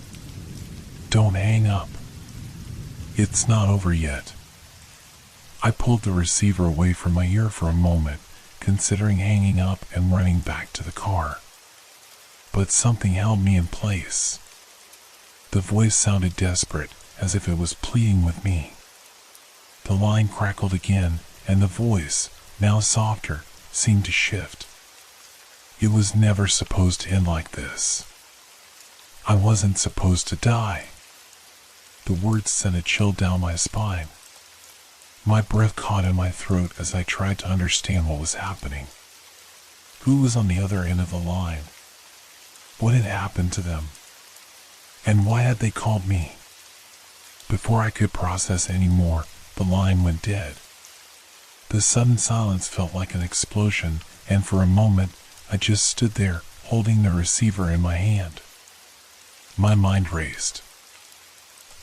"Don't hang up. It's not over yet." I pulled the receiver away from my ear for a moment, considering hanging up and running back to the car. But something held me in place. The voice sounded desperate, as if it was pleading with me. The line crackled again, and the voice, now softer, seemed to shift. It was never supposed to end like this. I wasn't supposed to die. The words sent a chill down my spine. My breath caught in my throat as I tried to understand what was happening. Who was on the other end of the line? What had happened to them? And why had they called me? Before I could process any more, the line went dead. The sudden silence felt like an explosion, and for a moment, I just stood there, holding the receiver in my hand. My mind raced.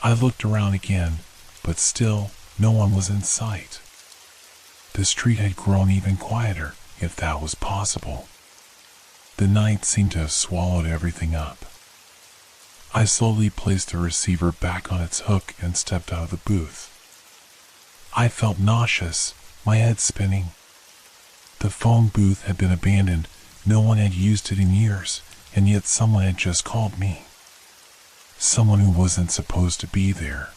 I looked around again, but still, no one was in sight. The street had grown even quieter, if that was possible. The night seemed to have swallowed everything up. I slowly placed the receiver back on its hook and stepped out of the booth. I felt nauseous, my head spinning. The phone booth had been abandoned, no one had used it in years, and yet someone had just called me. Someone who wasn't supposed to be there.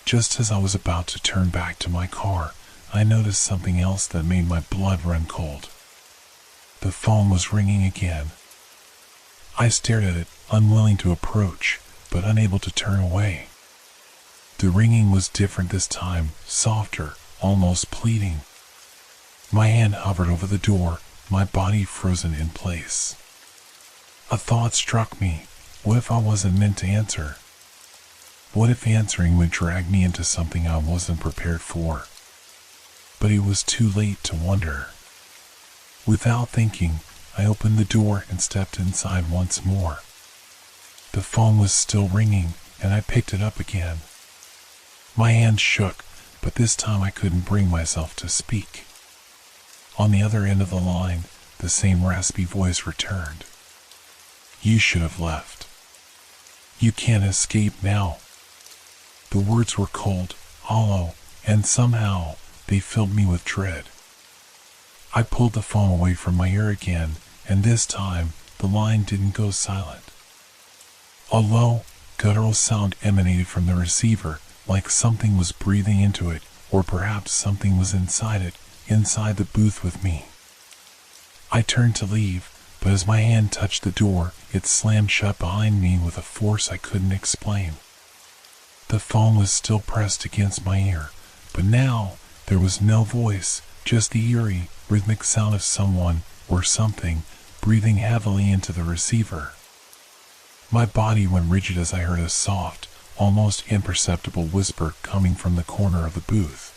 Just as I was about to turn back to my car, I noticed something else that made my blood run cold. The phone was ringing again. I stared at it, unwilling to approach, but unable to turn away. The ringing was different this time, softer, almost pleading. My hand hovered over the door, my body frozen in place. A thought struck me. What if I wasn't meant to answer? What if answering would drag me into something I wasn't prepared for? But it was too late to wonder. Without thinking, I opened the door and stepped inside once more. The phone was still ringing, and I picked it up again. My hand shook, but this time I couldn't bring myself to speak. On the other end of the line, the same raspy voice returned. "You should have left. You can't escape now." The words were cold, hollow, and somehow they filled me with dread. I pulled the phone away from my ear again, and this time the line didn't go silent. A low, guttural sound emanated from the receiver, like something was breathing into it, or perhaps something was inside it, inside the booth with me. I turned to leave, but as my hand touched the door, it slammed shut behind me with a force I couldn't explain. The phone was still pressed against my ear, but now there was no voice, just the eerie, rhythmic sound of someone, or something, breathing heavily into the receiver. My body went rigid as I heard a soft, almost imperceptible whisper coming from the corner of the booth.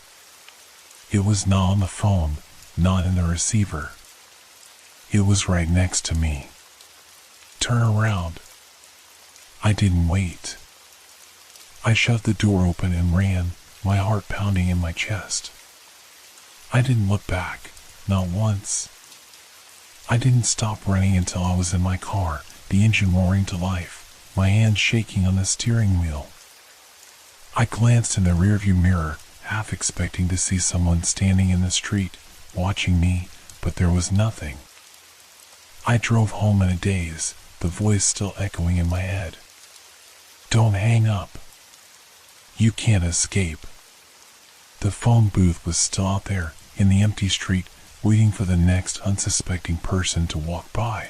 It was not on the phone, not in the receiver. It was right next to me. Turn around. I didn't wait. I shoved the door open and ran, my heart pounding in my chest. I didn't look back, not once. I didn't stop running until I was in my car, the engine roaring to life, my hands shaking on the steering wheel. I glanced in the rearview mirror, half expecting to see someone standing in the street, watching me, but there was nothing. I drove home in a daze, the voice still echoing in my head. Don't hang up. You can't escape. The phone booth was still out there, in the empty street, waiting for the next unsuspecting person to walk by.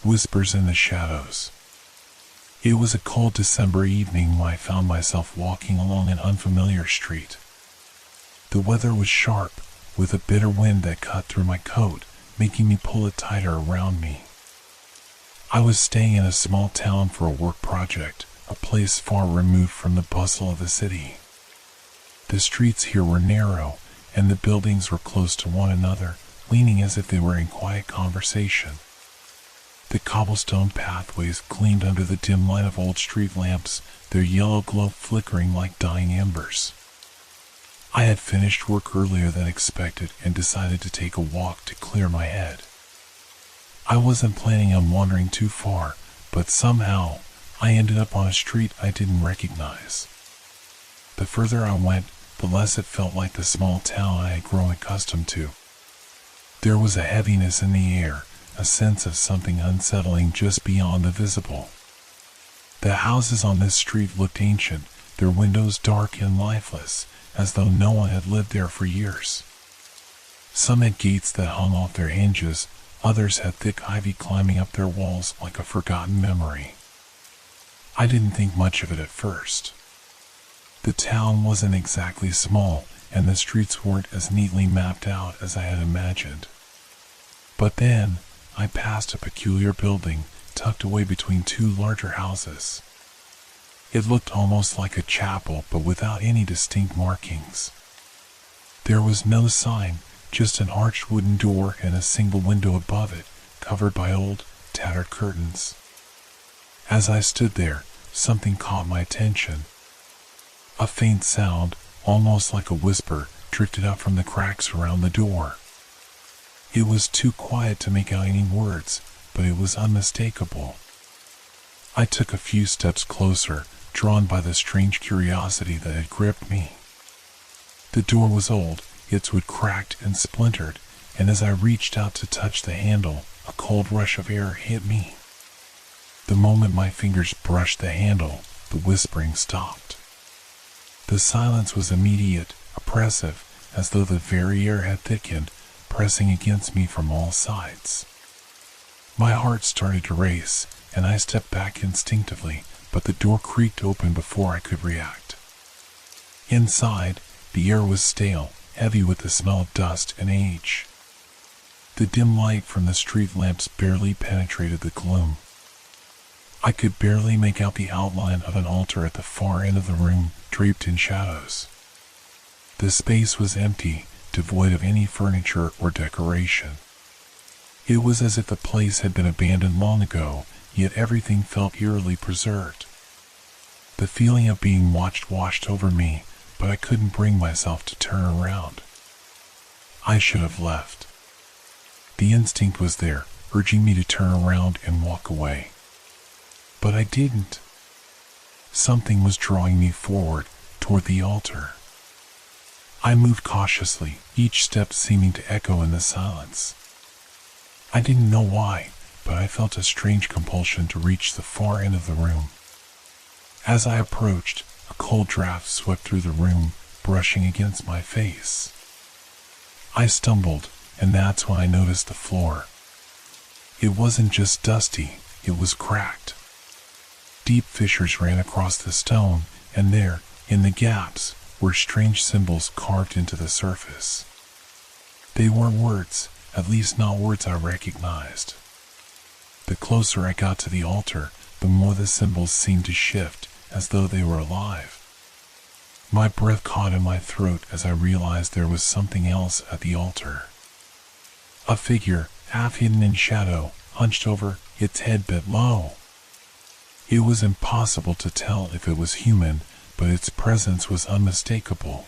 Whispers in the shadows. It was a cold December evening when I found myself walking along an unfamiliar street. The weather was sharp, with a bitter wind that cut through my coat, making me pull it tighter around me. I was staying in a small town for a work project, a place far removed from the bustle of the city. The streets here were narrow, and the buildings were close to one another, leaning as if they were in quiet conversation. The cobblestone pathways gleamed under the dim light of old street lamps, their yellow glow flickering like dying embers. I had finished work earlier than expected and decided to take a walk to clear my head. I wasn't planning on wandering too far, but somehow I ended up on a street I didn't recognize. The further I went, the less it felt like the small town I had grown accustomed to. There was a heaviness in the air, a sense of something unsettling just beyond the visible. The houses on this street looked ancient, their windows dark and lifeless, as though no one had lived there for years. Some had gates that hung off their hinges, others had thick ivy climbing up their walls like a forgotten memory. I didn't think much of it at first. The town wasn't exactly small, and the streets weren't as neatly mapped out as I had imagined. But then, I passed a peculiar building, tucked away between two larger houses. It looked almost like a chapel, but without any distinct markings. There was no sign, just an arched wooden door and a single window above it, covered by old, tattered curtains. As I stood there, something caught my attention. A faint sound, almost like a whisper, drifted out from the cracks around the door. It was too quiet to make out any words, but it was unmistakable. I took a few steps closer, drawn by the strange curiosity that had gripped me. The door was old, its wood cracked and splintered, and as I reached out to touch the handle, a cold rush of air hit me. The moment my fingers brushed the handle, the whispering stopped. The silence was immediate, oppressive, as though the very air had thickened, pressing against me from all sides. My heart started to race, and I stepped back instinctively, but the door creaked open before I could react. Inside, the air was stale, heavy with the smell of dust and age. The dim light from the street lamps barely penetrated the gloom. I could barely make out the outline of an altar at the far end of the room, draped in shadows. The space was empty, devoid of any furniture or decoration. It was as if the place had been abandoned long ago, yet everything felt eerily preserved. The feeling of being watched washed over me, but I couldn't bring myself to turn around. I should have left. The instinct was there, urging me to turn around and walk away. But I didn't. Something was drawing me forward, toward the altar. I moved cautiously, each step seeming to echo in the silence. I didn't know why, but I felt a strange compulsion to reach the far end of the room. As I approached, a cold draft swept through the room, brushing against my face. I stumbled, and that's when I noticed the floor. It wasn't just dusty, it was cracked. Deep fissures ran across the stone, and there, in the gaps, were strange symbols carved into the surface. They weren't words, at least not words I recognized. The closer I got to the altar, the more the symbols seemed to shift, as though they were alive. My breath caught in my throat as I realized there was something else at the altar. A figure, half hidden in shadow, hunched over, its head bent low. It was impossible to tell if it was human, but its presence was unmistakable.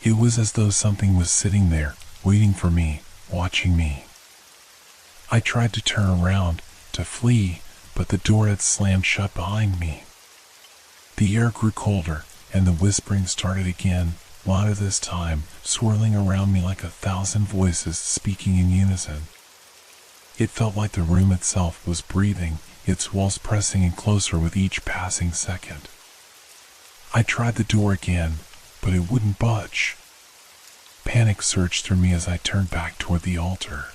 It was as though something was sitting there, waiting for me, watching me. I tried to turn around, to flee, but the door had slammed shut behind me. The air grew colder, and the whispering started again, louder this time, swirling around me like 1,000 voices speaking in unison. It felt like the room itself was breathing, its walls pressing in closer with each passing second. I tried the door again, but it wouldn't budge. Panic surged through me as I turned back toward the altar.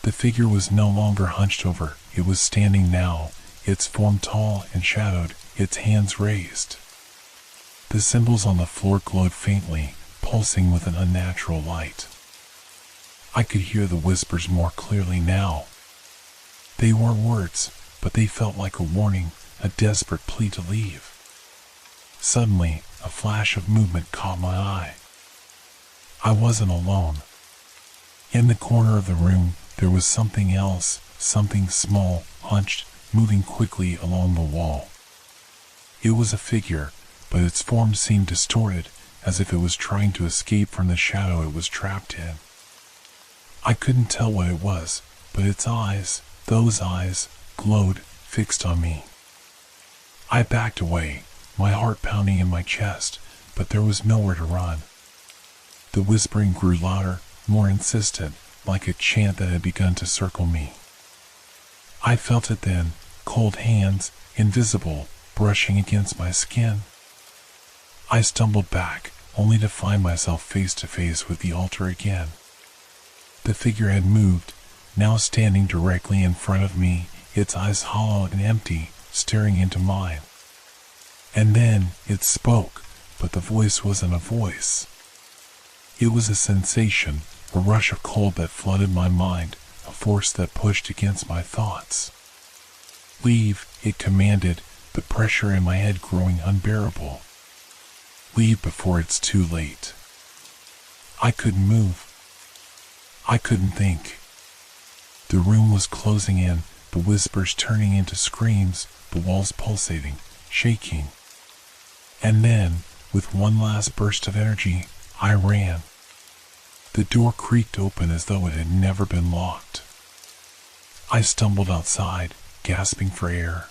The figure was no longer hunched over, it was standing now, its form tall and shadowed, its hands raised. The symbols on the floor glowed faintly, pulsing with an unnatural light. I could hear the whispers more clearly now. They weren't words, but they felt like a warning, a desperate plea to leave. Suddenly, a flash of movement caught my eye. I wasn't alone. In the corner of the room, there was something else, something small, hunched, moving quickly along the wall. It was a figure, but its form seemed distorted, as if it was trying to escape from the shadow it was trapped in. I couldn't tell what it was, but its eyes, those eyes, glowed, fixed on me. I backed away, my heart pounding in my chest, but there was nowhere to run. The whispering grew louder, more insistent, like a chant that had begun to circle me. I felt it then, cold hands, invisible, brushing against my skin. I stumbled back, only to find myself face to face with the altar again. The figure had moved, now standing directly in front of me, its eyes hollow and empty, staring into mine. And then it spoke, but the voice wasn't a voice. It was a sensation, a rush of cold that flooded my mind, a force that pushed against my thoughts. Leave, it commanded, the pressure in my head growing unbearable. Leave before it's too late. I couldn't move. I couldn't think. The room was closing in, the whispers turning into screams, the walls pulsating, shaking. And then, with one last burst of energy, I ran. The door creaked open as though it had never been locked. I stumbled outside, gasping for air.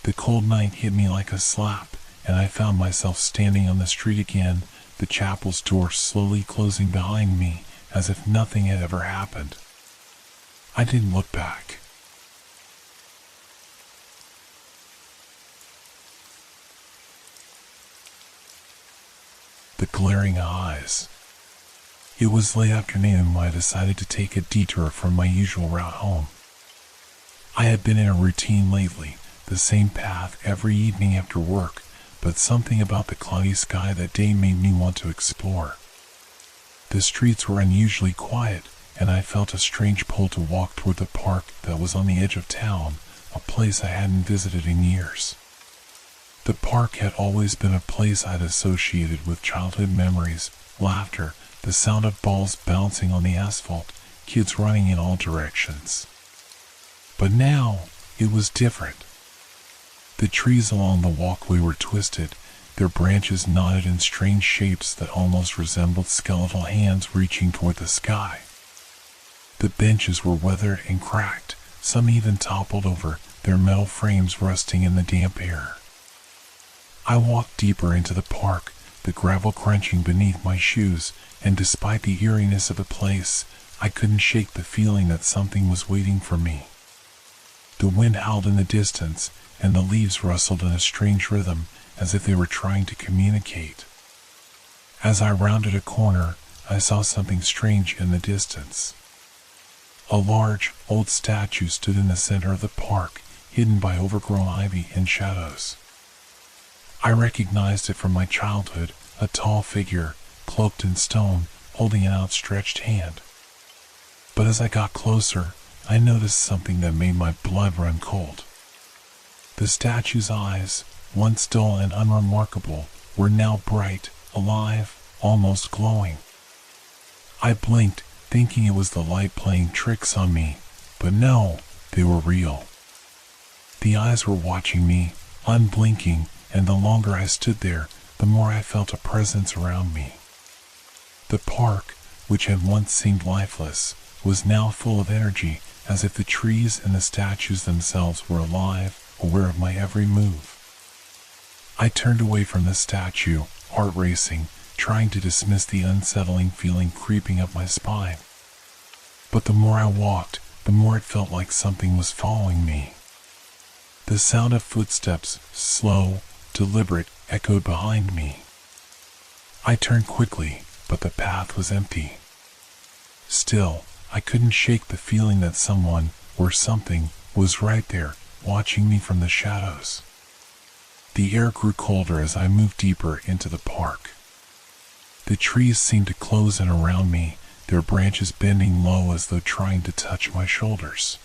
The cold night hit me like a slap, and I found myself standing on the street again, the chapel's door slowly closing behind me, as if nothing had ever happened. I didn't look back. The glaring eyes. It was late afternoon when I decided to take a detour from my usual route home. I had been in a routine lately, the same path every evening after work, but something about the cloudy sky that day made me want to explore. The streets were unusually quiet, and I felt a strange pull to walk toward the park that was on the edge of town, a place I hadn't visited in years. The park had always been a place I'd associated with childhood memories, laughter, the sound of balls bouncing on the asphalt, kids running in all directions. But now, it was different. The trees along the walkway were twisted, their branches knotted in strange shapes that almost resembled skeletal hands reaching toward the sky. The benches were weathered and cracked, some even toppled over, their metal frames rusting in the damp air. I walked deeper into the park, the gravel crunching beneath my shoes, and despite the eeriness of the place, I couldn't shake the feeling that something was waiting for me. The wind howled in the distance, and the leaves rustled in a strange rhythm, as if they were trying to communicate. As I rounded a corner, I saw something strange in the distance. A large, old statue stood in the center of the park, hidden by overgrown ivy and shadows. I recognized it from my childhood, a tall figure, cloaked in stone, holding an outstretched hand. But as I got closer, I noticed something that made my blood run cold. The statue's eyes, once dull and unremarkable, were now bright, alive, almost glowing. I blinked, thinking it was the light playing tricks on me, but no, they were real. The eyes were watching me, unblinking, and the longer I stood there, the more I felt a presence around me. The park, which had once seemed lifeless, was now full of energy, as if the trees and the statues themselves were alive, aware of my every move. I turned away from the statue, heart racing, trying to dismiss the unsettling feeling creeping up my spine. But the more I walked, the more it felt like something was following me. The sound of footsteps, slow, deliberate, echoed behind me. I turned quickly, but the path was empty. Still, I couldn't shake the feeling that someone, or something, was right there, watching me from the shadows. The air grew colder as I moved deeper into the park. The trees seemed to close in around me, their branches bending low as though trying to touch my shoulders.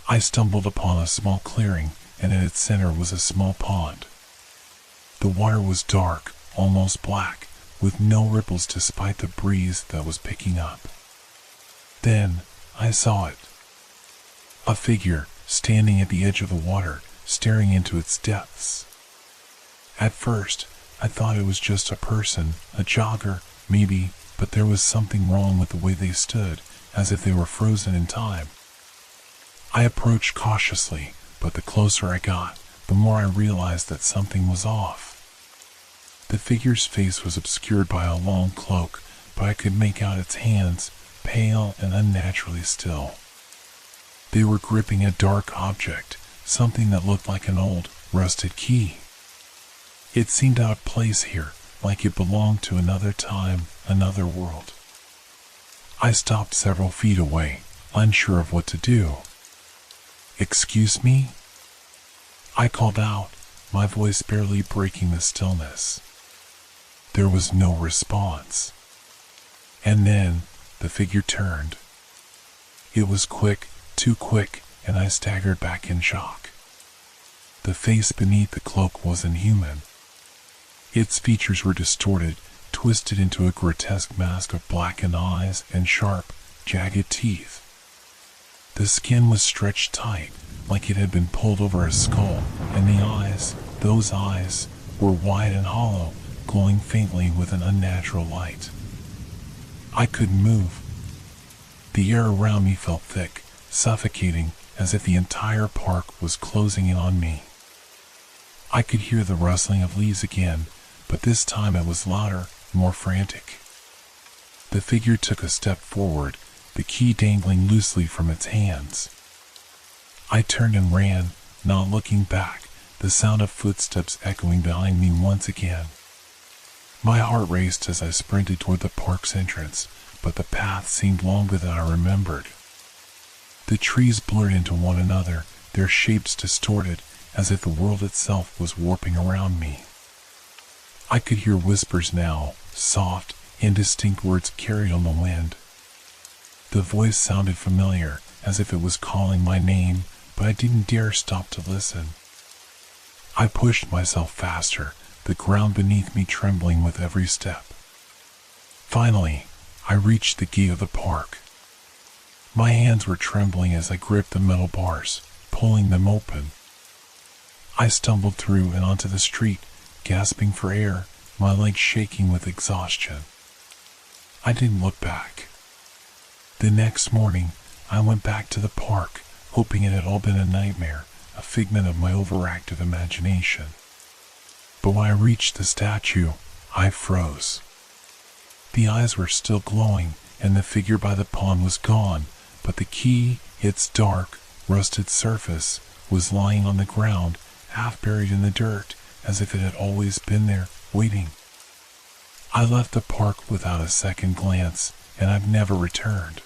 I stumbled upon a small clearing, and in its center was a small pond. The water was dark, almost black, with no ripples despite the breeze that was picking up. Then, I saw it. A figure, standing at the edge of the water, staring into its depths. At first, I thought it was just a person, a jogger, maybe, but there was something wrong with the way they stood, as if they were frozen in time. I approached cautiously, but the closer I got, the more I realized that something was off. The figure's face was obscured by a long cloak, but I could make out its hands, pale and unnaturally still. They were gripping a dark object, something that looked like an old, rusted key. It seemed out of place here, like it belonged to another time, another world. I stopped several feet away, unsure of what to do. "Excuse me?" I called out, my voice barely breaking the stillness. There was no response. And then, the figure turned. It was quick, too quick, and I staggered back in shock. The face beneath the cloak wasn't human. Its features were distorted, twisted into a grotesque mask of blackened eyes and sharp, jagged teeth. The skin was stretched tight, like it had been pulled over a skull, and the eyes, those eyes, were wide and hollow, glowing faintly with an unnatural light. I couldn't move. The air around me felt thick, suffocating, as if the entire park was closing in on me. I could hear the rustling of leaves again, but this time it was louder, more frantic. The figure took a step forward, the key dangling loosely from its hands. I turned and ran, not looking back, the sound of footsteps echoing behind me once again. My heart raced as I sprinted toward the park's entrance, but the path seemed longer than I remembered. The trees blurred into one another, their shapes distorted, as if the world itself was warping around me. I could hear whispers now, soft, indistinct words carried on the wind. The voice sounded familiar, as if it was calling my name, but I didn't dare stop to listen. I pushed myself faster, the ground beneath me trembling with every step. Finally, I reached the gate of the park. My hands were trembling as I gripped the metal bars, pulling them open. I stumbled through and onto the street, gasping for air, my legs shaking with exhaustion. I didn't look back. The next morning, I went back to the park, hoping it had all been a nightmare, a figment of my overactive imagination. But when I reached the statue, I froze. The eyes were still glowing, and the figure by the pond was gone, but the key, its dark, rusted surface, was lying on the ground, half buried in the dirt, as if it had always been there, waiting. I left the park without a second glance, and I've never returned.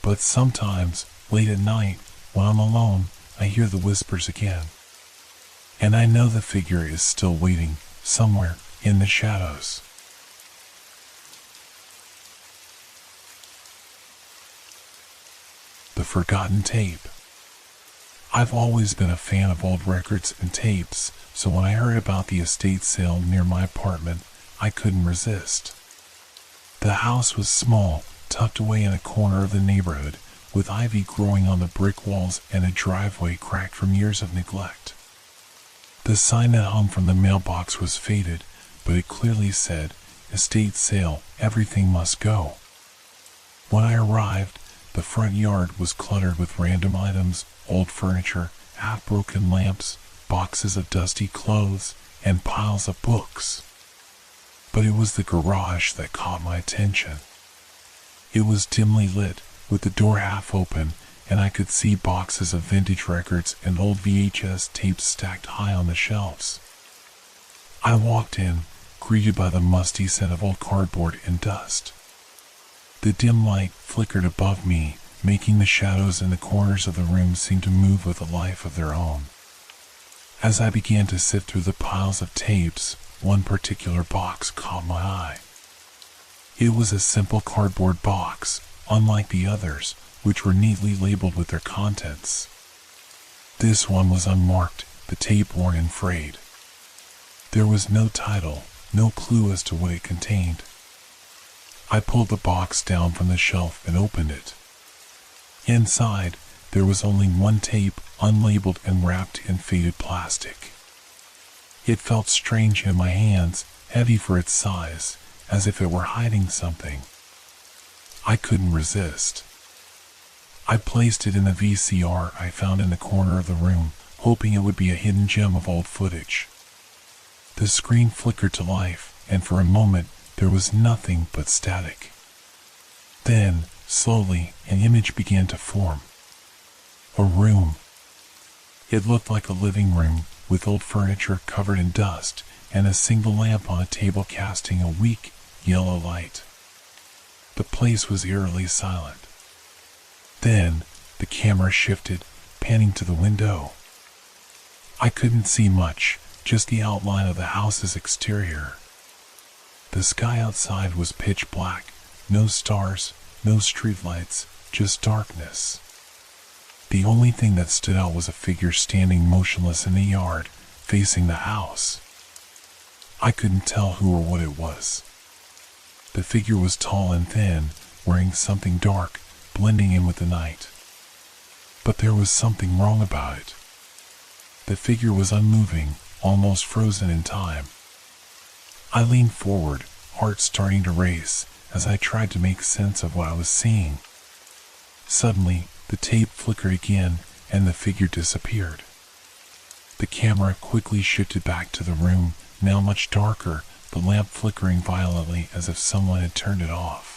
But sometimes, late at night, when I'm alone, I hear the whispers again. and I know the figure is still waiting somewhere in the shadows. The Forgotten Tape. I've always been a fan of old records and tapes, so when I heard about the estate sale near my apartment, I couldn't resist. The house was small, tucked away in a corner of the neighborhood, with ivy growing on the brick walls and a driveway cracked from years of neglect. The sign that hung from the mailbox was faded, but it clearly said, "Estate sale, everything must go." When I arrived, the front yard was cluttered with random items, old furniture, half-broken lamps, boxes of dusty clothes, and piles of books. But it was the garage that caught my attention. It was dimly lit, with the door half open, and I could see boxes of vintage records and old VHS tapes stacked high on the shelves. I walked in, greeted by the musty scent of old cardboard and dust. The dim light flickered above me, making the shadows in the corners of the room seem to move with a life of their own. As I began to sift through the piles of tapes, one particular box caught my eye. It was a simple cardboard box, unlike the others, which were neatly labeled with their contents. This one was unmarked, the tape worn and frayed. There was no title, no clue as to what it contained. I pulled the box down from the shelf and opened it. Inside, there was only one tape, unlabeled and wrapped in faded plastic. It felt strange in my hands, heavy for its size, as if it were hiding something. I couldn't resist. I placed it in the VCR I found in the corner of the room, hoping it would be a hidden gem of old footage. The screen flickered to life, and for a moment there was nothing but static. Then, slowly, an image began to form. A room. It looked like a living room, with old furniture covered in dust, and a single lamp on a table casting a weak, yellow light. The place was eerily silent. Then, the camera shifted, panning to the window. I couldn't see much, just the outline of the house's exterior. The sky outside was pitch black, no stars, no streetlights, just darkness. The only thing that stood out was a figure standing motionless in the yard, facing the house. I couldn't tell who or what it was. The figure was tall and thin, wearing something dark, blending in with the night. But there was something wrong about it. The figure was unmoving, almost frozen in time. I leaned forward, heart starting to race, as I tried to make sense of what I was seeing. Suddenly, the tape flickered again, and the figure disappeared. The camera quickly shifted back to the room, now much darker, the lamp flickering violently as if someone had turned it off.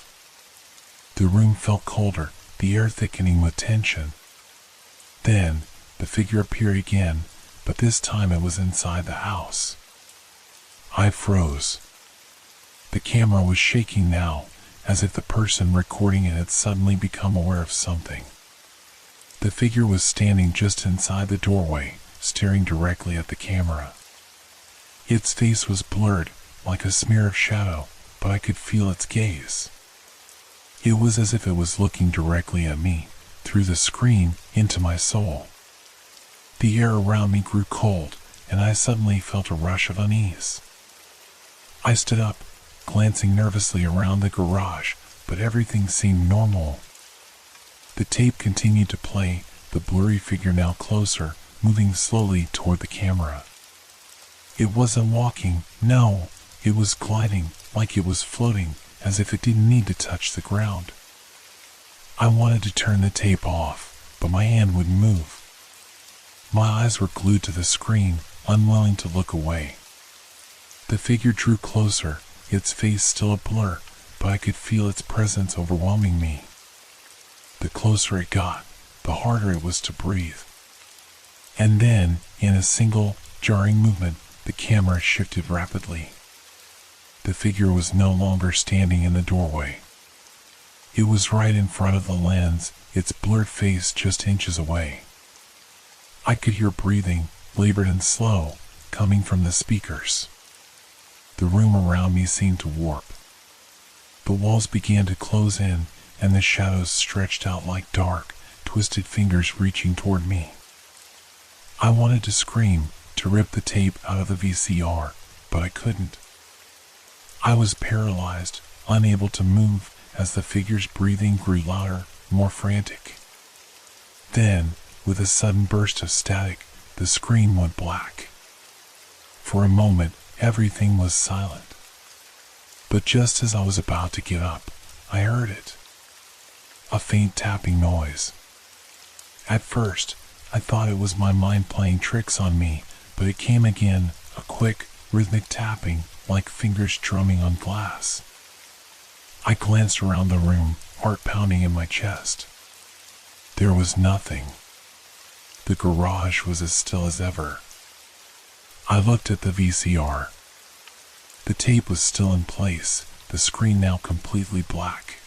The room felt colder, the air thickening with tension. Then, the figure appeared again, but this time it was inside the house. I froze. The camera was shaking now, as if the person recording it had suddenly become aware of something. The figure was standing just inside the doorway, staring directly at the camera. Its face was blurred, like a smear of shadow, but I could feel its gaze. It was as if it was looking directly at me, through the screen, into my soul. The air around me grew cold, and I suddenly felt a rush of unease. I stood up, glancing nervously around the garage, but everything seemed normal. The tape continued to play, the blurry figure now closer, moving slowly toward the camera. It wasn't walking, no, it was gliding, like it was floating, as if it didn't need to touch the ground. I wanted to turn the tape off, but my hand wouldn't move. My eyes were glued to the screen, unwilling to look away. The figure drew closer, its face still a blur, but I could feel its presence overwhelming me. The closer it got, the harder it was to breathe. And then, in a single, jarring movement, the camera shifted rapidly. The figure was no longer standing in the doorway. It was right in front of the lens, its blurred face just inches away. I could hear breathing, labored and slow, coming from the speakers. The room around me seemed to warp. The walls began to close in, and the shadows stretched out like dark, twisted fingers reaching toward me. I wanted to scream, to rip the tape out of the VCR, but I couldn't. I was paralyzed, unable to move as the figure's breathing grew louder, more frantic. Then, with a sudden burst of static, the screen went black. For a moment, everything was silent. But just as I was about to get up, I heard it. A faint tapping noise. At first, I thought it was my mind playing tricks on me, but it came again, a quick, rhythmic tapping, like fingers drumming on glass. I glanced around the room, heart pounding in my chest. There was nothing. The garage was as still as ever. I looked at the VCR. The tape was still in place, the screen now completely black.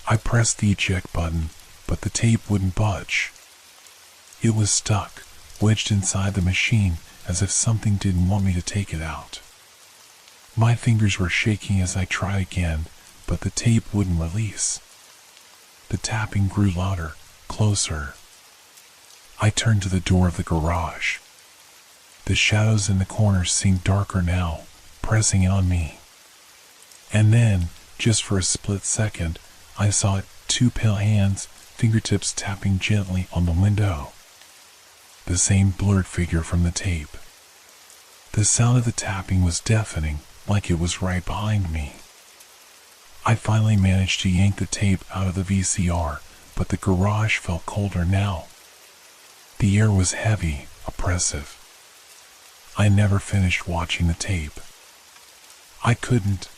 I pressed the eject button, but the tape wouldn't budge. It was stuck, wedged inside the machine, as if something didn't want me to take it out. My fingers were shaking as I tried again, but the tape wouldn't release. The tapping grew louder, closer. I turned to the door of the garage. The shadows in the corners seemed darker now, pressing in on me. And then, just for a split second, I saw two pale hands, fingertips tapping gently on the window. The same blurred figure from the tape. The sound of the tapping was deafening, like it was right behind me. I finally managed to yank the tape out of the VCR, but the garage felt colder now. The air was heavy, oppressive. I never finished watching the tape. I couldn't.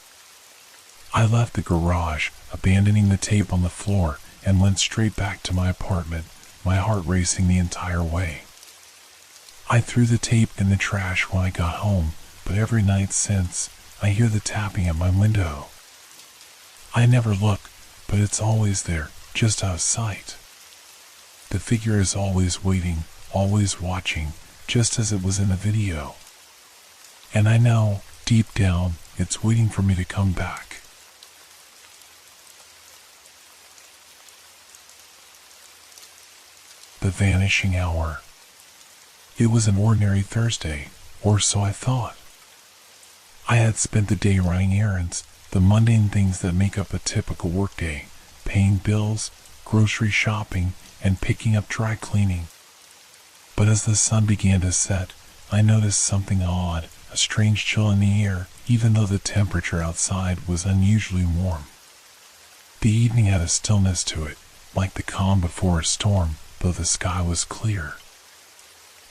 I left the garage, abandoning the tape on the floor, and went straight back to my apartment, my heart racing the entire way. I threw the tape in the trash when I got home, but every night since, I hear the tapping at my window. I never look, but it's always there, just out of sight. The figure is always waiting, always watching, just as it was in the video. And I know, deep down, it's waiting for me to come back. The vanishing hour. It was an ordinary Thursday, or so I thought. I had spent the day running errands, the mundane things that make up a typical workday, paying bills, grocery shopping, and picking up dry cleaning. But as the sun began to set, I noticed something odd, a strange chill in the air, even though the temperature outside was unusually warm. The evening had a stillness to it, like the calm before a storm, though the sky was clear.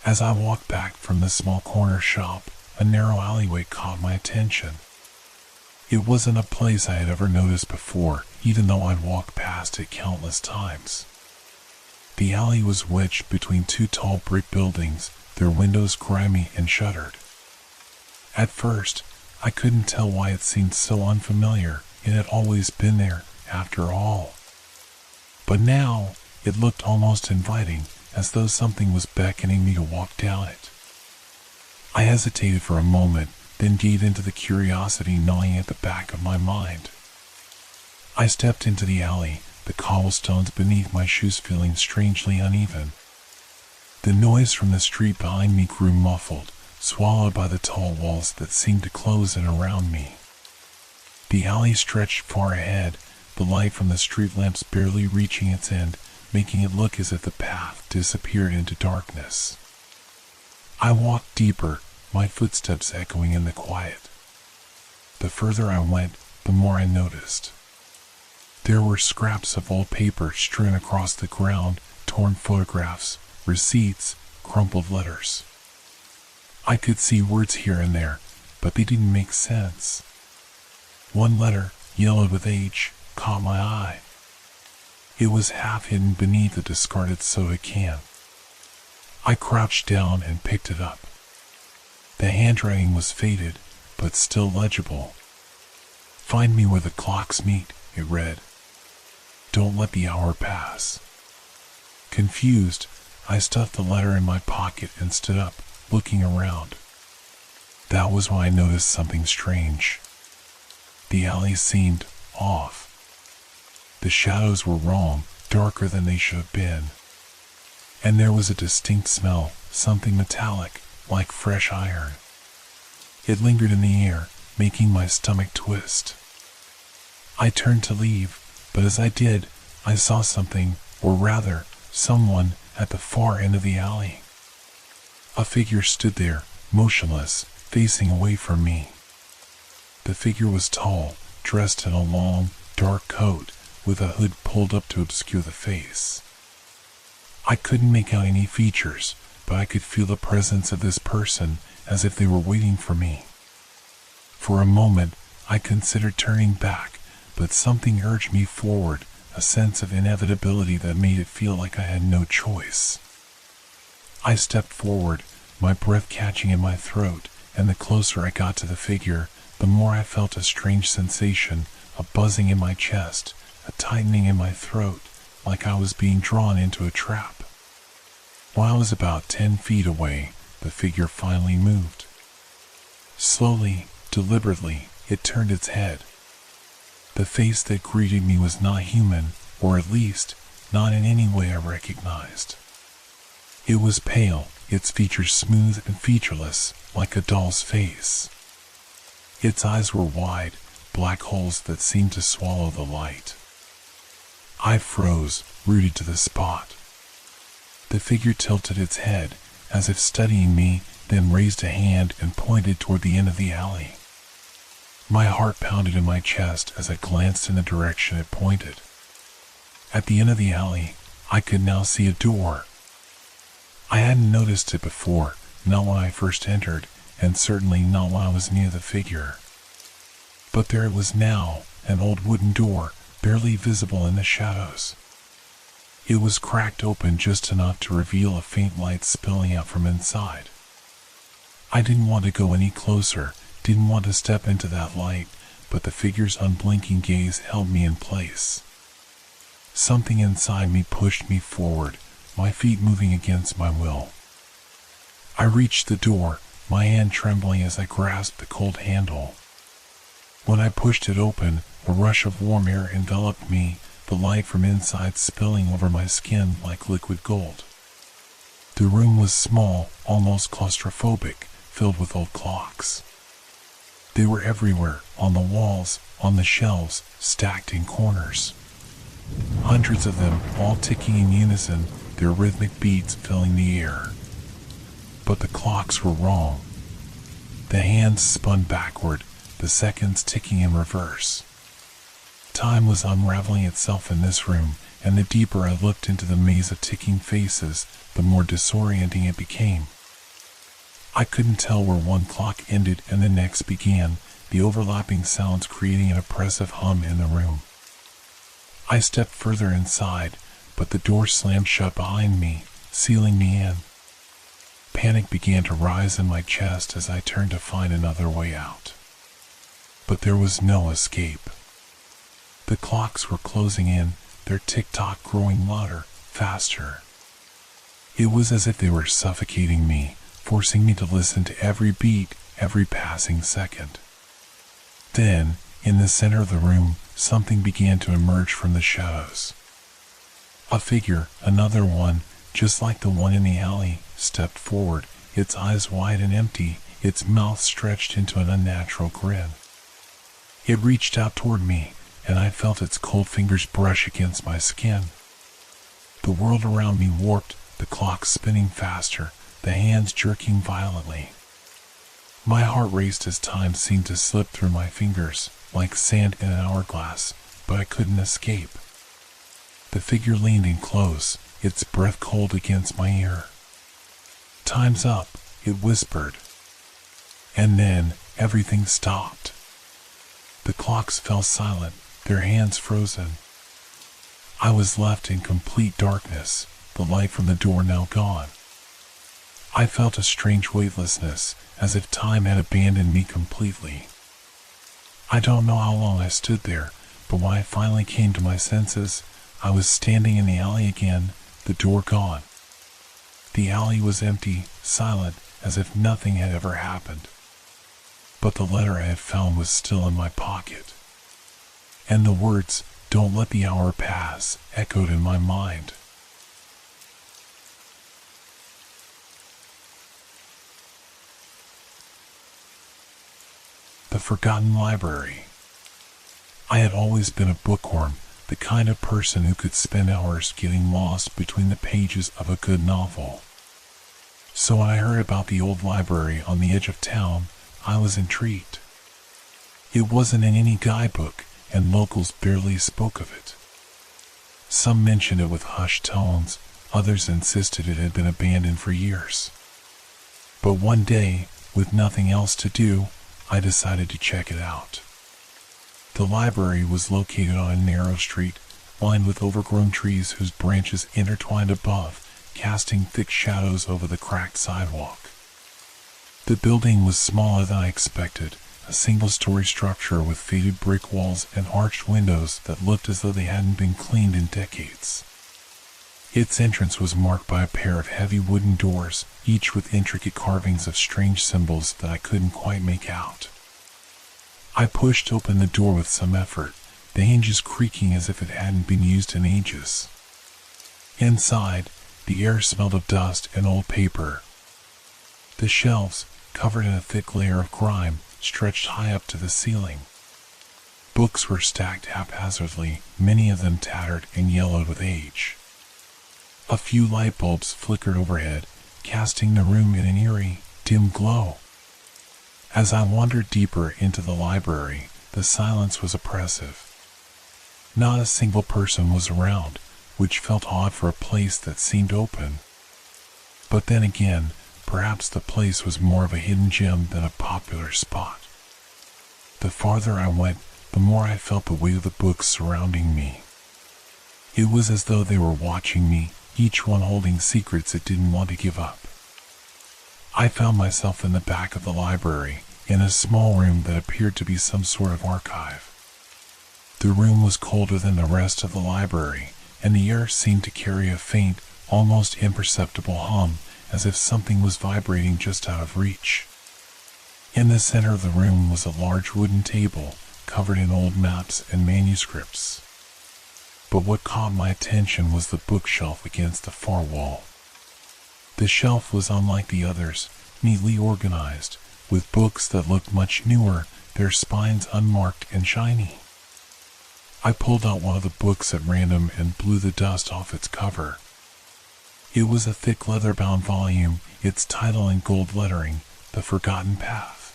As I walked back from the small corner shop, a narrow alleyway caught my attention. It wasn't a place I had ever noticed before, even though I'd walked past it countless times. The alley was wedged between two tall brick buildings, their windows grimy and shuttered. At first, I couldn't tell why it seemed so unfamiliar. It had always been there, after all. But now, it looked almost inviting, as though something was beckoning me to walk down it. I hesitated for a moment, then gave in to the curiosity gnawing at the back of my mind. I stepped into the alley, the cobblestones beneath my shoes feeling strangely uneven. The noise from the street behind me grew muffled, swallowed by the tall walls that seemed to close in around me. The alley stretched far ahead, the light from the street lamps barely reaching its end, making it look as if the path disappeared into darkness. I walked deeper, my footsteps echoing in the quiet. The further I went, the more I noticed. There were scraps of old paper strewn across the ground, torn photographs, receipts, crumpled letters. I could see words here and there, but they didn't make sense. One letter, yellowed with age, caught my eye. It was half hidden beneath a discarded soda can. I crouched down and picked it up. The handwriting was faded, but still legible. "Find me where the clocks meet," it read. "Don't let the hour pass." Confused, I stuffed the letter in my pocket and stood up, looking around. That was when I noticed something strange. The alley seemed off. The shadows were wrong, darker than they should have been. And there was a distinct smell, something metallic, like fresh iron. It lingered in the air, making my stomach twist. I turned to leave, but as I did, I saw something, or rather, someone, at the far end of the alley. A figure stood there, motionless, facing away from me. The figure was tall, dressed in a long, dark coat, with a hood pulled up to obscure the face. I couldn't make out any features, but I could feel the presence of this person, as if they were waiting for me. For a moment, I considered turning back, but something urged me forward, a sense of inevitability that made it feel like I had no choice. I stepped forward, my breath catching in my throat, and the closer I got to the figure, the more I felt a strange sensation, a buzzing in my chest, a tightening in my throat, like I was being drawn into a trap. When I was about 10 feet away, the figure finally moved. Slowly, deliberately, it turned its head. The face that greeted me was not human, or at least, not in any way I recognized. It was pale, its features smooth and featureless, like a doll's face. Its eyes were wide, black holes that seemed to swallow the light. I froze, rooted to the spot. The figure tilted its head, as if studying me, then raised a hand and pointed toward the end of the alley. My heart pounded in my chest as I glanced in the direction it pointed. At the end of the alley, I could now see a door. I hadn't noticed it before, not when I first entered, and certainly not when I was near the figure. But there it was now, an old wooden door, barely visible in the shadows. It was cracked open just enough to reveal a faint light spilling out from inside. I didn't want to go any closer, didn't want to step into that light, but the figure's unblinking gaze held me in place. Something inside me pushed me forward, my feet moving against my will. I reached the door, my hand trembling as I grasped the cold handle. When I pushed it open, a rush of warm air enveloped me, the light from inside spilling over my skin like liquid gold. The room was small, almost claustrophobic, filled with old clocks. They were everywhere, on the walls, on the shelves, stacked in corners. Hundreds of them, all ticking in unison, their rhythmic beats filling the air. But the clocks were wrong. The hands spun backward, the seconds ticking in reverse. Time was unraveling itself in this room, and the deeper I looked into the maze of ticking faces, the more disorienting it became. I couldn't tell where one clock ended and the next began, the overlapping sounds creating an oppressive hum in the room. I stepped further inside, but the door slammed shut behind me, sealing me in. Panic began to rise in my chest as I turned to find another way out. But there was no escape. The clocks were closing in, their tick-tock growing louder, faster. It was as if they were suffocating me, forcing me to listen to every beat, every passing second. Then, in the center of the room, something began to emerge from the shadows. A figure, another one, just like the one in the alley, stepped forward, its eyes wide and empty, its mouth stretched into an unnatural grin. It reached out toward me, and I felt its cold fingers brush against my skin. The world around me warped, the clock spinning faster, the hands jerking violently. My heart raced as time seemed to slip through my fingers, like sand in an hourglass, but I couldn't escape. The figure leaned in close, its breath cold against my ear. "Time's up," it whispered. And then, everything stopped. The clocks fell silent, their hands frozen. I was left in complete darkness, the light from the door now gone. I felt a strange weightlessness, as if time had abandoned me completely. I don't know how long I stood there, but when I finally came to my senses, I was standing in the alley again, the door gone. The alley was empty, silent, as if nothing had ever happened. But the letter I had found was still in my pocket. And the words, "Don't let the hour pass," echoed in my mind. The Forgotten Library. I had always been a bookworm, the kind of person who could spend hours getting lost between the pages of a good novel. So when I heard about the old library on the edge of town, I was intrigued. It wasn't in any guidebook, and locals barely spoke of it. Some mentioned it with hushed tones, others insisted it had been abandoned for years. But one day, with nothing else to do, I decided to check it out. The library was located on a narrow street, lined with overgrown trees whose branches intertwined above, casting thick shadows over the cracked sidewalk. The building was smaller than I expected, a single-story structure with faded brick walls and arched windows that looked as though they hadn't been cleaned in decades. Its entrance was marked by a pair of heavy wooden doors, each with intricate carvings of strange symbols that I couldn't quite make out. I pushed open the door with some effort, the hinges creaking as if it hadn't been used in ages. Inside, the air smelled of dust and old paper. The shelves, covered in a thick layer of grime, stretched high up to the ceiling. Books were stacked haphazardly, many of them tattered and yellowed with age. A few light bulbs flickered overhead, casting the room in an eerie, dim glow. As I wandered deeper into the library, the silence was oppressive. Not a single person was around, which felt odd for a place that seemed open. But then again, perhaps the place was more of a hidden gem than a popular spot. The farther I went, the more I felt the weight of the books surrounding me. It was as though they were watching me, each one holding secrets it didn't want to give up. I found myself in the back of the library, in a small room that appeared to be some sort of archive. The room was colder than the rest of the library, and the air seemed to carry a faint, almost imperceptible hum, as if something was vibrating just out of reach. In the center of the room was a large wooden table, covered in old maps and manuscripts. But what caught my attention was the bookshelf against the far wall. The shelf was unlike the others, neatly organized, with books that looked much newer, their spines unmarked and shiny. I pulled out one of the books at random and blew the dust off its cover. It was a thick leather-bound volume, its title in gold lettering, The Forgotten Path.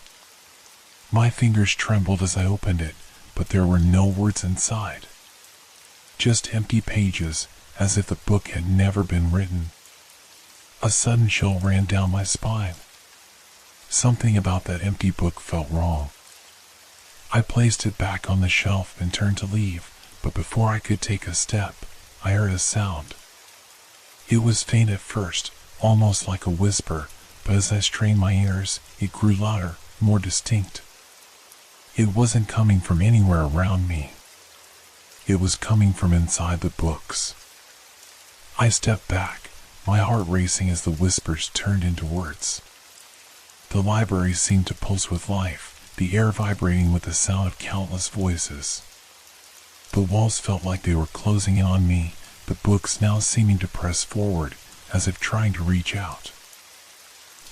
My fingers trembled as I opened it, but there were no words inside. Just empty pages, as if the book had never been written. A sudden chill ran down my spine. Something about that empty book felt wrong. I placed it back on the shelf and turned to leave, but before I could take a step, I heard a sound. It was faint at first, almost like a whisper, but as I strained my ears, it grew louder, more distinct. It wasn't coming from anywhere around me. It was coming from inside the books. I stepped back, my heart racing as the whispers turned into words. The library seemed to pulse with life, the air vibrating with the sound of countless voices. The walls felt like they were closing in on me, the books now seeming to press forward, as if trying to reach out.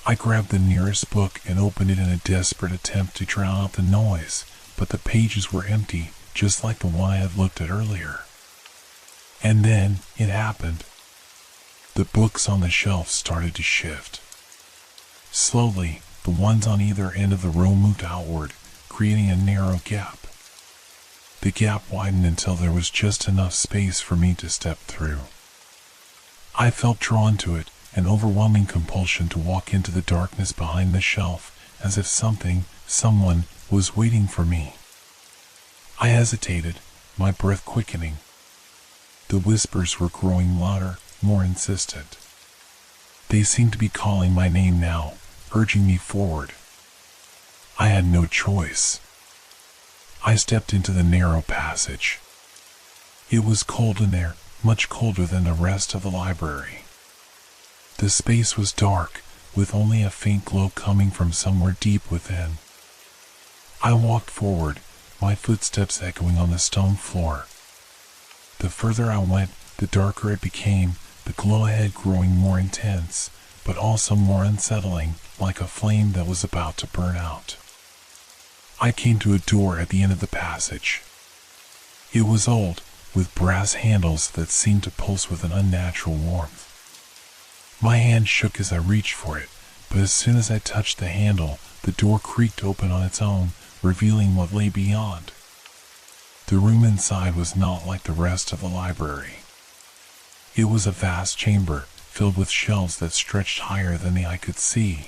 I grabbed the nearest book and opened it in a desperate attempt to drown out the noise, but the pages were empty, just like the one I had looked at earlier. And then, it happened. The books on the shelf started to shift. Slowly, the ones on either end of the row moved outward, creating a narrow gap. The gap widened until there was just enough space for me to step through. I felt drawn to it, an overwhelming compulsion to walk into the darkness behind the shelf, as if someone, was waiting for me. I hesitated, my breath quickening. The whispers were growing louder, more insistent. They seemed to be calling my name now, urging me forward. I had no choice. I stepped into the narrow passage. It was cold in there, much colder than the rest of the library. The space was dark, with only a faint glow coming from somewhere deep within. I walked forward, my footsteps echoing on the stone floor. The further I went, the darker it became, the glow ahead growing more intense, but also more unsettling, like a flame that was about to burn out. I came to a door at the end of the passage. It was old, with brass handles that seemed to pulse with an unnatural warmth. My hand shook as I reached for it, but as soon as I touched the handle, the door creaked open on its own, revealing what lay beyond. The room inside was not like the rest of the library. It was a vast chamber, filled with shelves that stretched higher than the eye could see.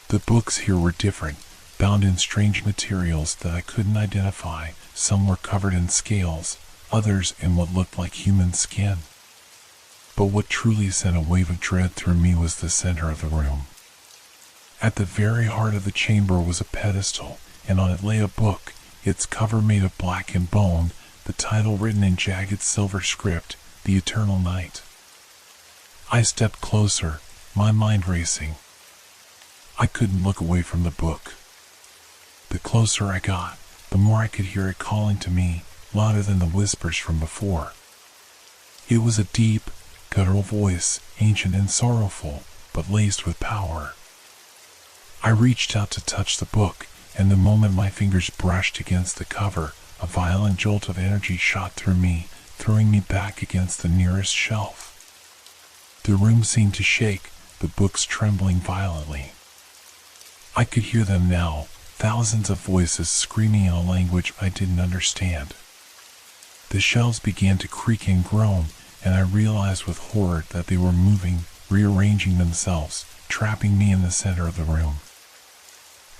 The books here were different, bound in strange materials that I couldn't identify. Some were covered in scales, others in what looked like human skin. But what truly sent a wave of dread through me was the center of the room. At the very heart of the chamber was a pedestal, and on it lay a book, its cover made of black and bone, the title written in jagged silver script, The Eternal Night. I stepped closer, my mind racing. I couldn't look away from the book. The closer I got, the more I could hear it calling to me, louder than the whispers from before. It was a deep, guttural voice, ancient and sorrowful, but laced with power. I reached out to touch the book, and the moment my fingers brushed against the cover, a violent jolt of energy shot through me, throwing me back against the nearest shelf. The room seemed to shake, the books trembling violently. I could hear them now, thousands of voices screaming in a language I didn't understand. The shelves began to creak and groan, and I realized with horror that they were moving, rearranging themselves, trapping me in the center of the room.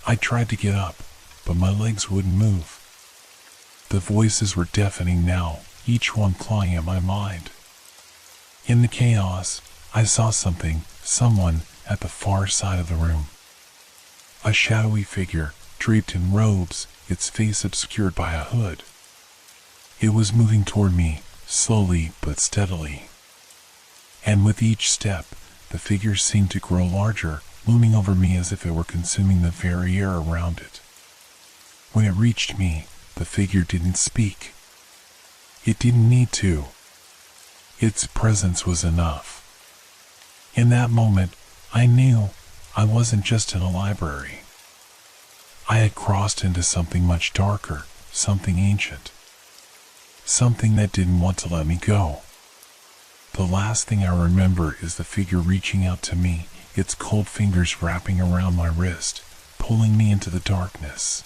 I tried to get up, but my legs wouldn't move. The voices were deafening now, each one clawing at my mind. In the chaos, I saw someone at the far side of the room. A shadowy figure, draped in robes, its face obscured by a hood. It was moving toward me, slowly but steadily. And with each step, the figure seemed to grow larger, looming over me as if it were consuming the very air around it. When it reached me, the figure didn't speak. It didn't need to. Its presence was enough. In that moment, I knew I wasn't just in a library. I had crossed into something much darker, something ancient. Something that didn't want to let me go. The last thing I remember is the figure reaching out to me, its cold fingers wrapping around my wrist, pulling me into the darkness.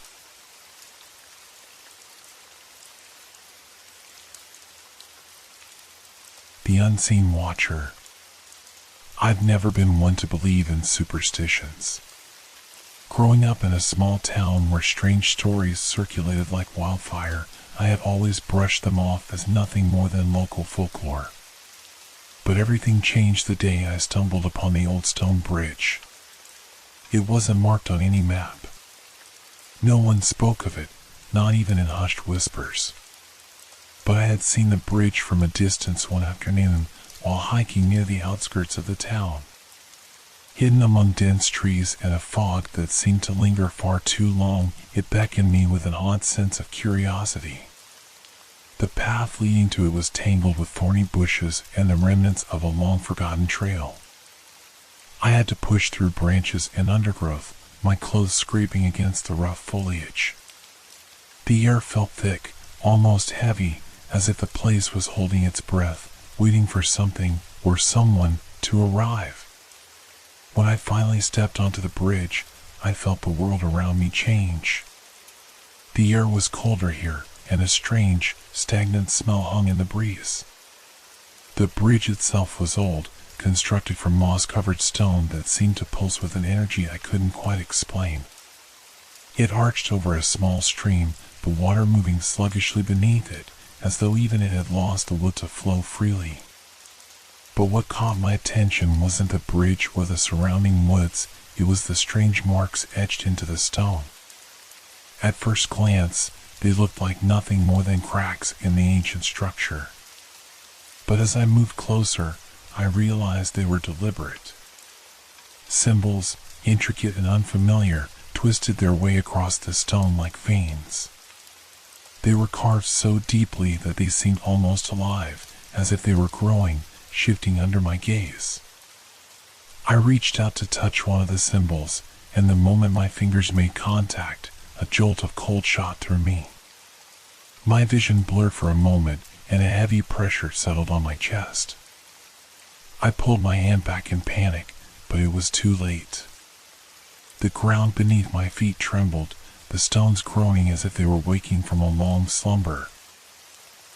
The Unseen Watcher. I've never been one to believe in superstitions. Growing up in a small town where strange stories circulated like wildfire, I had always brushed them off as nothing more than local folklore. But everything changed the day I stumbled upon the old stone bridge. It wasn't marked on any map. No one spoke of it, not even in hushed whispers. But I had seen the bridge from a distance one afternoon while hiking near the outskirts of the town. Hidden among dense trees and a fog that seemed to linger far too long, it beckoned me with an odd sense of curiosity. The path leading to it was tangled with thorny bushes and the remnants of a long-forgotten trail. I had to push through branches and undergrowth, my clothes scraping against the rough foliage. The air felt thick, almost heavy, as if the place was holding its breath, waiting for something or someone to arrive. When I finally stepped onto the bridge, I felt the world around me change. The air was colder here, and a strange, stagnant smell hung in the breeze. The bridge itself was old, constructed from moss-covered stone that seemed to pulse with an energy I couldn't quite explain. It arched over a small stream, the water moving sluggishly beneath it, as though even it had lost the will to flow freely. But what caught my attention wasn't the bridge or the surrounding woods, it was the strange marks etched into the stone. At first glance, they looked like nothing more than cracks in the ancient structure. But as I moved closer, I realized they were deliberate. Symbols, intricate and unfamiliar, twisted their way across the stone like veins. They were carved so deeply that they seemed almost alive, as if they were growing, shifting under my gaze. I reached out to touch one of the symbols, and the moment my fingers made contact, a jolt of cold shot through me. My vision blurred for a moment, and a heavy pressure settled on my chest. I pulled my hand back in panic, but it was too late. The ground beneath my feet trembled, the stones groaning as if they were waking from a long slumber.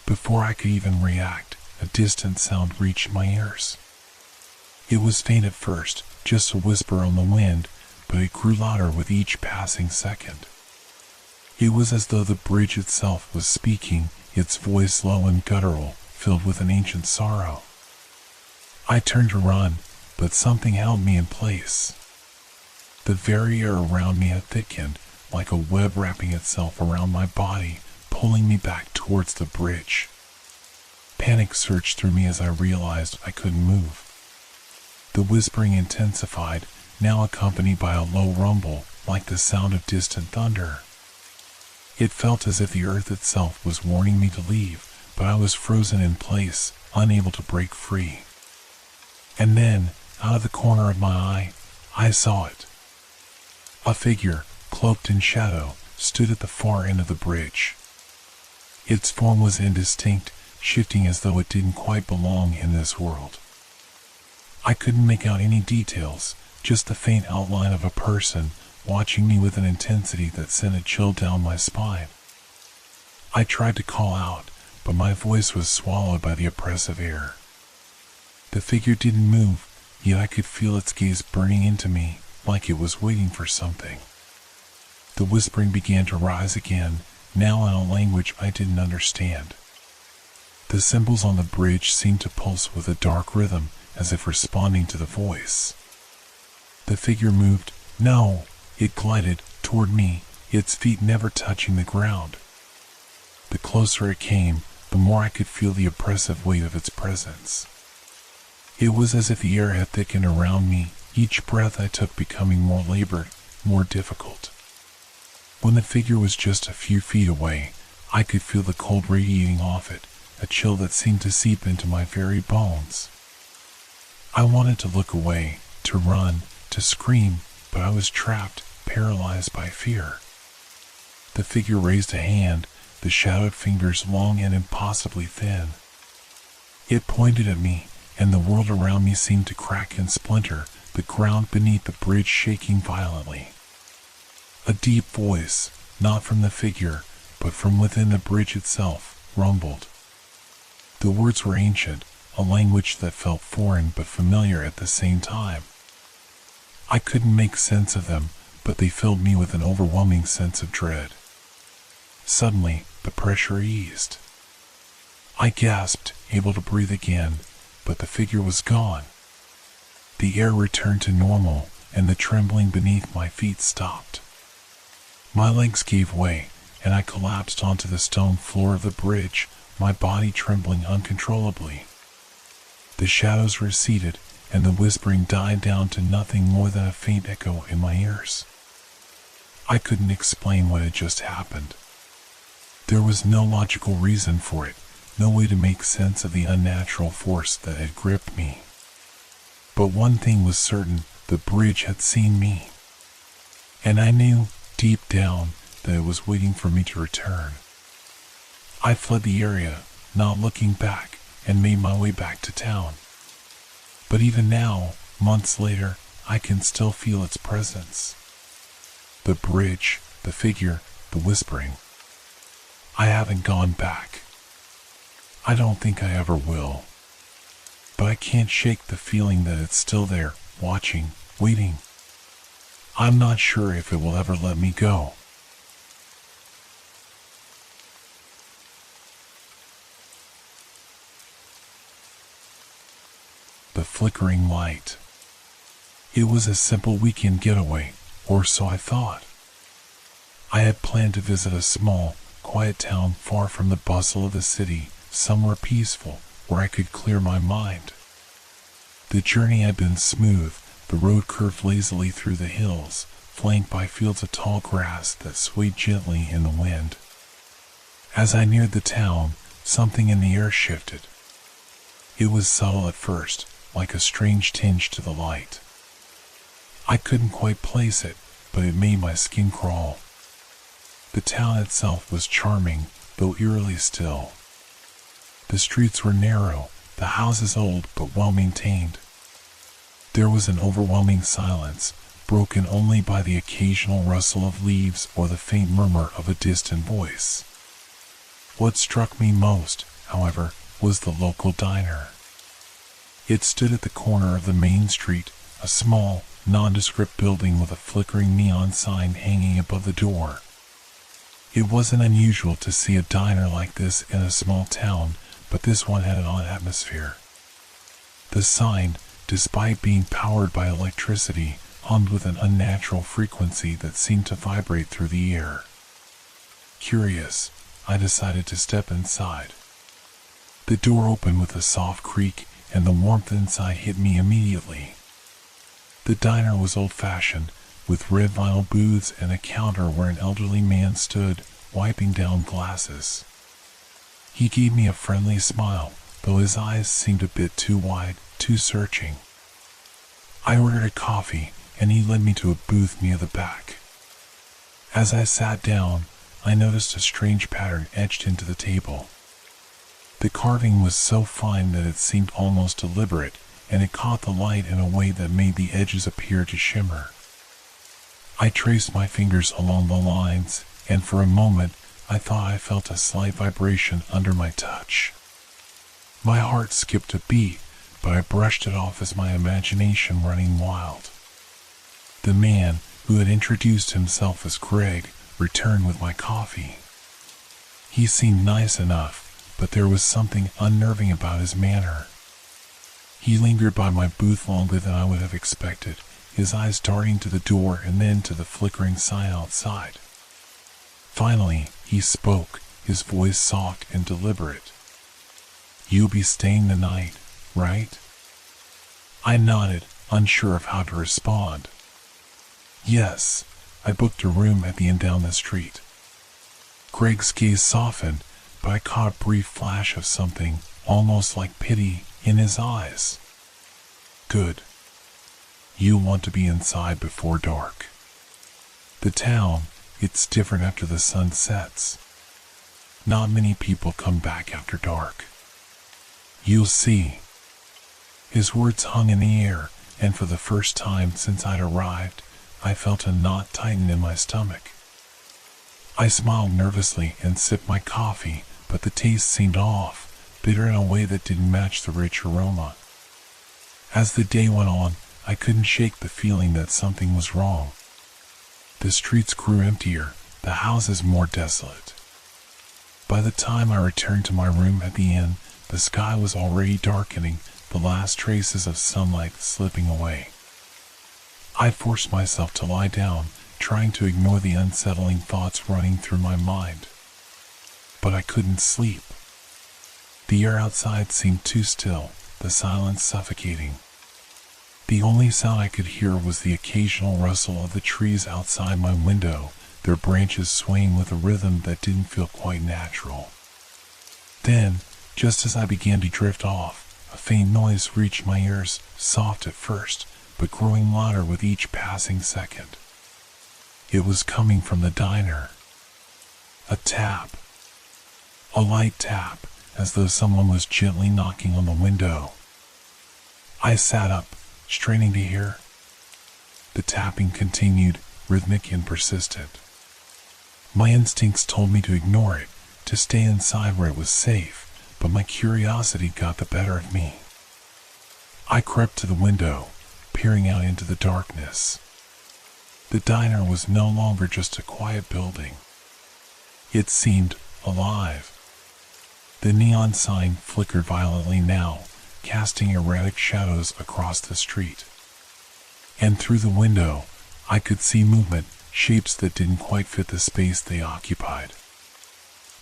Before I could even react, a distant sound reached my ears. It was faint at first, just a whisper on the wind, but it grew louder with each passing second. It was as though the bridge itself was speaking, its voice low and guttural, filled with an ancient sorrow. I turned to run, but something held me in place. The very air around me had thickened, like a web wrapping itself around my body, pulling me back towards the bridge. Panic surged through me as I realized I couldn't move. The whispering intensified, now accompanied by a low rumble, like the sound of distant thunder. It felt as if the earth itself was warning me to leave, but I was frozen in place, unable to break free. And then, out of the corner of my eye, I saw it. A figure, cloaked in shadow, stood at the far end of the bridge. Its form was indistinct, shifting as though it didn't quite belong in this world. I couldn't make out any details, just the faint outline of a person, watching me with an intensity that sent a chill down my spine. I tried to call out, but my voice was swallowed by the oppressive air. The figure didn't move, yet I could feel its gaze burning into me, like it was waiting for something. The whispering began to rise again, now in a language I didn't understand. The symbols on the bridge seemed to pulse with a dark rhythm, as if responding to the voice. The figure moved. No, it glided toward me, its feet never touching the ground. The closer it came, the more I could feel the oppressive weight of its presence. It was as if the air had thickened around me, each breath I took becoming more labored, more difficult. When the figure was just a few feet away, I could feel the cold radiating off it, a chill that seemed to seep into my very bones. I wanted to look away, to run, to scream, but I was trapped, paralyzed by fear. The figure raised a hand, the shadowed fingers long and impossibly thin. It pointed at me, and the world around me seemed to crack and splinter, the ground beneath the bridge shaking violently. A deep voice, not from the figure, but from within the bridge itself, rumbled. The words were ancient, a language that felt foreign but familiar at the same time. I couldn't make sense of them, but they filled me with an overwhelming sense of dread. Suddenly, the pressure eased. I gasped, able to breathe again, but the figure was gone. The air returned to normal, and the trembling beneath my feet stopped. My legs gave way, and I collapsed onto the stone floor of the bridge, my body trembling uncontrollably. The shadows receded, and the whispering died down to nothing more than a faint echo in my ears. I couldn't explain what had just happened. There was no logical reason for it, no way to make sense of the unnatural force that had gripped me. But one thing was certain, the bridge had seen me. And I knew, deep down, that it was waiting for me to return. I fled the area, not looking back, and made my way back to town. But even now, months later, I can still feel its presence. The bridge, the figure, the whispering. I haven't gone back. I don't think I ever will. But I can't shake the feeling that it's still there, watching, waiting. I'm not sure if it will ever let me go. The flickering light. It was a simple weekend getaway, or so I thought. I had planned to visit a small, quiet town far from the bustle of the city, somewhere peaceful, where I could clear my mind. The journey had been smooth. The road curved lazily through the hills, flanked by fields of tall grass that swayed gently in the wind. As I neared the town, something in the air shifted. It was subtle at first, like a strange tinge to the light. I couldn't quite place it, but it made my skin crawl. The town itself was charming, though eerily still. The streets were narrow, the houses old but well maintained. There was an overwhelming silence, broken only by the occasional rustle of leaves or the faint murmur of a distant voice. What struck me most, however, was the local diner. It stood at the corner of the main street, a small, nondescript building with a flickering neon sign hanging above the door. It wasn't unusual to see a diner like this in a small town, but this one had an odd atmosphere. The sign, despite being powered by electricity, hummed with an unnatural frequency that seemed to vibrate through the air. Curious, I decided to step inside. The door opened with a soft creak, and the warmth inside hit me immediately. The diner was old-fashioned, with red vinyl booths and a counter where an elderly man stood, wiping down glasses. He gave me a friendly smile, though his eyes seemed a bit too wide, too searching. I ordered a coffee, and he led me to a booth near the back. As I sat down, I noticed a strange pattern etched into the table. The carving was so fine that it seemed almost deliberate, and it caught the light in a way that made the edges appear to shimmer. I traced my fingers along the lines, and for a moment, I thought I felt a slight vibration under my touch. My heart skipped a beat, but I brushed it off as my imagination running wild. The man, who had introduced himself as Greg, returned with my coffee. He seemed nice enough, but there was something unnerving about his manner. He lingered by my booth longer than I would have expected, his eyes darting to the door and then to the flickering sign outside. Finally, he spoke, his voice soft and deliberate. "You'll be staying the night, right?" I nodded, unsure of how to respond. "Yes, I booked a room at the inn down the street." Greg's gaze softened, but I caught a brief flash of something, almost like pity, in his eyes. "Good. You want to be inside before dark. The town, it's different after the sun sets. Not many people come back after dark. You'll see." His words hung in the air, and for the first time since I'd arrived, I felt a knot tighten in my stomach. I smiled nervously and sipped my coffee, but the taste seemed off, bitter in a way that didn't match the rich aroma. As the day went on, I couldn't shake the feeling that something was wrong. The streets grew emptier, the houses more desolate. By the time I returned to my room at the inn, the sky was already darkening, the last traces of sunlight slipping away. I forced myself to lie down, trying to ignore the unsettling thoughts running through my mind. But I couldn't sleep. The air outside seemed too still, the silence suffocating. The only sound I could hear was the occasional rustle of the trees outside my window, their branches swaying with a rhythm that didn't feel quite natural. Then, just as I began to drift off, a faint noise reached my ears, soft at first, but growing louder with each passing second. It was coming from the diner. A tap. A light tap, as though someone was gently knocking on the window. I sat up, straining to hear. The tapping continued, rhythmic and persistent. My instincts told me to ignore it, to stay inside where it was safe, but my curiosity got the better of me. I crept to the window, peering out into the darkness. The diner was no longer just a quiet building. It seemed alive. The neon sign flickered violently now, casting erratic shadows across the street. And through the window, I could see movement, shapes that didn't quite fit the space they occupied.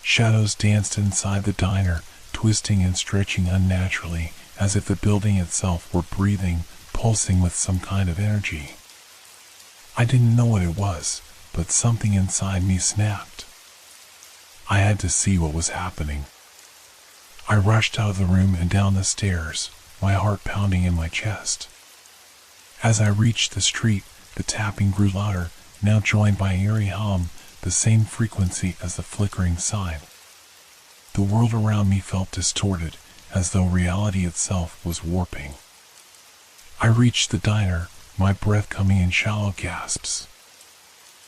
Shadows danced inside the diner, twisting and stretching unnaturally, as if the building itself were breathing, pulsing with some kind of energy. I didn't know what it was, but something inside me snapped. I had to see what was happening. I rushed out of the room and down the stairs, my heart pounding in my chest. As I reached the street, the tapping grew louder, now joined by an eerie hum, the same frequency as the flickering sign. The world around me felt distorted, as though reality itself was warping. I reached the diner, my breath coming in shallow gasps.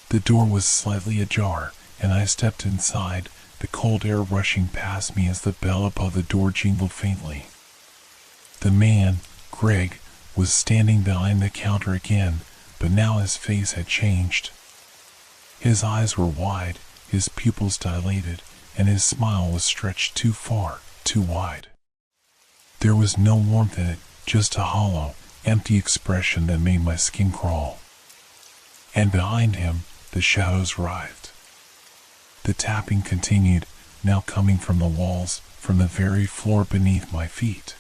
The door was slightly ajar, and I stepped inside, the cold air rushing past me as the bell above the door jingled faintly. The man, Greg, was standing behind the counter again, but now his face had changed. His eyes were wide, his pupils dilated, and his smile was stretched too far, too wide. There was no warmth in it, just a hollow, empty expression that made my skin crawl. And behind him, the shadows writhed. The tapping continued, now coming from the walls, from the very floor beneath my feet.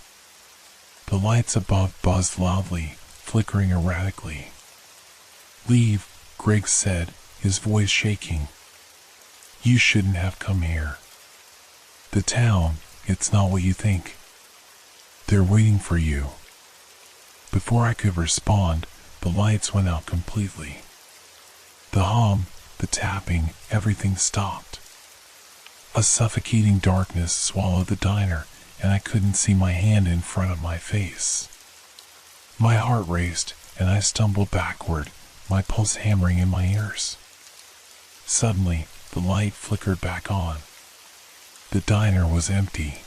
The lights above buzzed loudly, flickering erratically. "Leave," Greg said, his voice shaking. "You shouldn't have come here. The town, it's not what you think. They're waiting for you." Before I could respond, the lights went out completely. The hum, the tapping, everything stopped. A suffocating darkness swallowed the diner, and I couldn't see my hand in front of my face. My heart raced, and I stumbled backward, my pulse hammering in my ears. Suddenly, the light flickered back on. The diner was empty.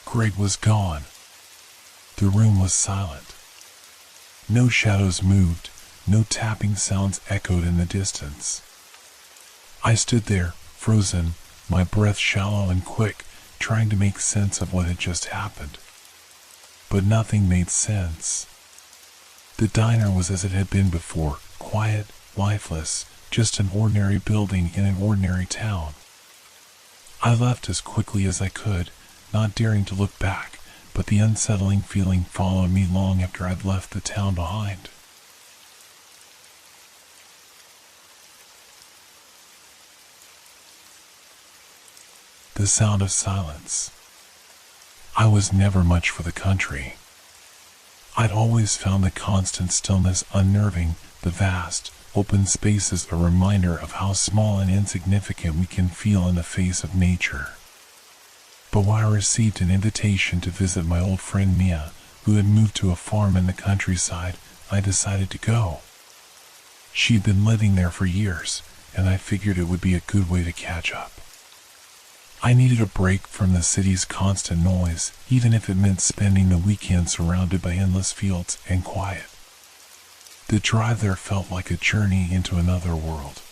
Greg was gone. The room was silent. No shadows moved, no tapping sounds echoed in the distance. I stood there, frozen, my breath shallow and quick, trying to make sense of what had just happened. But nothing made sense. The diner was as it had been before, quiet, lifeless, just an ordinary building in an ordinary town. I left as quickly as I could, not daring to look back, but the unsettling feeling followed me long after I'd left the town behind. The sound of silence. I was never much for the country. I'd always found the constant stillness unnerving, the vast, open spaces a reminder of how small and insignificant we can feel in the face of nature. But when I received an invitation to visit my old friend Mia, who had moved to a farm in the countryside, I decided to go. She'd been living there for years, and I figured it would be a good way to catch up. I needed a break from the city's constant noise, even if it meant spending the weekend surrounded by endless fields and quiet. The drive there felt like a journey into another world.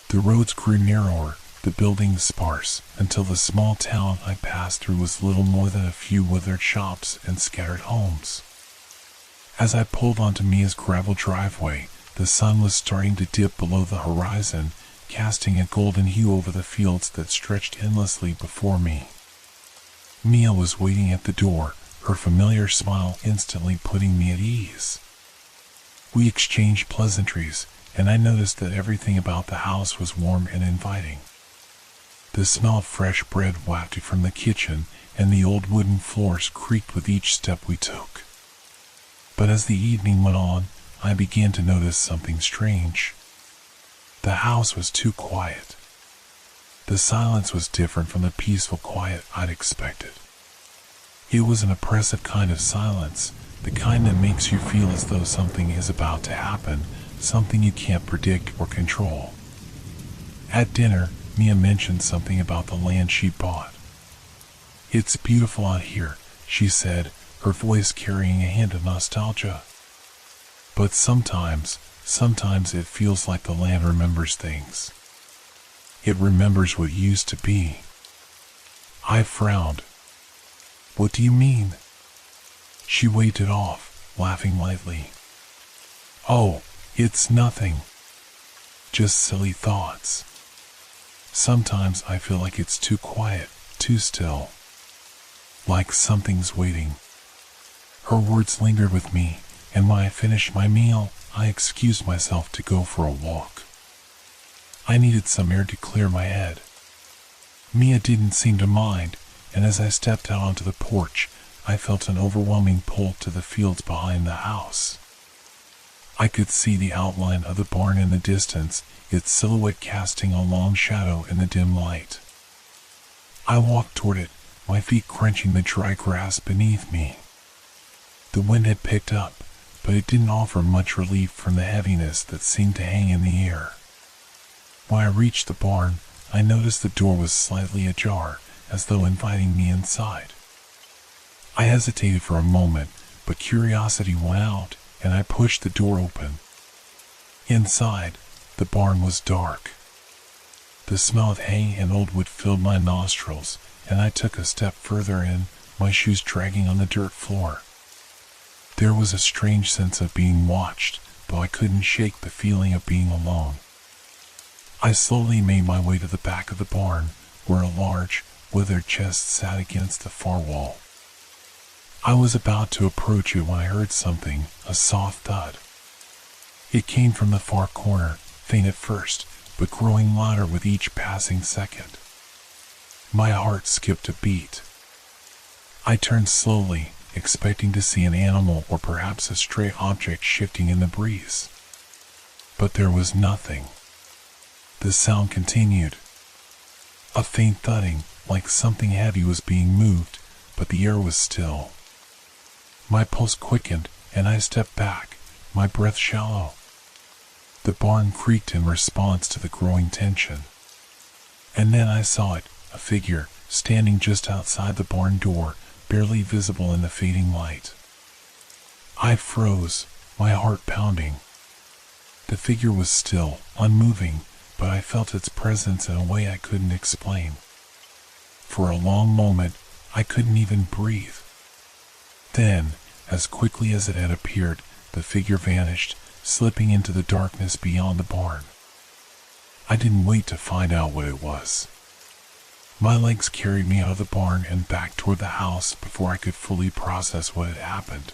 The roads grew narrower, the buildings sparse, until the small town I passed through was little more than a few withered shops and scattered homes. As I pulled onto Mia's gravel driveway, the sun was starting to dip below the horizon, casting a golden hue over the fields that stretched endlessly before me. Mia was waiting at the door, her familiar smile instantly putting me at ease. We exchanged pleasantries, and I noticed that everything about the house was warm and inviting. The smell of fresh bread wafted from the kitchen, and the old wooden floors creaked with each step we took. But as the evening went on, I began to notice something strange. The house was too quiet. The silence was different from the peaceful quiet I'd expected. It was an oppressive kind of silence, the kind that makes you feel as though something is about to happen, something you can't predict or control. At dinner, Mia mentioned something about the land she bought. "It's beautiful out here," she said, her voice carrying a hint of nostalgia. "But sometimes it feels like the land remembers things. It remembers what used to be." I frowned. "What do you mean?" She waved it off, laughing lightly. "Oh, it's nothing. Just silly thoughts. Sometimes I feel like it's too quiet, too still. like something's waiting. Her words lingered with me, and when I finished my meal, I excused myself to go for a walk. I needed some air to clear my head. Mia didn't seem to mind, and as I stepped out onto the porch, I felt an overwhelming pull to the fields behind the house. I could see the outline of the barn in the distance, its silhouette casting a long shadow in the dim light. I walked toward it, my feet crunching the dry grass beneath me. The wind had picked up, but it didn't offer much relief from the heaviness that seemed to hang in the air. When I reached the barn, I noticed the door was slightly ajar, as though inviting me inside. I hesitated for a moment, but curiosity won out, and I pushed the door open. Inside, the barn was dark. The smell of hay and old wood filled my nostrils, and I took a step further in, my shoes dragging on the dirt floor. There was a strange sense of being watched, though I couldn't shake the feeling of being alone. I slowly made my way to the back of the barn, where a large, withered chest sat against the far wall. I was about to approach it when I heard something, a soft thud. It came from the far corner, faint at first, but growing louder with each passing second. My heart skipped a beat. I turned slowly, expecting to see an animal or perhaps a stray object shifting in the breeze. But there was nothing. The sound continued. A faint thudding, like something heavy was being moved, but the air was still. My pulse quickened, and I stepped back, my breath shallow. The barn creaked in response to the growing tension. And then I saw it, a figure, standing just outside the barn door, barely visible in the fading light. I froze, my heart pounding. The figure was still, unmoving, but I felt its presence in a way I couldn't explain. For a long moment, I couldn't even breathe. Then, as quickly as it had appeared, the figure vanished, slipping into the darkness beyond the barn. I didn't wait to find out what it was. My legs carried me out of the barn and back toward the house before I could fully process what had happened.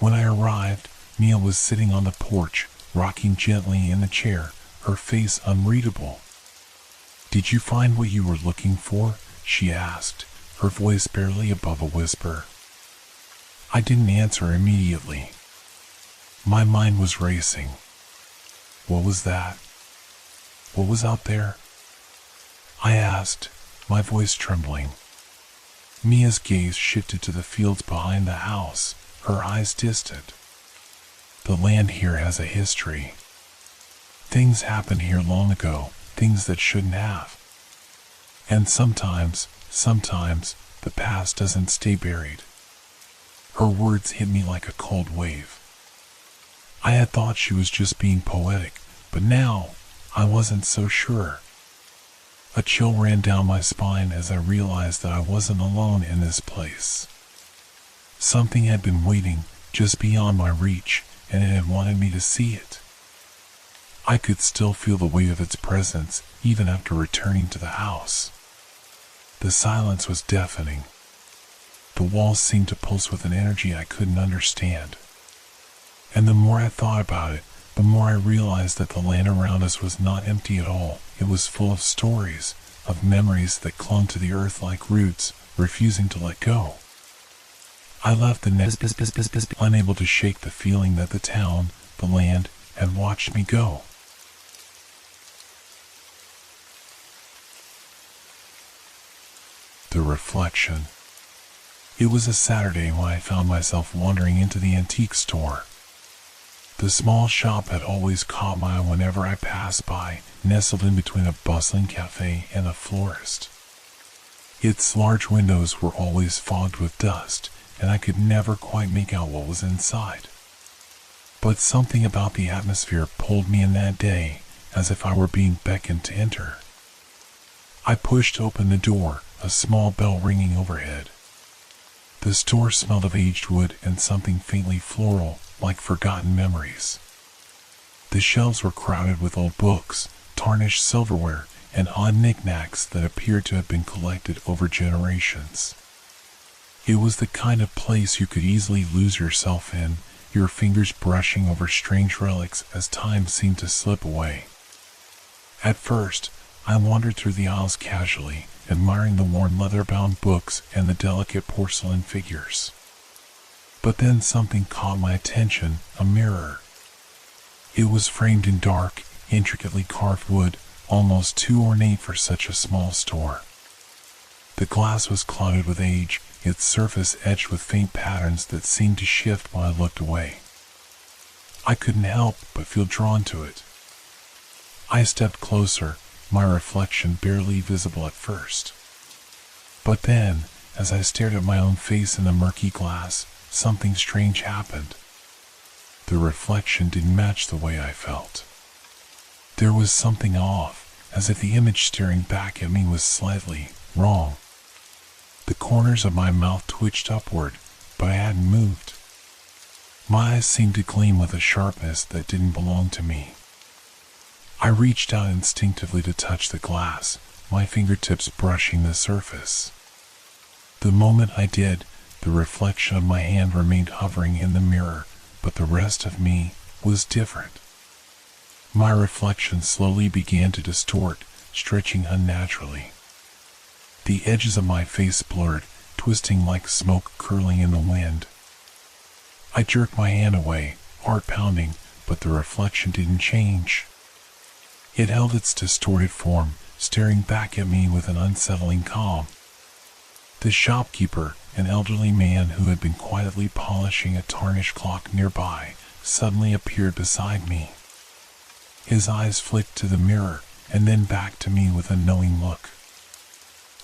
When I arrived, Mia was sitting on the porch, rocking gently in the chair, her face unreadable. "Did you find what you were looking for?" she asked, her voice barely above a whisper. I didn't answer immediately. My mind was racing. What was that? What was out there? I asked, my voice trembling. Mia's gaze shifted to the fields behind the house, her eyes distant. The land here has a history. Things happened here long ago, things that shouldn't have. And sometimes, the past doesn't stay buried. Her words hit me like a cold wave. I had thought she was just being poetic, but now I wasn't so sure. A chill ran down my spine as I realized that I wasn't alone in this place. Something had been waiting just beyond my reach, and it had wanted me to see it. I could still feel the weight of its presence, even after returning to the house. The silence was deafening. The walls seemed to pulse with an energy I couldn't understand. And the more I thought about it, the more I realized that the land around us was not empty at all. It was full of stories, of memories that clung to the earth like roots, refusing to let go. I left the nest unable to shake the feeling that the town, the land, had watched me go. The reflection. It was a Saturday when I found myself wandering into the antique store. The small shop had always caught my eye whenever I passed by, nestled in between a bustling cafe and a florist. Its large windows were always fogged with dust, and I could never quite make out what was inside. But something about the atmosphere pulled me in that day, as if I were being beckoned to enter. I pushed open the door, a small bell ringing overhead. The store smelled of aged wood and something faintly floral, like forgotten memories. The shelves were crowded with old books, tarnished silverware, and odd knickknacks that appeared to have been collected over generations. It was the kind of place you could easily lose yourself in, your fingers brushing over strange relics as time seemed to slip away. At first, I wandered through the aisles casually, admiring the worn leather-bound books and the delicate porcelain figures. But then something caught my attention, a mirror. It was framed in dark, intricately carved wood, almost too ornate for such a small store. The glass was clouded with age, its surface etched with faint patterns that seemed to shift while I looked away. I couldn't help but feel drawn to it. I stepped closer, my reflection barely visible at first. But then, as I stared at my own face in the murky glass, something strange happened. The reflection didn't match the way I felt. There was something off, as if the image staring back at me was slightly wrong. The corners of my mouth twitched upward, but I hadn't moved. My eyes seemed to gleam with a sharpness that didn't belong to me. I reached out instinctively to touch the glass, my fingertips brushing the surface. The moment I did, the reflection of my hand remained hovering in the mirror, but the rest of me was different. My reflection slowly began to distort, stretching unnaturally. The edges of my face blurred, twisting like smoke curling in the wind. I jerked my hand away, heart pounding, but the reflection didn't change. It held its distorted form, staring back at me with an unsettling calm. The shopkeeper, an elderly man who had been quietly polishing a tarnished clock nearby, suddenly appeared beside me. His eyes flicked to the mirror, and then back to me with a knowing look.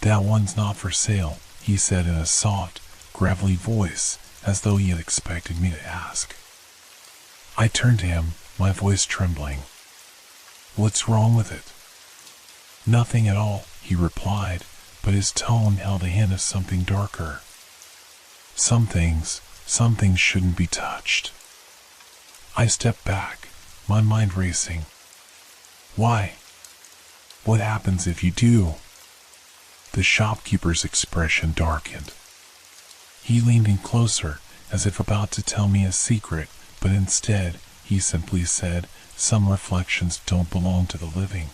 "That one's not for sale," he said in a soft, gravelly voice, as though he had expected me to ask. I turned to him, my voice trembling. "What's wrong with it?" "Nothing at all," he replied, but his tone held a hint of something darker. Some things shouldn't be touched." I stepped back, my mind racing. "Why? What happens if you do?" The shopkeeper's expression darkened. He leaned in closer, as if about to tell me a secret, but instead, he simply said, "Some reflections don't belong to the living."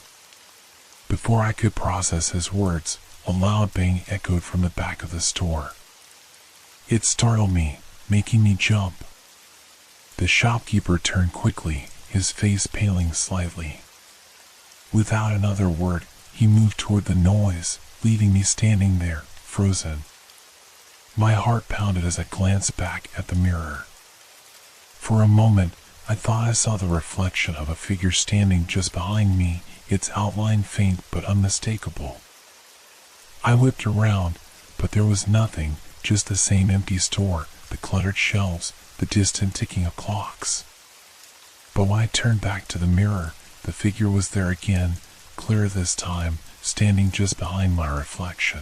Before I could process his words, a loud bang echoed from the back of the store. It startled me, making me jump. The shopkeeper turned quickly, his face paling slightly. Without another word, he moved toward the noise, leaving me standing there, frozen. My heart pounded as I glanced back at the mirror. For a moment, I thought I saw the reflection of a figure standing just behind me, its outline faint but unmistakable. I whipped around, but there was nothing, just the same empty store, the cluttered shelves, the distant ticking of clocks. But when I turned back to the mirror, the figure was there again, clearer this time, standing just behind my reflection.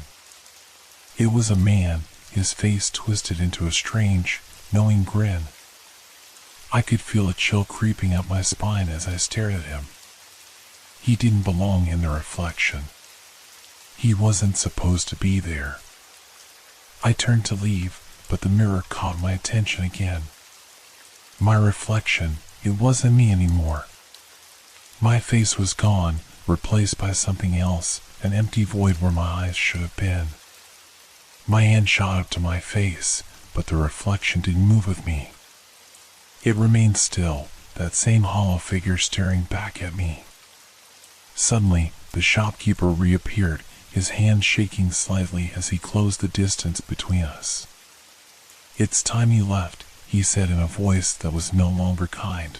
It was a man, his face twisted into a strange, knowing grin. I could feel a chill creeping up my spine as I stared at him. He didn't belong in the reflection. He wasn't supposed to be there. I turned to leave, but the mirror caught my attention again. My reflection, it wasn't me anymore. My face was gone, replaced by something else, an empty void where my eyes should have been. My hand shot up to my face, but the reflection didn't move with me. It remained still, that same hollow figure staring back at me. Suddenly, the shopkeeper reappeared, his hand shaking slightly as he closed the distance between us. "It's time you left," he said in a voice that was no longer kind.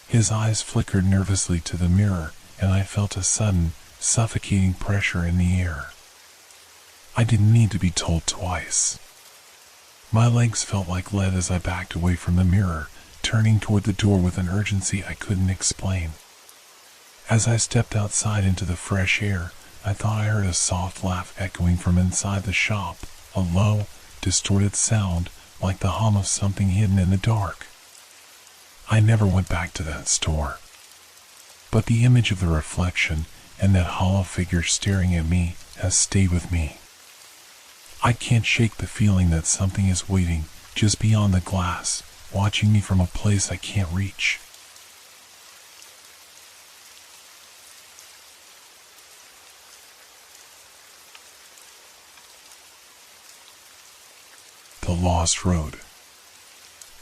His eyes flickered nervously to the mirror, and I felt a sudden, suffocating pressure in the air. I didn't need to be told twice. My legs felt like lead as I backed away from the mirror, turning toward the door with an urgency I couldn't explain. As I stepped outside into the fresh air, I thought I heard a soft laugh echoing from inside the shop, a low, distorted sound like the hum of something hidden in the dark. I never went back to that store. But the image of the reflection and that hollow figure staring at me has stayed with me. I can't shake the feeling that something is waiting just beyond the glass, watching me from a place I can't reach. The Lost Road.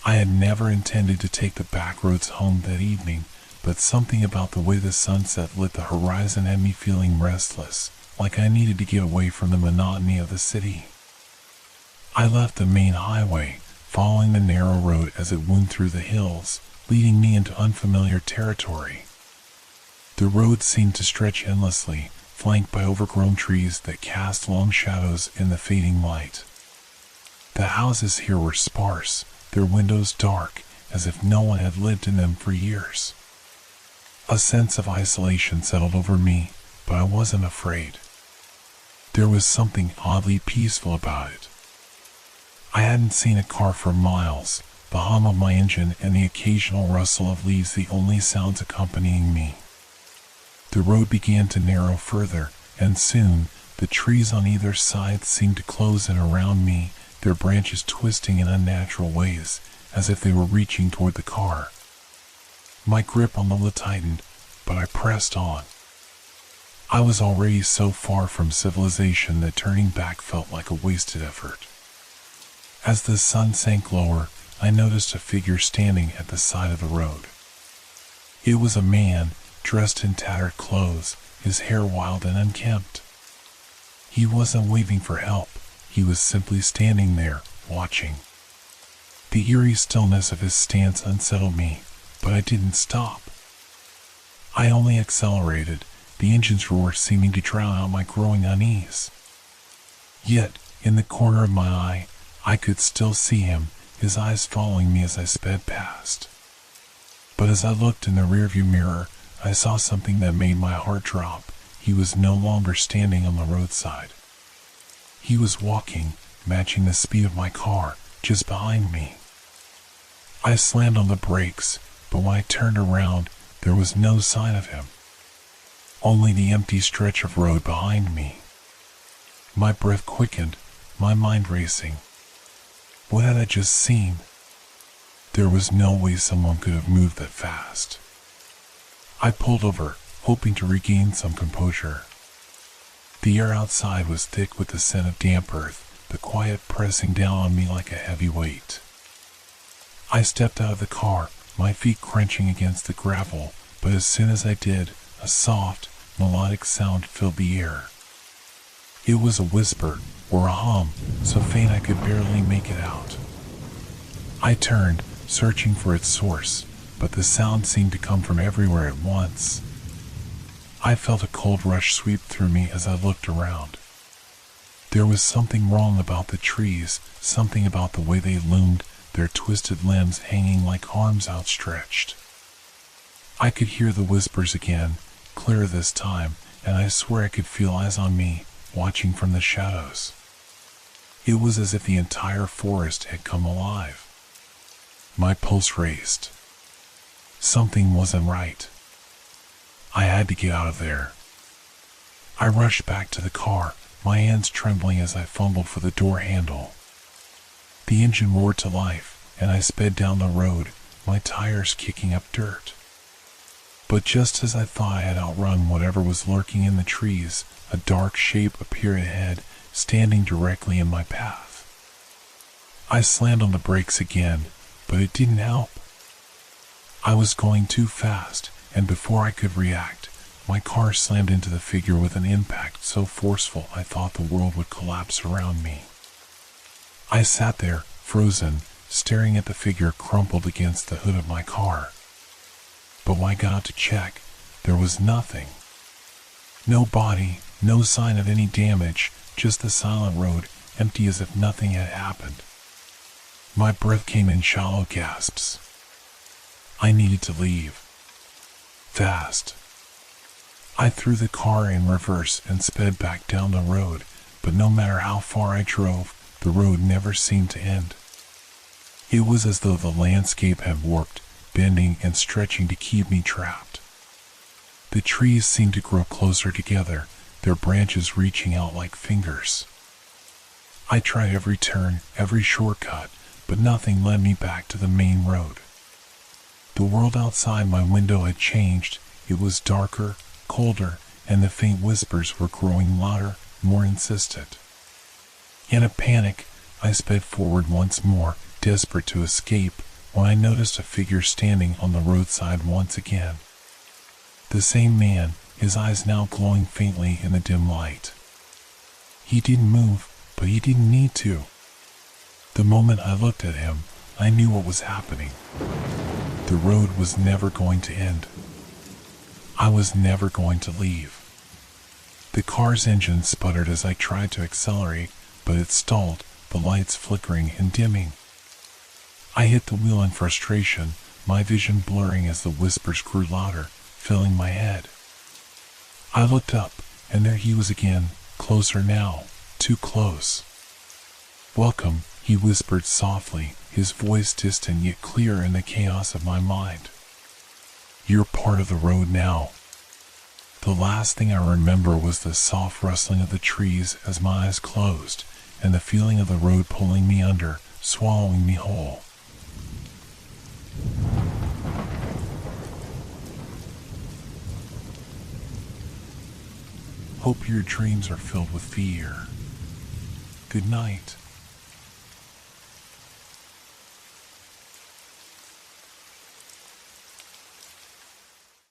I had never intended to take the back roads home that evening, but something about the way the sunset lit the horizon had me feeling restless, like I needed to get away from the monotony of the city. I left the main highway, following the narrow road as it wound through the hills, leading me into unfamiliar territory. The road seemed to stretch endlessly, flanked by overgrown trees that cast long shadows in the fading light. The houses here were sparse, their windows dark, as if no one had lived in them for years. A sense of isolation settled over me, but I wasn't afraid. There was something oddly peaceful about it. I hadn't seen a car for miles, the hum of my engine and the occasional rustle of leaves the only sounds accompanying me. The road began to narrow further, and soon, the trees on either side seemed to close in around me, their branches twisting in unnatural ways, as if they were reaching toward the car. My grip on the wheel tightened, but I pressed on. I was already so far from civilization that turning back felt like a wasted effort. As the sun sank lower, I noticed a figure standing at the side of the road. It was a man, dressed in tattered clothes, his hair wild and unkempt. He wasn't waving for help, he was simply standing there, watching. The eerie stillness of his stance unsettled me, but I didn't stop. I only accelerated, the engine's roar seeming to drown out my growing unease. Yet, in the corner of my eye, I could still see him, his eyes following me as I sped past. But as I looked in the rearview mirror, I saw something that made my heart drop. He was no longer standing on the roadside. He was walking, matching the speed of my car, just behind me. I slammed on the brakes, but when I turned around, there was no sign of him. Only the empty stretch of road behind me. My breath quickened, my mind racing. What had I just seen? There was no way someone could have moved that fast. I pulled over, hoping to regain some composure. The air outside was thick with the scent of damp earth, the quiet pressing down on me like a heavy weight. I stepped out of the car, my feet crunching against the gravel, but as soon as I did, a soft, melodic sound filled the air. It was a whisper, or a hum, so faint I could barely make it out. I turned, searching for its source, but the sound seemed to come from everywhere at once. I felt a cold rush sweep through me as I looked around. There was something wrong about the trees, something about the way they loomed, their twisted limbs hanging like arms outstretched. I could hear the whispers again, clearer this time, and I swear I could feel eyes on me, watching from the shadows. It was as if the entire forest had come alive. My pulse raced. Something wasn't right. I had to get out of there. I rushed back to the car, my hands trembling as I fumbled for the door handle. The engine roared to life, and I sped down the road, my tires kicking up dirt. But just as I thought I had outrun whatever was lurking in the trees, a dark shape appeared ahead, standing directly in my path. I slammed on the brakes again, but it didn't help. I was going too fast, and before I could react, my car slammed into the figure with an impact so forceful I thought the world would collapse around me. I sat there, frozen, staring at the figure crumpled against the hood of my car. But when I got out to check, there was nothing. No body, no sign of any damage, just the silent road, empty as if nothing had happened. My breath came in shallow gasps. I needed to leave. Fast. I threw the car in reverse and sped back down the road, but no matter how far I drove, the road never seemed to end. It was as though the landscape had warped, bending and stretching to keep me trapped. The trees seemed to grow closer together, their branches reaching out like fingers. I tried every turn, every shortcut, but nothing led me back to the main road. The world outside my window had changed. It was darker, colder, and the faint whispers were growing louder, more insistent. In a panic, I sped forward once more, desperate to escape, when I noticed a figure standing on the roadside once again. The same man, his eyes now glowing faintly in the dim light. He didn't move, but he didn't need to. The moment I looked at him, I knew what was happening. The road was never going to end. I was never going to leave. The car's engine sputtered as I tried to accelerate, but it stalled, the lights flickering and dimming. I hit the wheel in frustration, my vision blurring as the whispers grew louder, filling my head. I looked up, and there he was again, closer now, too close. "Welcome," he whispered softly, his voice distant yet clear in the chaos of my mind. "You're part of the road now." The last thing I remember was the soft rustling of the trees as my eyes closed, and the feeling of the road pulling me under, swallowing me whole. Hope your dreams are filled with fear. Good night.